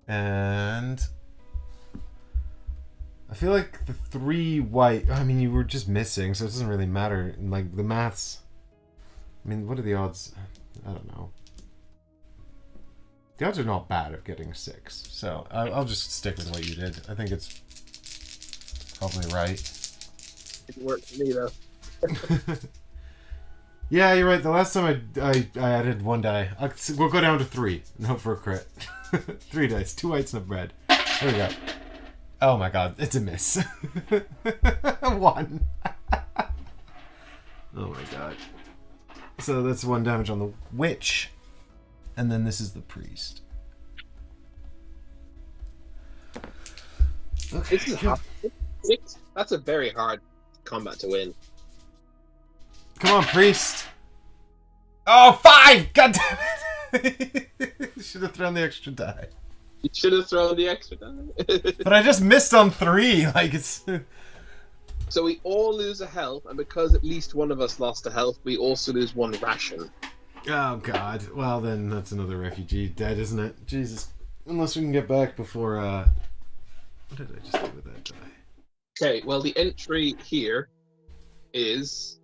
and I feel like the 3 white. I mean, you were just missing, so it doesn't really matter. Like the maths. I mean, what are the odds? I don't know. The odds are not bad of getting a 6, so I'll just stick with what you did. I think it's probably right. It worked for me, though. Yeah, you're right. The last time I added 1 die. We'll go down to 3 and hope for a crit. 3 dice. 2 whites and a red. There we go. Oh my god, it's a miss. 1. Oh my god. So that's 1 damage on the witch. And then this is the priest. Okay. This is hard. 6? That's a very hard combat to win. Come on, priest. Oh, 5! God damn it! Should have thrown the extra die. You should have thrown the extra die. But I just missed on 3. Like it's. So we all lose a health, and because at least one of us lost a health, we also lose 1 ration. Oh god. Well then, that's another refugee dead, isn't it? Jesus. Unless we can get back before. What did I just do with that die? Okay. Well, the entry here is.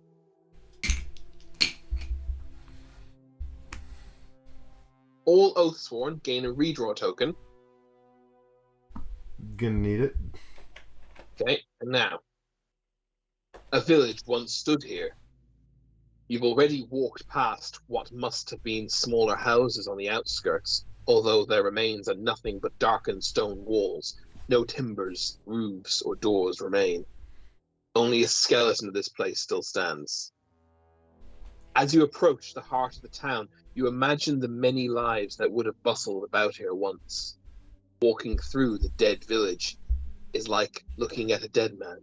All Oathsworn gain a redraw token. Gonna need it. Okay, and now A village once stood here. You've already walked past what must have been smaller houses on the outskirts, although their remains are nothing but darkened stone walls. No timbers, roofs, or doors remain. Only a skeleton of this place still stands. As you approach the heart of the town, you imagine the many lives that would have bustled about here once. Walking through the dead village is like looking at a dead man.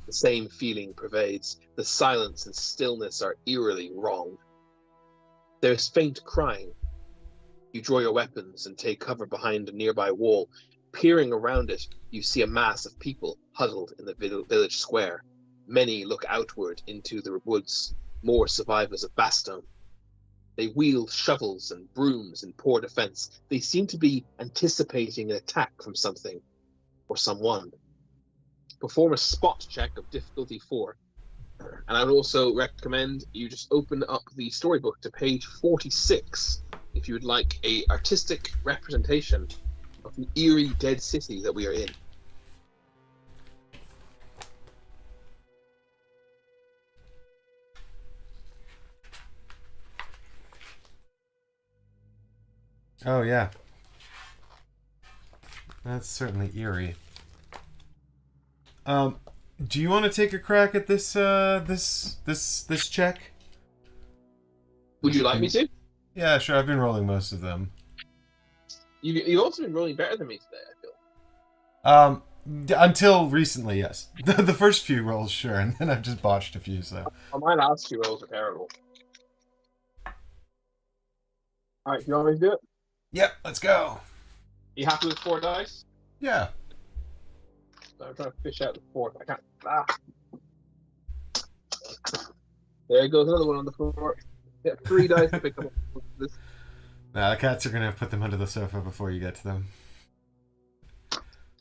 The same feeling pervades. The silence and stillness are eerily wrong. There is faint crying. You draw your weapons and take cover behind a nearby wall. Peering around it, you see a mass of people huddled in the village square. Many look outward into the woods, more survivors of Bastogne. They wield shovels and brooms in poor defense. They seem to be anticipating an attack from something or someone. Perform a spot check of difficulty 4. And I would also recommend you just open up the storybook to page 46 if you would like a artistic representation of the eerie dead city that we are in. Oh yeah, that's certainly eerie. Do you want to take a crack at this this check? Would you like me to? Yeah, sure. I've been rolling most of them. You've also been rolling better than me today, I feel. Until recently, yes. The first few rolls, sure, and then I've just botched a few. So. My last 2 rolls are terrible. All right, you want me to do it? Yep, let's go. You happy with 4 dice? Yeah. I'm trying to fish out the 4th. I can't. There goes another one on the floor. Get 3 dice to pick up this. Nah, the cats are gonna put them under the sofa before you get to them.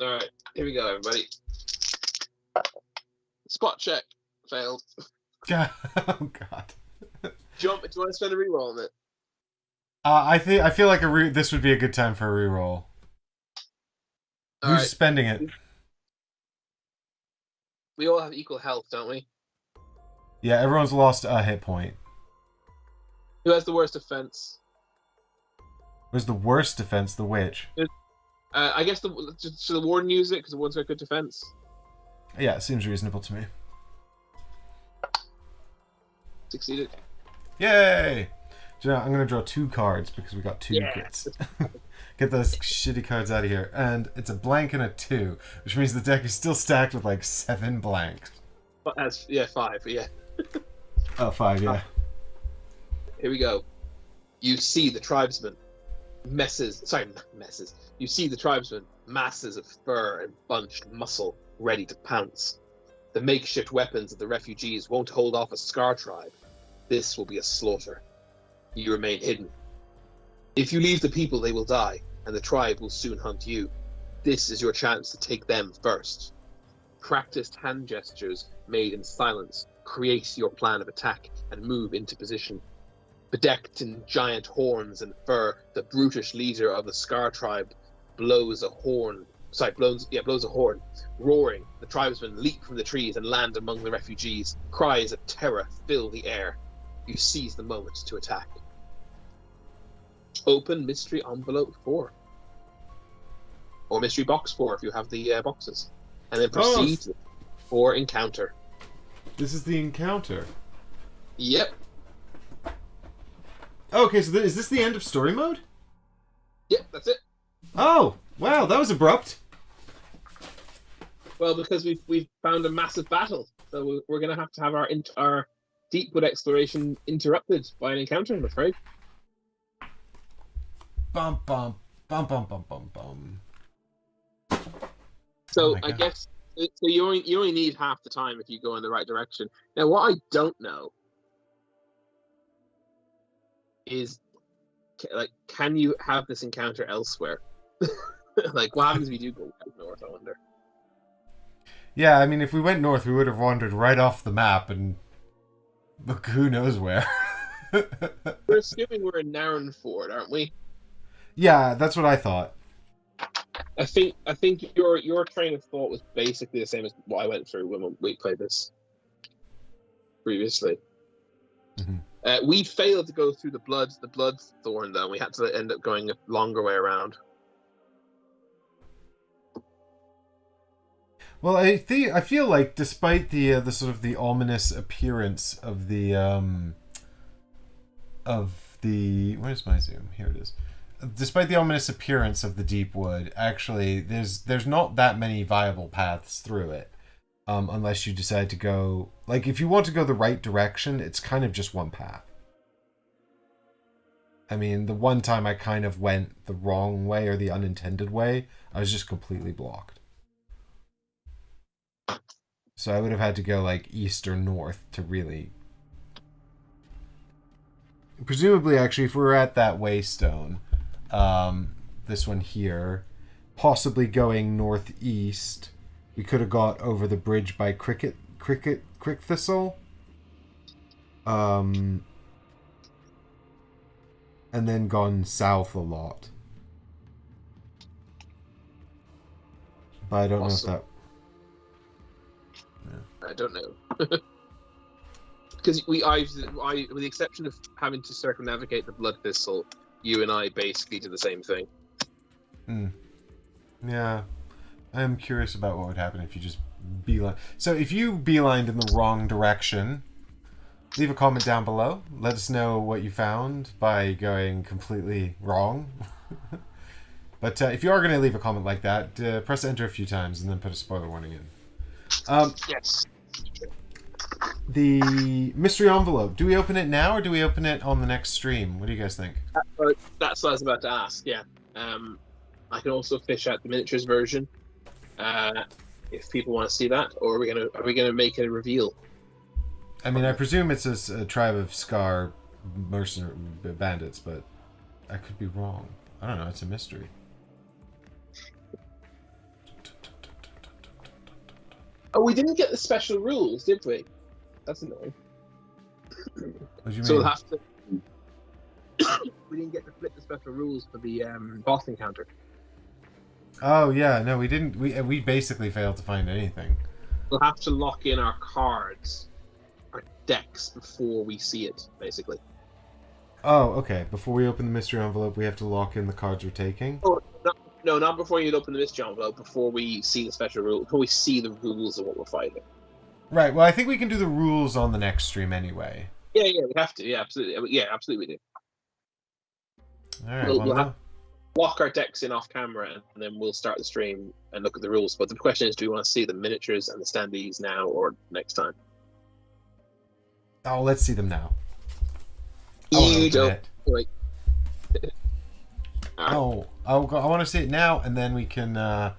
All right, here we go, everybody. Spot check failed. Oh god. Do you want to spend a reroll on it? I feel like this would be a good time for a reroll. Who's spending it? We all have equal health, don't we? Yeah, everyone's lost a hit point. Who has the worst defense? Who's the worst defense? The witch. I guess should the warden use it because the warden's got good defense? Yeah, it seems reasonable to me. Succeeded. Yay! You know, I'm gonna draw 2 cards because we got 2 kits. Get those shitty cards out of here. And it's a blank and a 2, which means the deck is still stacked with like 7 blanks. But 5, yeah. Oh, 5, yeah. Here we go. You see the tribesmen. You see the tribesmen, masses of fur and bunched muscle, ready to pounce. The makeshift weapons of the refugees won't hold off a Scar tribe. This will be a slaughter. You remain hidden. If you leave the people, they will die, and the tribe will soon hunt you. This is your chance to take them first. Practiced hand gestures made in silence create your plan of attack and move into position. Bedecked in giant horns and fur, the brutish leader of the Scar tribe blows a horn. Roaring, the tribesmen leap from the trees and land among the refugees. Cries of terror fill the air. You seize the moment to attack. Open mystery envelope 4. Or mystery box 4 if you have the boxes. And then proceed for encounter. This is the encounter. Yep. Okay, so is this the end of story mode? Yep, that's it. Oh, wow, that was abrupt. Well, because we've found a massive battle, so we're going to have our Deepwood exploration interrupted by an encounter, I'm afraid. Bum bum bum bum bum bum bum. So I guess you only need half the time if you go in the right direction. Now, what I don't know is, like, can you have this encounter elsewhere? Like, what happens if you do go north? I wonder. Yeah, I mean, if we went north, we would have wandered right off the map, and look, who knows where. We're assuming we're in Narrenford, aren't we? Yeah, that's what I thought. I think your train of thought was basically the same as what I went through when we played this. previously. Mm-hmm. We failed to go through the Bloodthorn, though. We had to end up going a longer way around. Well, I feel like despite the sort of the ominous appearance of the where's my zoom? Here it is. Despite the ominous appearance of the deep wood, actually, there's not that many viable paths through it, unless you decide to go. Like, if you want to go the right direction, it's kind of just one path. I mean, the one time I kind of went the wrong way or the unintended way, I was just completely blocked. So I would have had to go like east or north to really. Presumably, actually, if we were at that waystone, this one here, possibly going northeast, we could have got over the bridge by Crick Thistle, and then gone south a lot. But I don't know if that. I don't know. Because with the exception of having to circumnavigate the Blood Thistle, you and I basically do the same thing. Yeah. I'm curious about what would happen if you just beeline. So if you beelined in the wrong direction, leave a comment down below. Let us know what you found by going completely wrong. But if you are going to leave a comment like that, press enter a few times and then put a spoiler warning in. Yes. The mystery envelope. Do we open it now or do we open it on the next stream? What do you guys think? That's what I was about to ask. Yeah. I can also fish out the miniatures version, if people want to see that. Or are we gonna make a reveal? I mean, I presume it's a tribe of Scar mercenary bandits, but I could be wrong. I don't know. It's a mystery. Oh, we didn't get the special rules, did we? That's annoying. What do you mean? So we'll have to. We didn't get to flip the special rules for the boss encounter. Oh yeah, no, we didn't. We basically failed to find anything. We'll have to lock in our cards, our decks, before we see it, basically. Oh, okay. Before we open the mystery envelope, we have to lock in the cards we're taking. Oh, no, not before you open the mystery envelope. Before we see the special rule, before we see the rules of what we're fighting. Right. Well, I think we can do the rules on the next stream anyway. Yeah, we have to. Yeah, absolutely. Yeah, absolutely, we do. All right. We'll have to lock our decks in off camera, and then we'll start the stream and look at the rules. But the question is, do we want to see the miniatures and the standees now or next time? Oh, let's see them now. You don't. Wait. Oh, I want to see it now, and then we can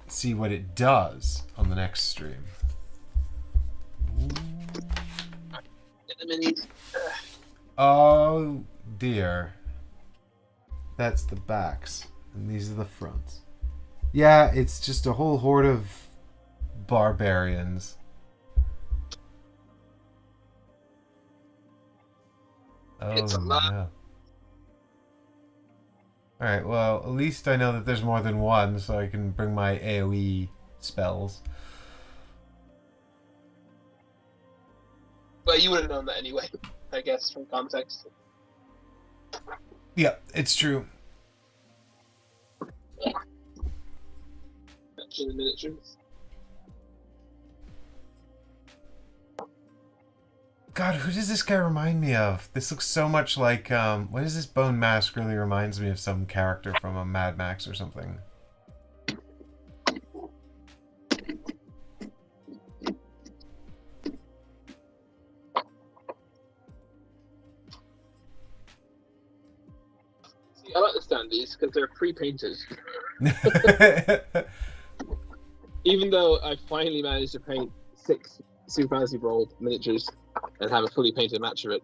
see what it does on the next stream. Get the minis. Oh dear. That's the backs, and these are the fronts. Yeah, it's just a whole horde of barbarians. Oh, It's a lot. no. Alright, well, at least I know that there's more than one, so I can bring my AoE spells. Well, you would have known that anyway, I guess, from context. Yeah, it's true. Actually, the miniatures. God, who does this guy remind me of? This looks so much like, what is this bone mask really reminds me of some character from a Mad Max or something. See, I like the standees because they're pre-painted. Even though I finally managed to paint 6 Super Fantasy Brawl miniatures and have a fully painted match of it,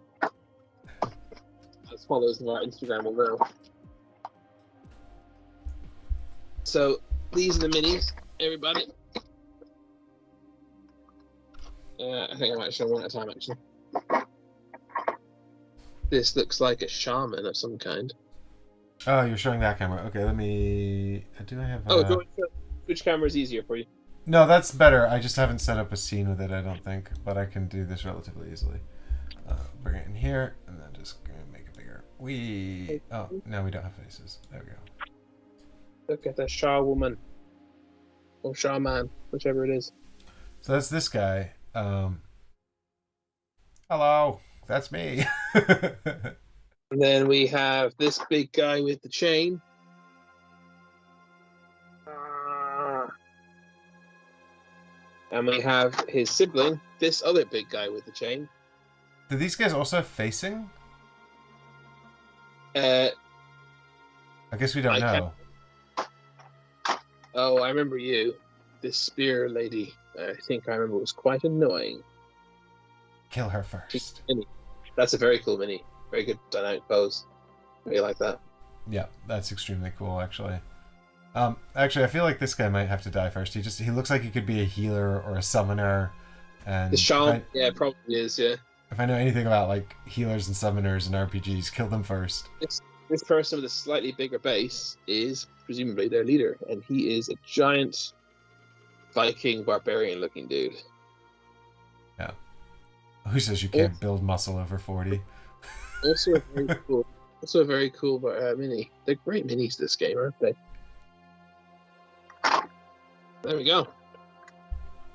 as followers of our Instagram will know. So these are the minis, everybody. I think I might show one at a time, actually. This looks like a shaman of some kind. Oh, you're showing that camera. Okay, let me... Do I have... Oh, which camera is easier for you? No, that's better. I just haven't set up a scene with it, I don't think. But I can do this relatively easily. Bring it in here, and then just gonna make it bigger. Oh, now we don't have faces. There we go. Look at the Shaw woman. Or Shaw man, whichever it is. So that's this guy. Hello, that's me. And then we have this big guy with the chain. And we have his sibling, this other big guy with the chain. Do these guys also have facing? I guess we don't know. Oh, I remember you. This spear lady, I think I remember, was quite annoying. Kill her first. That's a very cool mini. Very good dynamic pose. Really like that. Yeah, that's extremely cool, actually. Actually, I feel like this guy might have to die first. He looks like he could be a healer or a summoner. And the shaman, yeah, probably is, yeah. If I know anything about like healers and summoners and RPGs, kill them first. This person with a slightly bigger base is presumably their leader, and he is a giant Viking barbarian-looking dude. Yeah. Who says you can't build muscle over 40? Also a very cool mini. They're great minis this game, aren't they? There we go.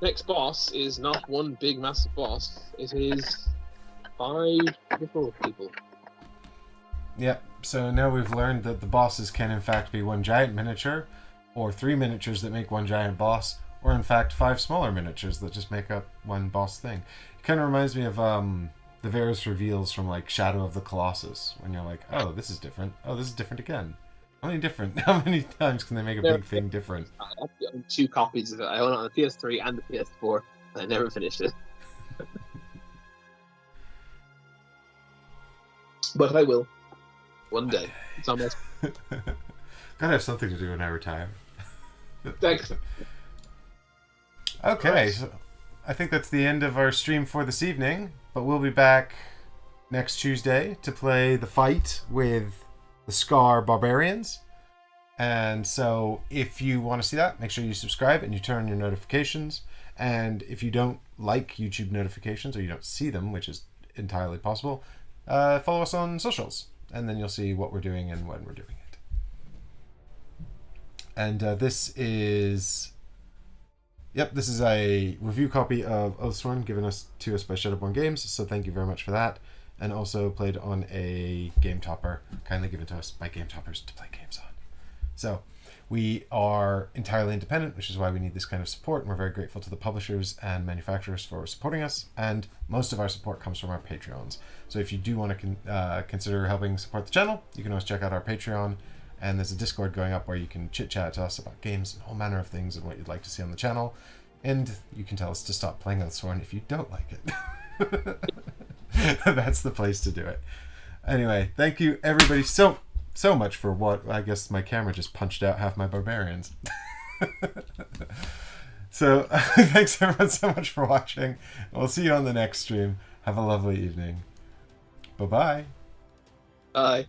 Next boss is not one big massive boss. It is 5 little people. Yeah, so now we've learned that the bosses can in fact be one giant miniature, or 3 miniatures that make one giant boss, or in fact 5 smaller miniatures that just make up one boss thing. It kind of reminds me of the various reveals from like Shadow of the Colossus, when you're like, oh, this is different. Oh, this is different again. How many times can they make a big thing different? I own 2 copies of it. I own it on the PS3 and the PS4, and I never finished it. But I will. One day. It's almost. Gotta have something to do when I retire. Thanks. Okay, so I think that's the end of our stream for this evening, but we'll be back next Tuesday to play the fight with the Scar Barbarians. And so if you want to see that, make sure you subscribe and you turn on your notifications. And if you don't like YouTube notifications or you don't see them, which is entirely possible, follow us on socials, and then you'll see what we're doing and when we're doing it. And this is a review copy of Oathsworn given to us by Shadowborn Games, so thank you very much for that. And also played on a game topper, kindly given to us by game toppers to play games on. So we are entirely independent, which is why we need this kind of support, and we're very grateful to the publishers and manufacturers for supporting us, and most of our support comes from our Patreons. So if you do want to consider helping support the channel, you can always check out our Patreon, and there's a Discord going up where you can chit-chat to us about games and all manner of things and what you'd like to see on the channel, and you can tell us to stop playing Oathsworn if you don't like it. That's the place to do it. Anyway, thank you everybody so much for what I guess my camera just punched out half my barbarians. So thanks everyone so much for watching. We'll see you on the next stream. Have a lovely evening. Bye-bye. Bye.